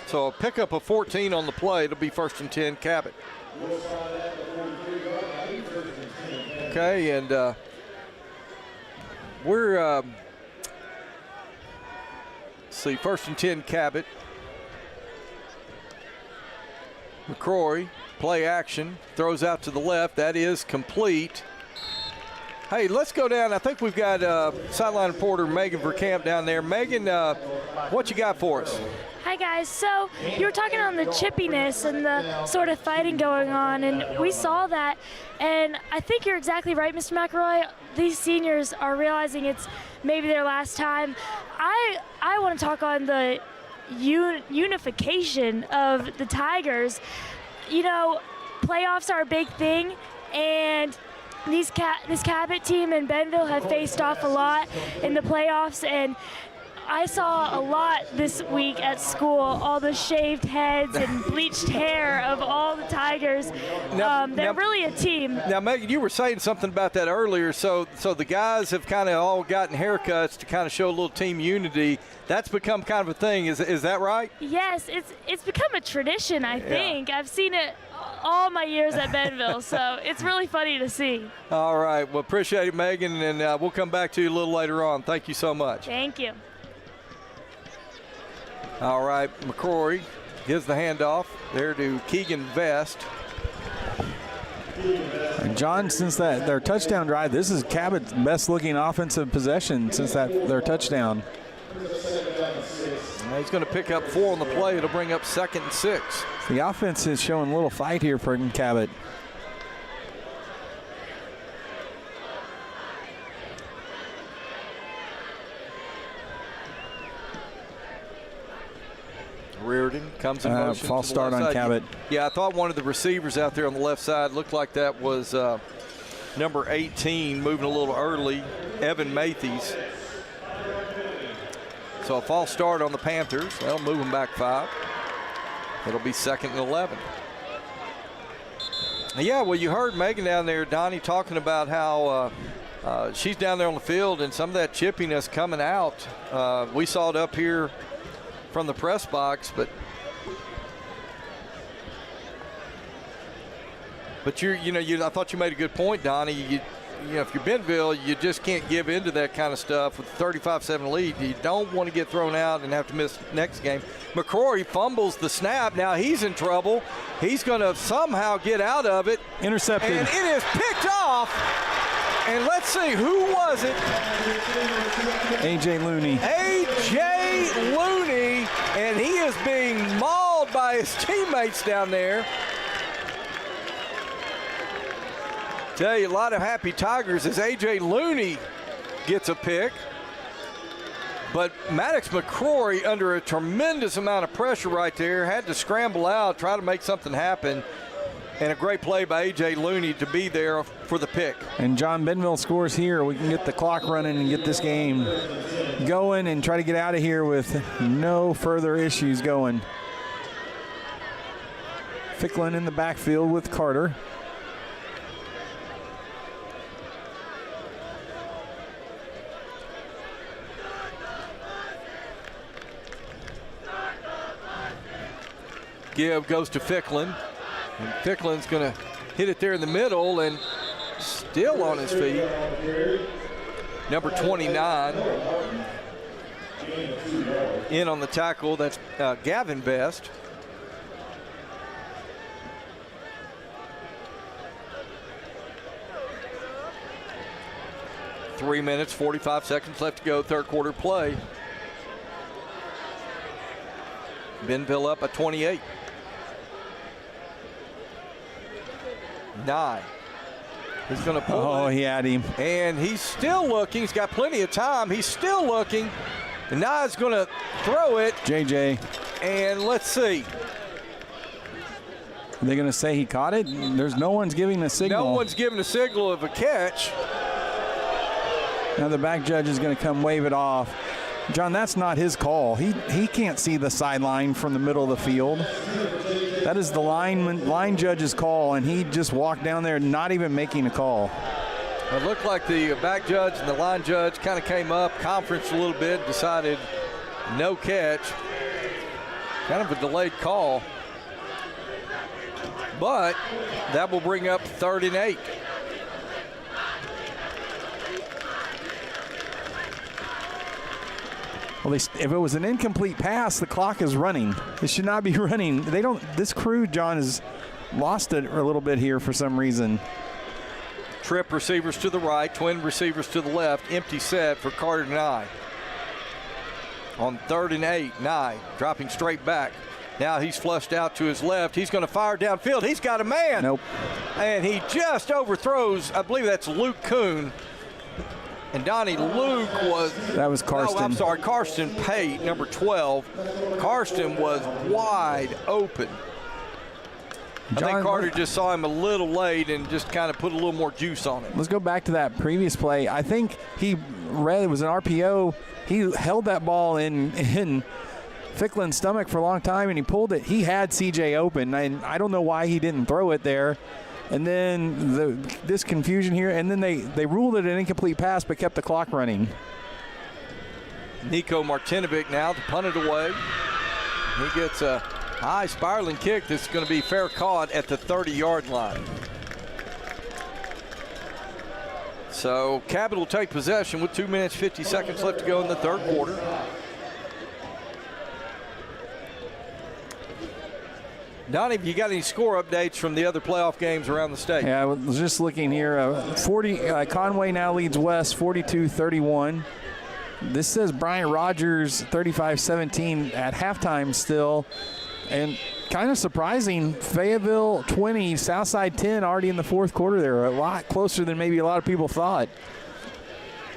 So a pickup of 14 on the play. It'll be 1st and 10, Cabot. Okay, and we're, see, 1st and 10, Cabot. McCrory, play action, throws out to the left. That is complete. Hey, let's go down. I think we've got sideline reporter Megan Verkamp down there. Megan, what you got for us? Hi, guys. So you were talking on the chippiness and the sort of fighting going on, and we saw that. And I think you're exactly right, Mr. McElroy. These seniors are realizing it's maybe their last time. I want to talk on the unification of the Tigers. You know, playoffs are a big thing, and this Cabot team and Bentonville have faced off a lot in the playoffs, and I saw a lot this week at school, all the shaved heads and bleached hair of all the Tigers. They're really a team. Now, Megan, you were saying something about that earlier. So the guys have kind of all gotten haircuts to kind of show a little team unity. That's become kind of a thing. Is that right? Yes, it's become a tradition, I think. Yeah. I've seen it all my years at Bentonville, so it's really funny to see. All right. Well, appreciate it, Megan, and we'll come back to you a little later on. Thank you so much. Thank you. All right, McCrory gives the handoff there to Keegan Vest. And John, since their touchdown drive, this is Cabot's best-looking offensive possession since their touchdown. Now he's going to pick up 4 on the play. It'll bring up 2nd and 6. The offense is showing a little fight here for Cabot. Reardon comes in motion. False start on Cabot. Yeah, I thought one of the receivers out there on the left side looked like that was number 18, moving a little early, Evan Matthews. So a false start on the Panthers. That'll move them back 5. It'll be 2nd and 11. Yeah, well, you heard Megan down there, Donnie, talking about how she's down there on the field and some of that chippiness coming out. We saw it up here from the press box, but I thought you made a good point, Donnie. You know, if you're Bentonville, you just can't give into that kind of stuff with a 35-7 lead. You don't want to get thrown out and have to miss next game. McCrory fumbles the snap. Now he's in trouble. He's going to somehow get out of it. Intercepted. And it is picked off. And let's see, who was it? A.J. Looney. A.J. Looney, and he is being mauled by his teammates down there. Tell you, a lot of happy Tigers as A.J. Looney gets a pick. But Maddox McCrory, under a tremendous amount of pressure right there, had to scramble out, try to make something happen. And a great play by A.J. Looney to be there for the pick. And John Bentonville scores here. We can get the clock running and get this game going and try to get out of here with no further issues going. Ficklin in the backfield with Carter. Give goes to Ficklin. And Ficklin's going to hit it there in the middle and still on his feet. Number 29 in on the tackle. That's Gavin Best. Three minutes, 45 seconds left to go, third quarter play. Bentonville up at 28. 9. He's going to pull. Oh, he had him. And he's still looking. He's got plenty of time. He's still looking. And now he's going to throw it. JJ. And let's see. Are they going to say he caught it? There's no one's giving a signal. No one's giving a signal of a catch. Now the back judge is going to come wave it off. John, that's not his call. He can't see the sideline from the middle of the field. That is the line judge's call, and he just walked down there not even making a call. It looked like the back judge and the line judge kind of came up, conferenced a little bit, decided no catch. Kind of a delayed call. But that will bring up 3rd and 8. Well, if it was an incomplete pass, the clock is running. It should not be running. This crew, John, has lost it a little bit here for some reason. Trip receivers to the right, twin receivers to the left. Empty set for Carter Nye. On 3rd and 8, Nye dropping straight back. Now he's flushed out to his left. He's going to fire downfield. He's got a man. Nope. And he just overthrows, I believe that's Luke Kuhn. And Donnie Luke was... That was Karsten. No, I'm sorry, Karsten Pate, number 12. Karsten was wide open. I think Carter just saw him a little late and just kind of put a little more juice on it. Let's go back to that previous play. I think he read it was an RPO. He held that ball in Ficklin's stomach for a long time, and he pulled it. He had CJ open, and I don't know why he didn't throw it there. And then this confusion here, and then they ruled it an incomplete pass but kept the clock running. Nico Martinovic now to punt it away. He gets a high spiraling kick that's going to be fair caught at the 30-yard line. So Cabot will take possession with 2 minutes, 50 seconds left to go in the third quarter. Donnie, have you got any score updates from the other playoff games around the state? Yeah, I was just looking here. Conway now leads West 42-31. This says Bryant Rogers 35-17 at halftime still. And kind of surprising, Fayetteville 20, Southside 10 already in the fourth quarter. They're a lot closer than maybe a lot of people thought.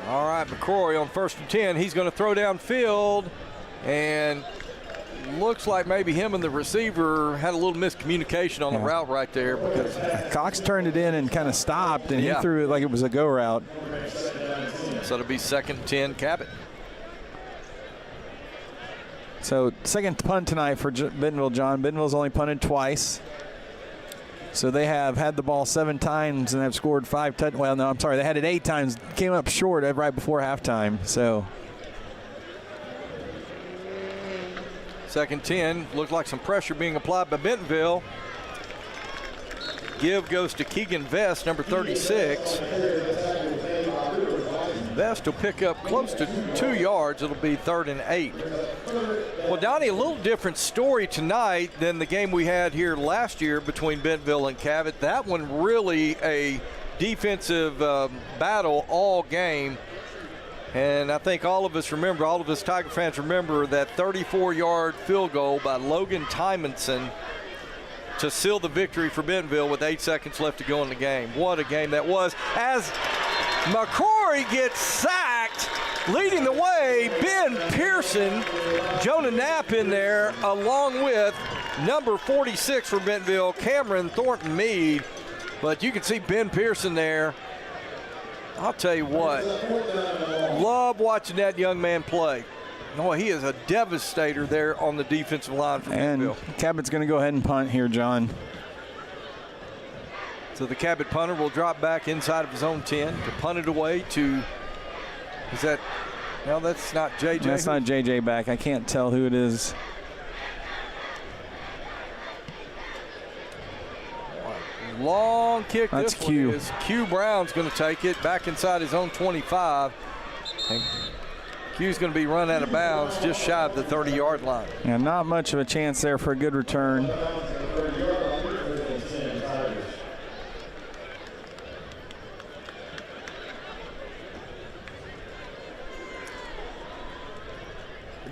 All right, McCrory on 1st and 10. He's going to throw downfield, and looks like maybe him and the receiver had a little miscommunication on the route right there, because Cox turned it in and kind of stopped, and he threw it like it was a go route. So it'll be 2nd and 10, Cabot. So second punt tonight for Bentonville, John. Bentonville's only punted twice. So they have had the ball 7 times and have scored 5 touchdowns. Well, no, I'm sorry. They had it 8 times. Came up short right before halftime. So 2nd 10. Looked like some pressure being applied by Bentonville. Give goes to Keegan Vest, number 36. Vest will pick up close to 2 yards. It'll be 3rd and 8. Well, Donnie, a little different story tonight than the game we had here last year between Bentonville and Cabot. That one really a defensive battle all game. And I think all of us Tiger fans remember that 34-yard field goal by Logan Tymonson to seal the victory for Bentonville with 8 seconds left to go in the game. What a game that was. As McCrory gets sacked, leading the way, Ben Pearson, Jonah Knapp in there, along with number 46 for Bentonville, Cameron Thornton Meade. But you can see Ben Pearson there. I'll tell you what, love watching that young man play. No, he is a devastator there on the defensive line for Bentonville. And Cabot's going to go ahead and punt here, John. So the Cabot punter will drop back inside of his own 10 to punt it away to, is that, no, that's not JJ. That's not JJ back. I can't tell who it is. Long kick. That's this Q. one is Q Brown's going to take it back inside his own 25. And Q's going to be run out of bounds just shy of the 30-yard line. Yeah, not much of a chance there for a good return.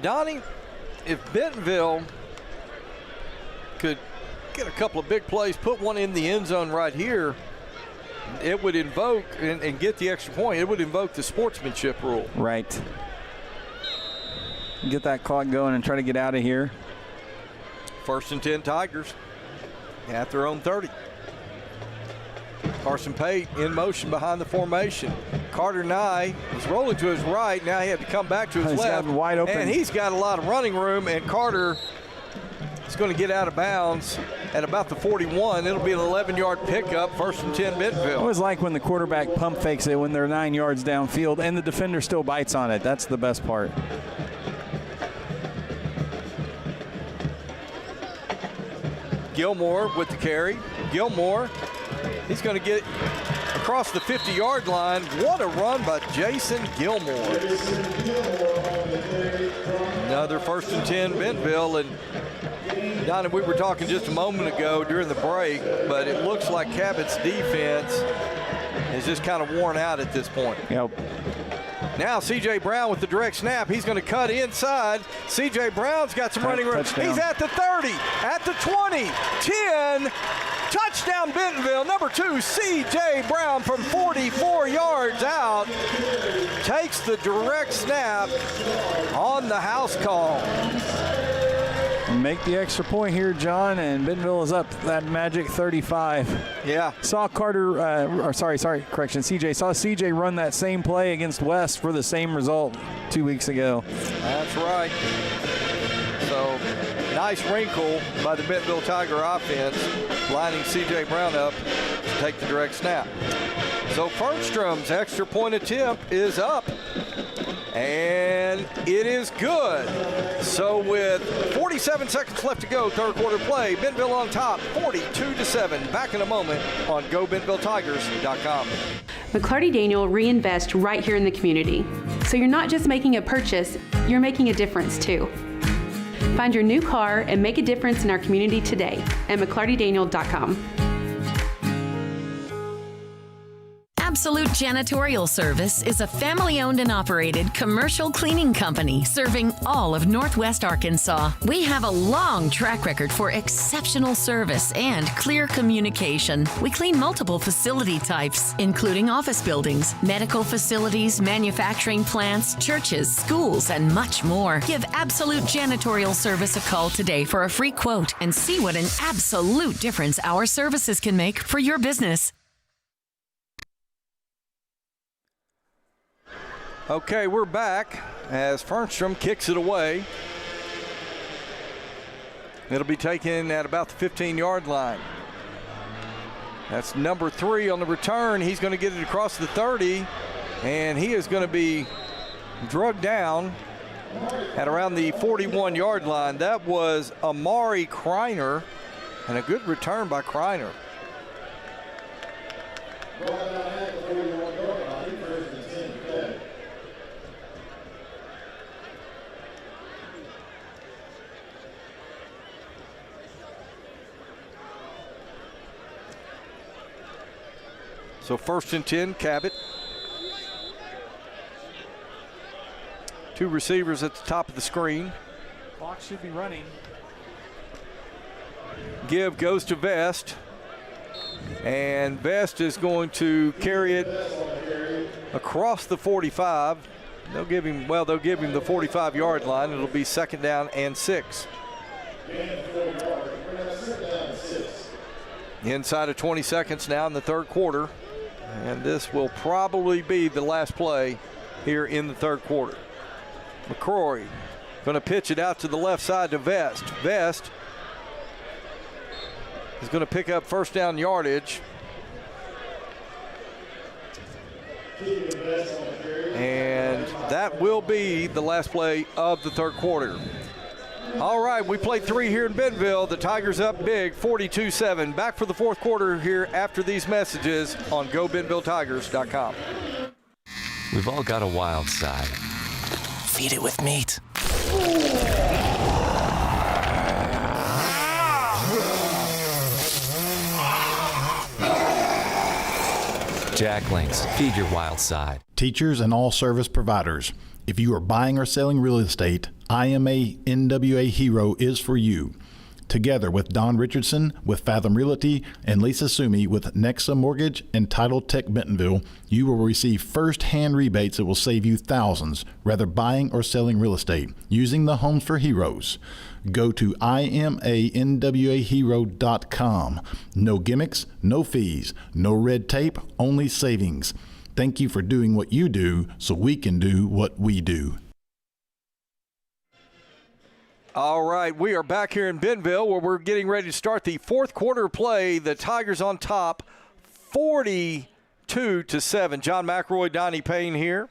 Donnie, if Bentonville could get a couple of big plays, put one in the end zone right here, it would invoke and get the extra point. It would invoke the sportsmanship rule. Right. Get that clock going and try to get out of here. 1st and 10 Tigers at their own 30. Carson Pate in motion behind the formation. Carter Nye was rolling to his right. Now he had to come back to his left. Wide open. And he's got a lot of running room, and Carter is going to get out of bounds at about the 41. It'll be an 11-yard pickup, 1st and 10 Bentonville. I always like when the quarterback pump fakes it when they're 9 yards downfield and the defender still bites on it. That's the best part. Gilmore with the carry. Gilmore, he's going to get across the 50-yard line. What a run by Jason Gilmore. Another 1st and 10 Bentonville. And Donnie, we were talking just a moment ago during the break, but it looks like Cabot's defense is just kind of worn out at this point. Yep. Now C.J. Brown with the direct snap. He's going to cut inside. C.J. Brown's got some running room. Touchdown. He's at the 30, at the 20, 10. Touchdown Bentonville. Number 2, C.J. Brown from 44 yards out. Takes the direct snap on the house call. Make the extra point here, John, and Bentonville is up that magic 35. Yeah. Saw CJ. Saw CJ run that same play against West for the same result 2 weeks ago. That's right. So, nice wrinkle by the Bentonville Tiger offense, lining C.J. Brown up to take the direct snap. So, Fernstrom's extra point attempt is up. And it is good. So with 47 seconds left to go, third quarter play, Bentonville on top, 42-7. Back in a moment on GoBentonvilleTigers.com. McClarty Daniel reinvest right here in the community. So you're not just making a purchase, you're making a difference too. Find your new car and make a difference in our community today at McClartyDaniel.com. Absolute Janitorial Service is a family-owned and operated commercial cleaning company serving all of Northwest Arkansas. We have a long track record for exceptional service and clear communication. We clean multiple facility types, including office buildings, medical facilities, manufacturing plants, churches, schools, and much more. Give Absolute Janitorial Service a call today for a free quote and see what an absolute difference our services can make for your business. Okay, we're back as Fernstrom kicks it away. It'll be taken at about the 15-yard line. That's number 3 on the return. He's going to get it across the 30, and he is going to be drugged down at around the 41-yard line. That was Amari Kreiner, and a good return by Kreiner. So 1st and 10, Cabot. Two receivers at the top of the screen. Clock should be running. Give goes to Vest. And Vest is going to carry it across the 45. They'll give him the 45-yard line. It'll be 2nd down and 6. Inside of 20 seconds now in the third quarter. And this will probably be the last play here in the third quarter. McCrory going to pitch it out to the left side to Vest. Vest is going to pick up 1st down yardage. And that will be the last play of the third quarter. All right, we played 3 here in Bentonville. The Tigers up big, 42-7. Back for the fourth quarter here after these messages on GoBentonvilleTigers.com. We've all got a wild side. Feed it with meat. Jack Links, feed your wild side. Teachers and all service providers, if you are buying or selling real estate, IMA NWA Hero is for you. Together with Don Richardson with Fathom Realty and Lisa Sumi with Nexa Mortgage and Title Tech Bentonville, you will receive first-hand rebates that will save you thousands, whether buying or selling real estate, using the Homes for Heroes. Go to imanwahero.com. No gimmicks, no fees, no red tape, only savings. Thank you for doing what you do so we can do what we do. All right, we are back here in Bentonville where we're getting ready to start the fourth quarter play. The Tigers on top, 42-7. John McElroy, Donnie Payne here.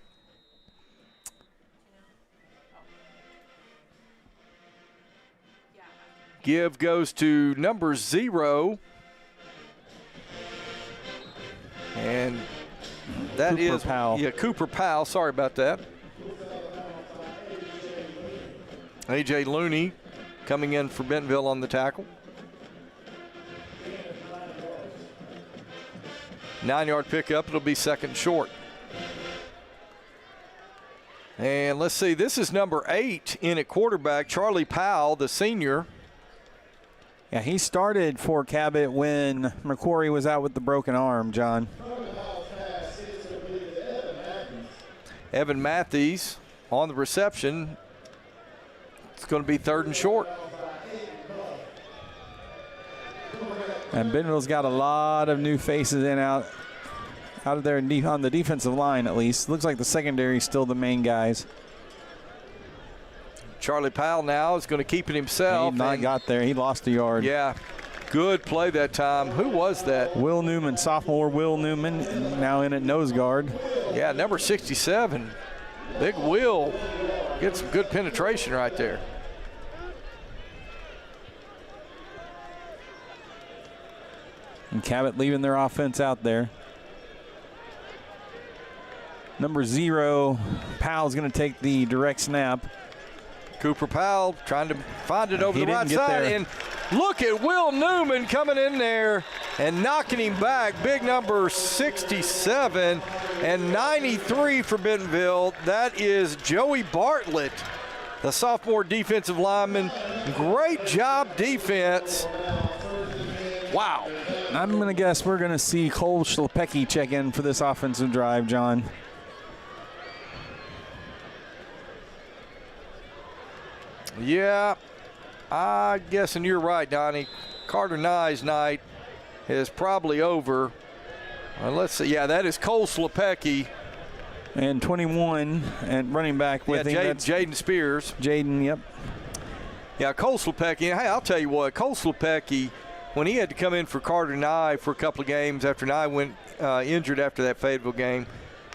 Give goes to number 0. And that Cooper is Powell. Yeah, Cooper Powell. Sorry about that. A.J. Looney coming in for Bentonville on the tackle. 9-yard pickup. It'll be 2nd short. And let's see. This is number 8 in at quarterback, Charlie Powell, the senior. Yeah, he started for Cabot when McQuarrie was out with the broken arm, John. Evan Matthews on the reception. It's going to be 3rd and short. And Bentonville's got a lot of new faces in out of there on the defensive line, at least. Looks like the secondary is still the main guys. Charlie Powell now is going to keep it himself. He not got there. He lost a yard. Yeah, good play that time. Who was that? Will Newman, sophomore Will Newman, now in at nose guard. Yeah, number 67. Big Will. Get some good penetration right there. And Cabot leaving their offense out there. Number 0, Powell's going to take the direct snap. Cooper Powell trying to find it over the right side. There. And look at Will Newman coming in there and knocking him back. Big number 67 and 93 for Bentonville. That is Joey Bartlett, the sophomore defensive lineman. Great job defense. Wow. I'm going to guess we're going to see Cole Schlepecki check in for this offensive drive, John. Yeah, I'm guessing you're right, Donnie. Carter Nye's night is probably over. Let's see. Yeah, that is Cole Schlepecki. And 21 and running back with him. Jaden Spears. Jaden, yep. Yeah, Cole Schlepecki. Hey, I'll tell you what, Cole Schlepecki, when he had to come in for Carter Nye for a couple of games after Nye went injured after that Fayetteville game,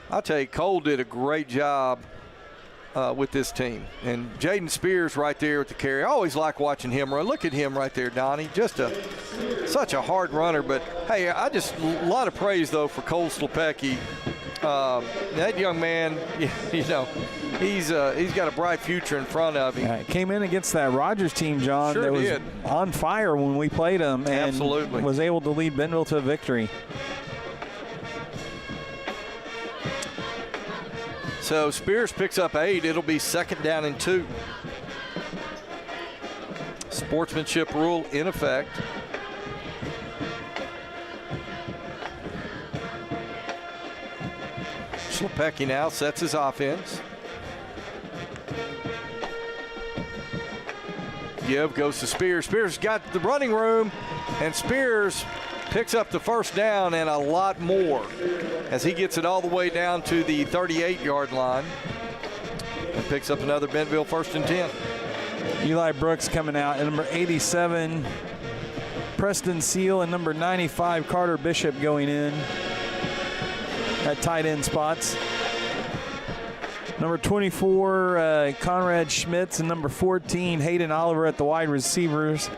I'll tell you, Cole did a great job with this team. And Jaden Spears right there with the carry. I always like watching him run. Look at him right there, Donnie. Just such a hard runner. But, hey, a lot of praise, though, for Cole Schlepecki. That young man, you know, he's got a bright future in front of him. Came in against that Rogers team, John, sure that was did. On fire when we played them. And absolutely was able to lead Bentonville to a victory. So Spears picks up 8. It'll be 2nd down and 2. Sportsmanship rule in effect. Schlepecki now sets his offense. Give goes to Spears. Spears got the running room, and Spears picks up the 1st down and a lot more as he gets it all the way down to the 38-yard line and picks up another Bentonville 1st and 10. Eli Brooks coming out, and number 87, Preston Seal, and number 95, Carter Bishop going in at tight end spots. Number 24, Conrad Schmitz, and number 14, Hayden Oliver at the wide receivers.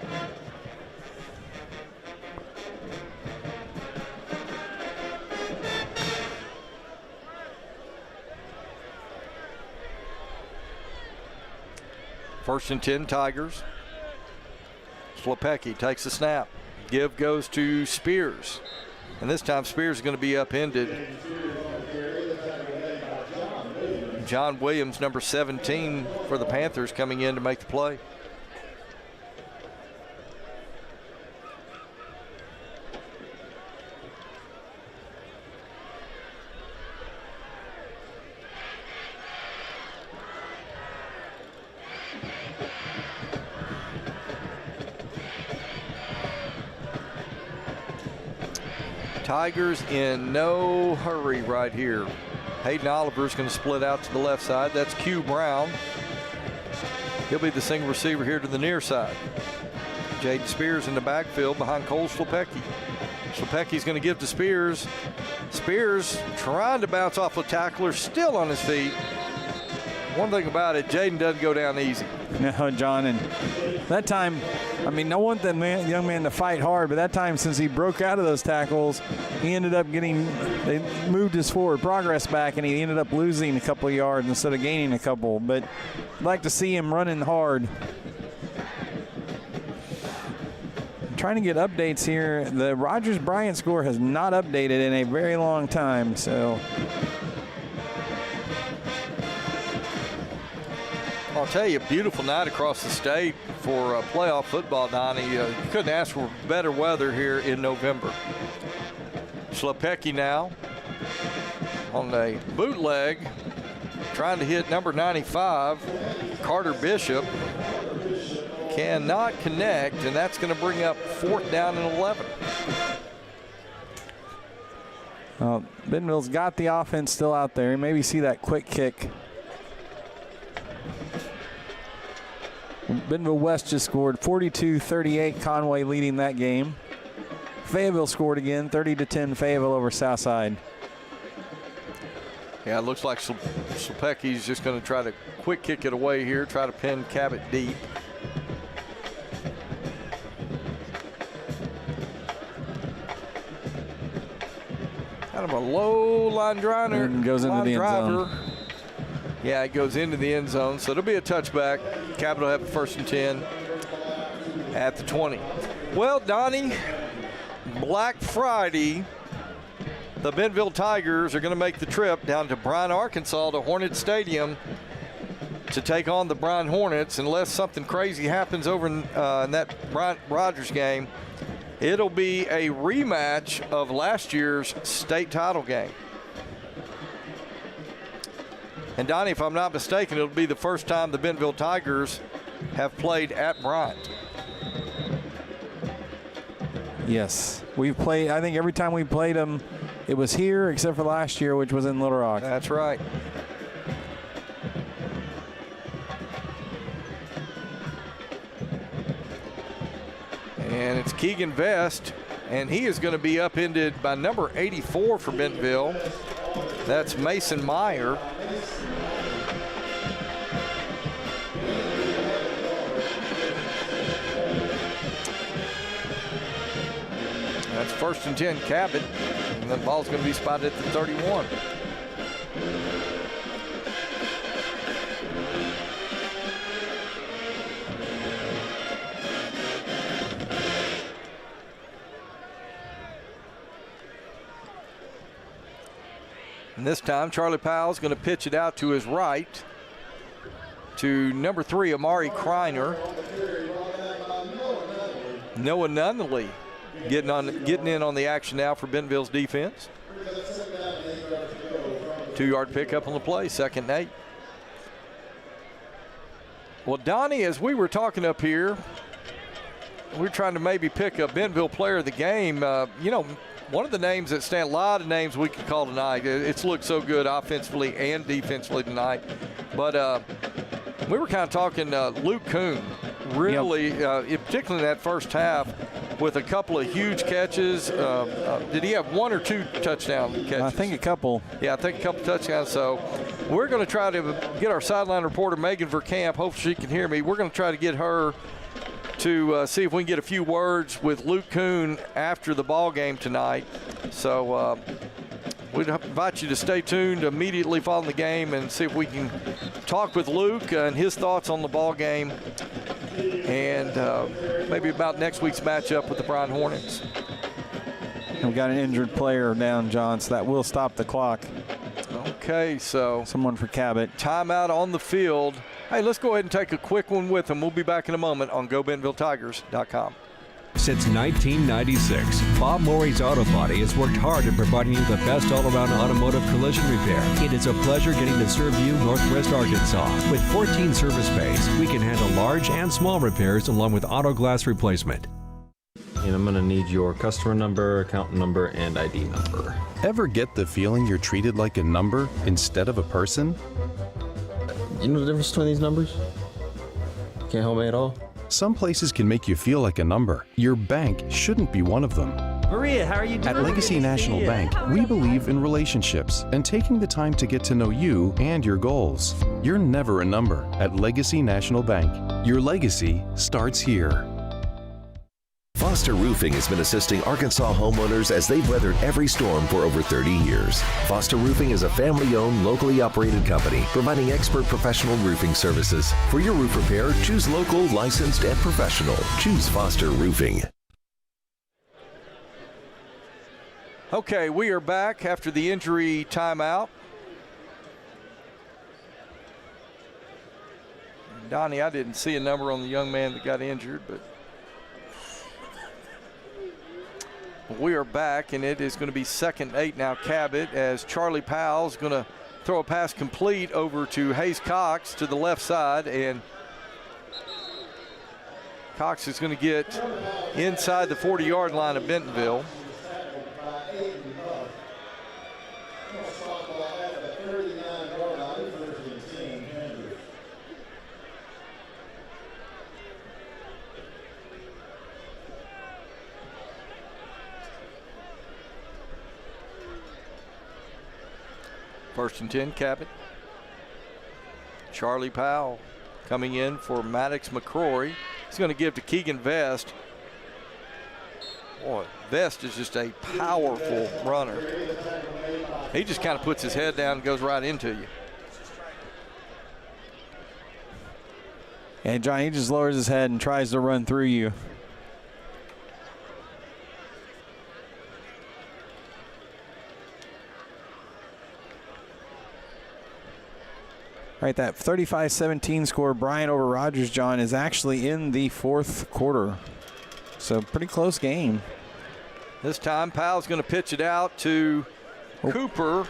First and 10, Tigers. Schlepecki takes the snap. Give goes to Spears. And this time Spears is going to be upended. John Williams, number 17 for the Panthers, coming in to make the play. Tigers in no hurry right here. Hayden Oliver's going to split out to the left side. That's Q Brown. He'll be the single receiver here to the near side. Jaden Spears in the backfield behind Cole Schlepecki. Schlepecki's going to give to Spears. Spears trying to bounce off a tackler, still on his feet. One thing about it, Jaden doesn't go down easy. No, John, and that time, I mean, I want that young man to fight hard, but that time, since he broke out of those tackles, he ended up they moved his forward progress back, and he ended up losing a couple of yards instead of gaining a couple. But I'd like to see him running hard. I'm trying to get updates here. The Rogers-Bryant score has not updated in a very long time, so. I'll tell you, a beautiful night across the state for playoff football, Donnie. You couldn't ask for better weather here in November. Schlepecki now on a bootleg, trying to hit number 95, Carter Bishop. Cannot connect, and that's going to bring up 4th down and 11. Bentonville's got the offense still out there. Maybe see that quick kick. Bentonville West just scored 42-38, Conway leading that game. Fayetteville scored again, 30-10 Fayetteville over Southside. Yeah, it looks like Schlepecki's just going to try to quick kick it away here, try to pin Cabot deep. Kind of a low line driver. And goes into the end zone. Yeah, it goes into the end zone, so it'll be a touchback. Cabot will have a 1st and 10 at the 20. Well, Donnie, Black Friday, the Bentonville Tigers are going to make the trip down to Bryan, Arkansas to Hornet Stadium to take on the Bryan Hornets. Unless something crazy happens over in that Rogers game, it'll be a rematch of last year's state title game. And Donnie, if I'm not mistaken, it'll be the first time the Bentonville Tigers have played at Bryant. Yes, we've played, I think every time we played them, it was here except for last year, which was in Little Rock. That's right. And it's Keegan Vest, and he is going to be upended by number 84 for Bentonville. That's Mason Meyer. That's 1st and 10, Cabot. And the ball's going to be spotted at the 31. And this time, Charlie Powell's going to pitch it out to his right to number 3, Amari Kreiner. Noah Nunnally getting in on the action now for Bentonville's defense. 2-yard pickup on the play, 2nd and 8. Well, Donnie, as we were talking up here, we're trying to maybe pick a Bentonville player of the game. One of the names that stand, a lot of names we could call tonight. It's looked so good offensively and defensively tonight. But we were kind of talking Luke Kuhn, really, particularly in that first half, with a couple of huge catches. Did he have 1 or 2 touchdown catches? I think a couple. Yeah, I think a couple touchdowns. So we're going to try to get our sideline reporter, Megan Verkamp. Hopefully she can hear me. We're going to try to get her to see if we can get a few words with Luke Kuhn after the ball game tonight. So we'd invite you to stay tuned immediately following the game and see if we can talk with Luke and his thoughts on the ball game and maybe about next week's matchup with the Bryan Hornets. We got an injured player down, John, so that will stop the clock. Okay, so someone for Cabot. Timeout on the field. Hey, let's go ahead and take a quick one with them. We'll be back in a moment on GoBentonvilleTigers.com. Since 1996, Bob Morey's Auto Body has worked hard at providing you the best all-around automotive collision repair. It is a pleasure getting to serve you Northwest Arkansas. With 14 service bays, we can handle large and small repairs along with auto glass replacement. And I'm going to need your customer number, account number, and ID number. Ever get the feeling you're treated like a number instead of a person? You know the difference between these numbers? Can't help me at all? Some places can make you feel like a number. Your bank shouldn't be one of them. Maria, how are you doing? At Legacy National Bank, we believe in relationships and taking the time to get to know you and your goals. You're never a number at Legacy National Bank. Your legacy starts here. Foster Roofing has been assisting Arkansas homeowners as they've weathered every storm for over 30 years. Foster Roofing is a family-owned, locally operated company providing expert professional roofing services. For your roof repair, choose local, licensed, and professional. Choose Foster Roofing. Okay, we are back after the injury timeout. Donnie, I didn't see a number on the young man that got injured, but we are back, and it is going to be 2nd and 8 now, Cabot, as Charlie Powell is going to throw a pass complete over to Hayes Cox to the left side, and Cox is going to get inside the 40-yard line of Bentonville. First and 10, Cabot. Charlie Powell coming in for Maddox McCrory. He's going to give to Keegan Vest. Boy, Vest is just a powerful runner. He just kind of puts his head down and goes right into you. And John, he just lowers his head and tries to run through you. Right, that 35-17 score, Bryant over Rogers, John, is actually in the 4th quarter. So pretty close game. This time, Powell's going to pitch it out to Cooper,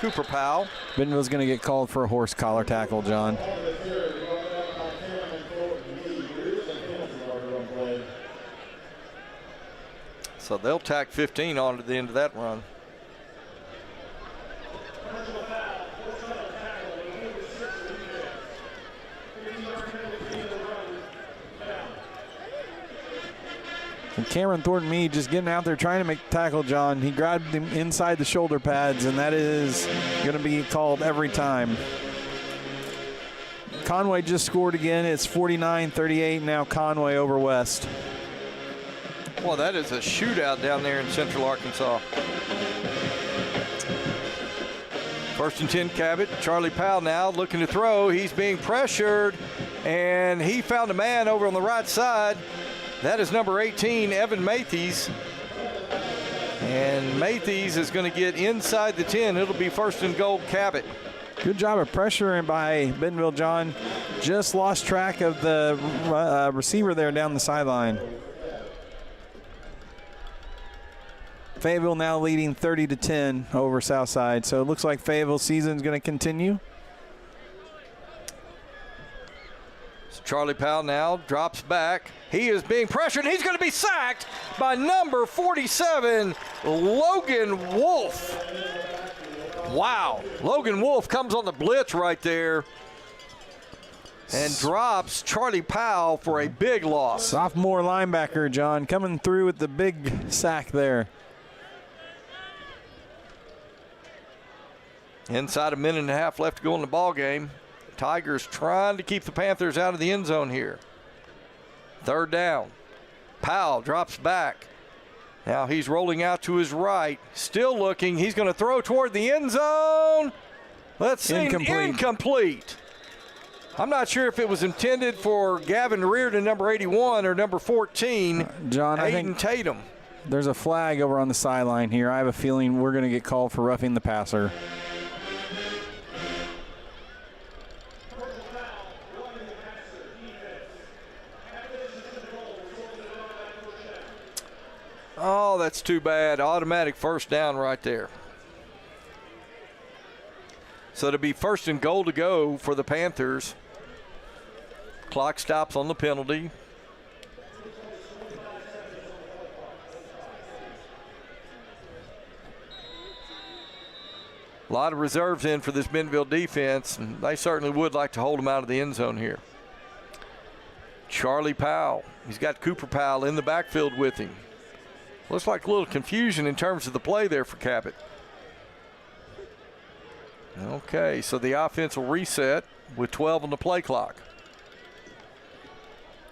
Cooper Powell. Bentonville's going to get called for a horse collar tackle, John. So they'll tack 15 on to the end of that run. And Cameron Thornton-Meade just getting out there trying to make the tackle, John. He grabbed him inside the shoulder pads, and that is going to be called every time. Conway just scored again. It's 49-38 now, Conway over West. Well, that is a shootout down there in Central Arkansas. First and 10, Cabot. Charlie Powell now looking to throw. He's being pressured, and he found a man over on the right side. That is number 18, Evan Matthews. And Matthews is going to get inside the 10. It'll be first and goal, Cabot. Good job of pressuring by Bentonville. John just lost track of the receiver there down the sideline. Fayetteville now leading 30-10 over Southside. So it looks like Fayetteville's season is going to continue. So Charlie Powell now drops back. He is being pressured. He's going to be sacked by number 47, Logan Wolf. Wow. Logan Wolf comes on the blitz right there and drops Charlie Powell for a big loss. Sophomore linebacker, John, coming through with the big sack there. Inside a minute and a half left to go in the ball game. Tigers trying to keep the Panthers out of the end zone here. Third down. Powell drops back. Now he's rolling out to his right. Still looking. He's going to throw toward the end zone. Let's see. Incomplete. I'm not sure if it was intended for Gavin Reardon, number 81, or number 14, John, Aiden I think Tatum. There's a flag over on the sideline here. I have a feeling we're going to get called for roughing the passer. Oh, that's too bad. Automatic first down right there. So it'll be first and goal to go for the Panthers. Clock stops on the penalty. A lot of reserves in for this Bentonville defense, and they certainly would like to hold them out of the end zone here. Charlie Powell. He's got Cooper Powell in the backfield with him. Looks like a little confusion in terms of the play there for Cabot. Okay, so the offense will reset with 12 on the play clock.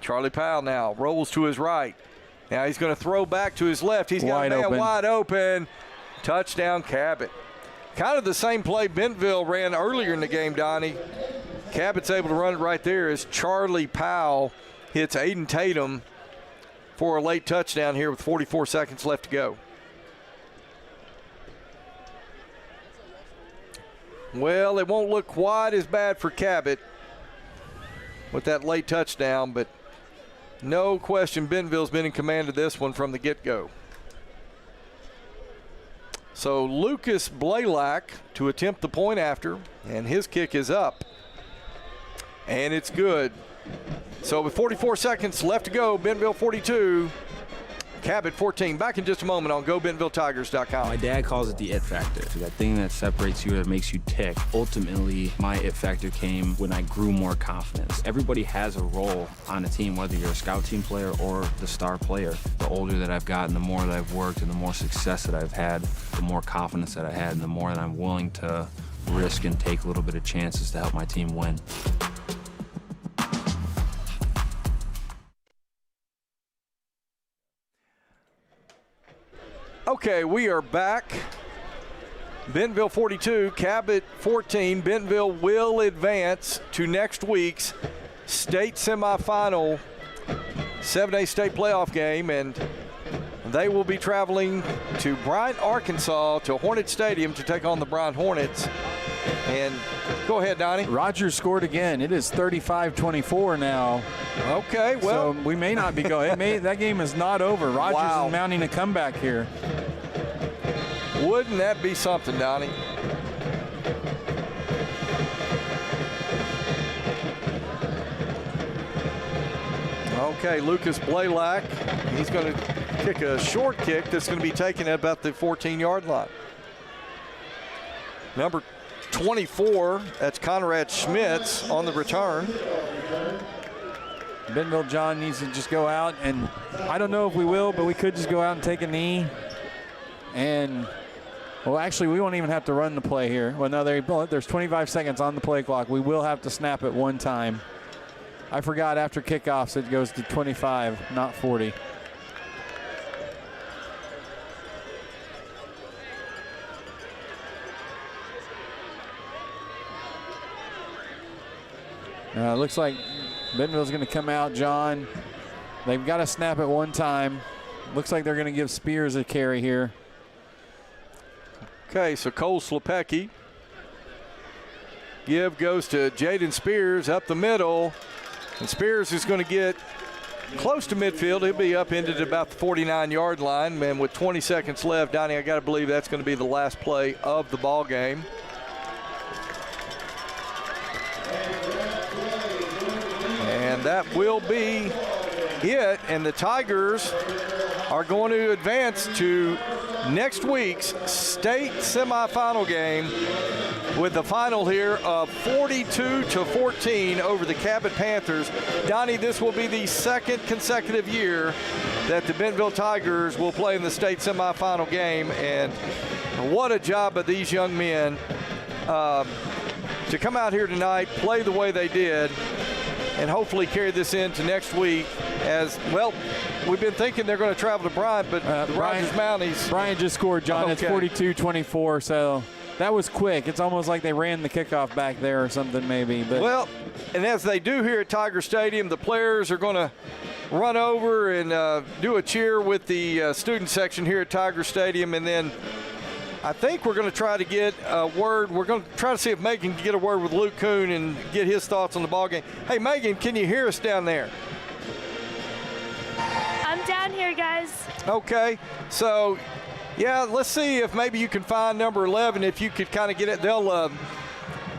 Charlie Powell now rolls to his right. Now he's going to throw back to his left. He's got a man wide open. Touchdown, Cabot. Kind of the same play Bentonville ran earlier in the game, Donnie. Cabot's able to run it right there as Charlie Powell hits Aiden Tatum for a late touchdown here with 44 seconds left to go. Well, it won't look quite as bad for Cabot with that late touchdown, but no question Bentonville's been in command of this one from the get-go. So Lucas Blaylock to attempt the point after, and his kick is up. And it's good. So with 44 seconds left to go, Bentonville 42, Cabot 14. Back in just a moment on GoBentonvilleTigers.com. My dad calls it the it factor. That thing that separates you, that makes you tick. Ultimately, my it factor came when I grew more confidence. Everybody has a role on a team, whether you're a scout team player or the star player. The older that I've gotten, the more that I've worked and the more success that I've had, the more confidence that I had, and the more that I'm willing to risk and take a little bit of chances to help my team win. Okay, we are back. Bentonville 42, Cabot 14. Bentonville will advance to next week's state semifinal 7A state playoff game, and they will be traveling to Bryant, Arkansas, to Hornet Stadium to take on the Bryant Hornets. And go ahead, Donnie. Rogers scored again. It is 35-24 now. Okay, well. So we may not be going. That game is not over. Rogers is mounting a comeback here. Wouldn't that be something, Donnie? Okay, Lucas Blaylock. He's going to kick a short kick that's going to be taken at about the 14-yard line. Number 24, that's Conrad Schmitz on the return. Bentonville John needs to just go out, and I don't know if we will, but we could just go out and take a knee. And, well, actually, we won't even have to run the play here. Well, no, there's 25 seconds on the play clock. We will have to snap it one time. I forgot after kickoffs it goes to 25, not 40. Looks like Bentonville's going to come out, John. They've got to snap it one time. Looks like they're going to give Spears a carry here. Okay, so Cole Slepecki. Give goes to Jaden Spears up the middle. And Spears is going to get close to midfield. He'll be up into about the 49-yard line. And with 20 seconds left, Donnie, I got to believe that's going to be the last play of the ball game. And that will be it. And the Tigers are going to advance to next week's state semifinal game with the final here of 42-14 over the Cabot Panthers. Donnie, this will be the second consecutive year that the Bentonville Tigers will play in the state semifinal game. And what a job of these young men to come out here tonight, play the way they did, and hopefully carry this into next week. As well, we've been thinking they're going to travel to Bryant, but the Rogers Mounties. Bryant just scored, John. Okay. It's 42-24, so that was quick. It's almost like they ran the kickoff back there or something maybe. But well, and as they do here at Tiger Stadium, the players are going to run over and do a cheer with the student section here at Tiger Stadium, and then I think we're going to try to get a word. We're going to try to see if Megan can get a word with Luke Kuhn and get his thoughts on the ball game. Hey, Megan, can you hear us down there? I'm down here, guys. Okay, so yeah, let's see if maybe you can find number 11. If you could kind of get it, they'll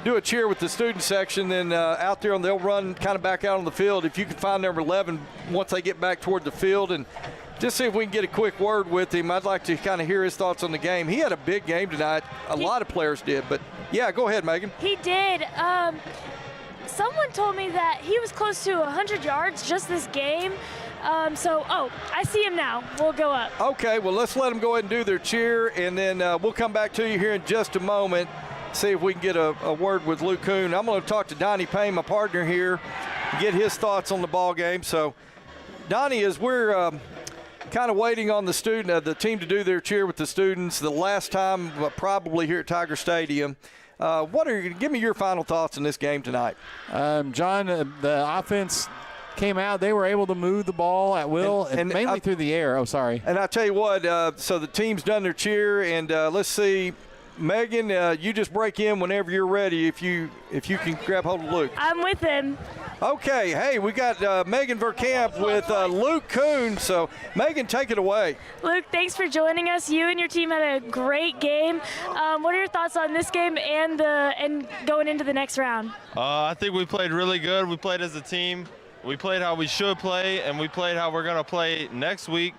do a cheer with the student section, then out there, and they'll run kind of back out on the field. If you can find number 11 once they get back toward the field, and just see if we can get a quick word with him. I'd like to kind of hear his thoughts on the game. He had a big game tonight. A lot of players did, but yeah, go ahead, Megan. He did. Someone told me that he was close to 100 yards just this game. I see him now. We'll go up. Okay, well, let's let them go ahead and do their cheer, and then we'll come back to you here in just a moment, see if we can get a word with Luke Kuhn. I'm going to talk to Donnie Payne, my partner here, get his thoughts on the ball game. So, Donnie, as we're kind of waiting on the team to do their cheer with the students, the last time probably here at Tiger Stadium, give me your final thoughts on this game tonight. John, the offense came out. They were able to move the ball at will, and mainly through the air. Oh, sorry. And I tell you what, so the team's done their cheer, and let's see, Megan, you just break in whenever you're ready. If you can grab hold of Luke. I'm with him. Okay, hey, we got Megan Verkamp with Luke Kuhn. So, Megan, take it away. Luke, thanks for joining us. You and your team had a great game. What are your thoughts on this game and going into the next round? I think we played really good. We played as a team. We played how we should play, and we played how we're going to play next week.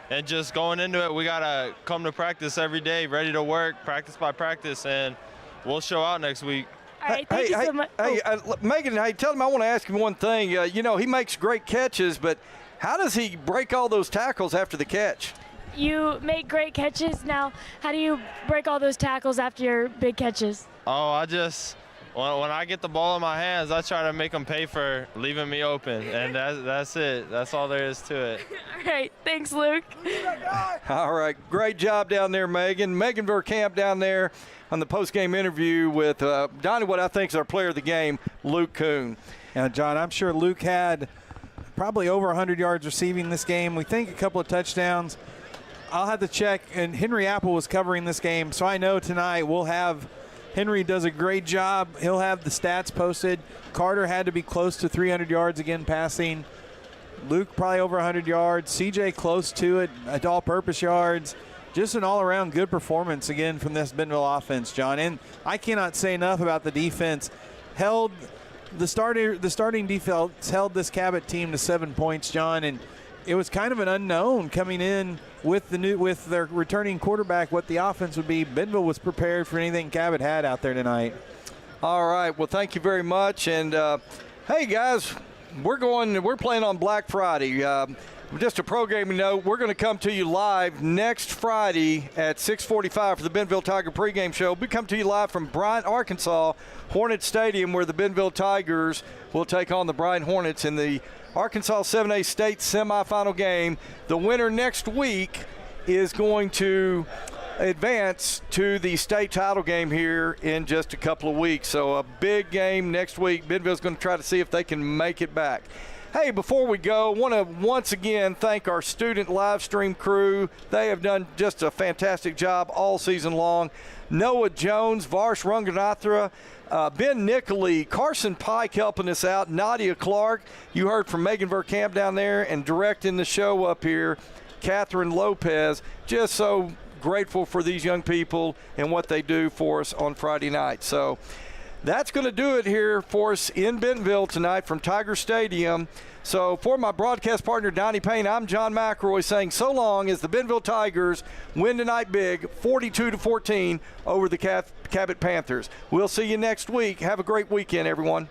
And just going into it, we got to come to practice every day, ready to work, practice by practice, and we'll show out next week. All right, thank you so much. Hey, Megan, tell him I want to ask him one thing. He makes great catches, but how does he break all those tackles after the catch? You make great catches. Now, how do you break all those tackles after your big catches? Oh, when I get the ball in my hands, I try to make them pay for leaving me open, and that's it. That's all there is to it. All right, thanks, Luke. All right, great job down there, Megan. Megan Verkamp down there on the post-game interview with Donnie, what I think is our player of the game, Luke Kuhn. And John, I'm sure Luke had probably over 100 yards receiving this game. We think a couple of touchdowns. I'll have to check, and Henry Apple was covering this game, so I know tonight we'll have Henry does a great job. He'll have the stats posted. Carter had to be close to 300 yards again passing. Luke probably over 100 yards. CJ close to it at all-purpose yards. Just an all-around good performance again from this Bentonville offense, John. And I cannot say enough about the defense. The starting defense held this Cabot team to 7 points, John, and it was kind of an unknown coming in with their returning quarterback what the offense would be. Bentonville was prepared for anything Cabot had out there tonight. All right, well, thank you very much. And hey guys, we're playing on Black Friday. Just a programming note, we're going to come to you live next Friday at 6:45 for the Bentonville Tiger pregame show. We come to you live from Bryant, Arkansas, Hornet Stadium, where the Bentonville Tigers will take on the Bryant Hornets in the Arkansas 7A State semifinal game. The winner next week is going to advance to the state title game here in just a couple of weeks. So a big game next week. Bentonville's going to try to see if they can make it back. Hey, before we go, want to once again thank our student live stream crew. They have done just a fantastic job all season long. Noah Jones, Varsh Ranganathra, Ben Nicoli, Carson Pike helping us out, Nadia Clark. You heard from Megan Verkamp down there, and directing the show up here, Catherine Lopez. Just so grateful for these young people and what they do for us on Friday night. So that's going to do it here for us in Bentonville tonight from Tiger Stadium. So for my broadcast partner, Donnie Payne, I'm John McElroy saying so long as the Bentonville Tigers win tonight big, 42-14 over the Cabot Panthers. We'll see you next week. Have a great weekend, everyone.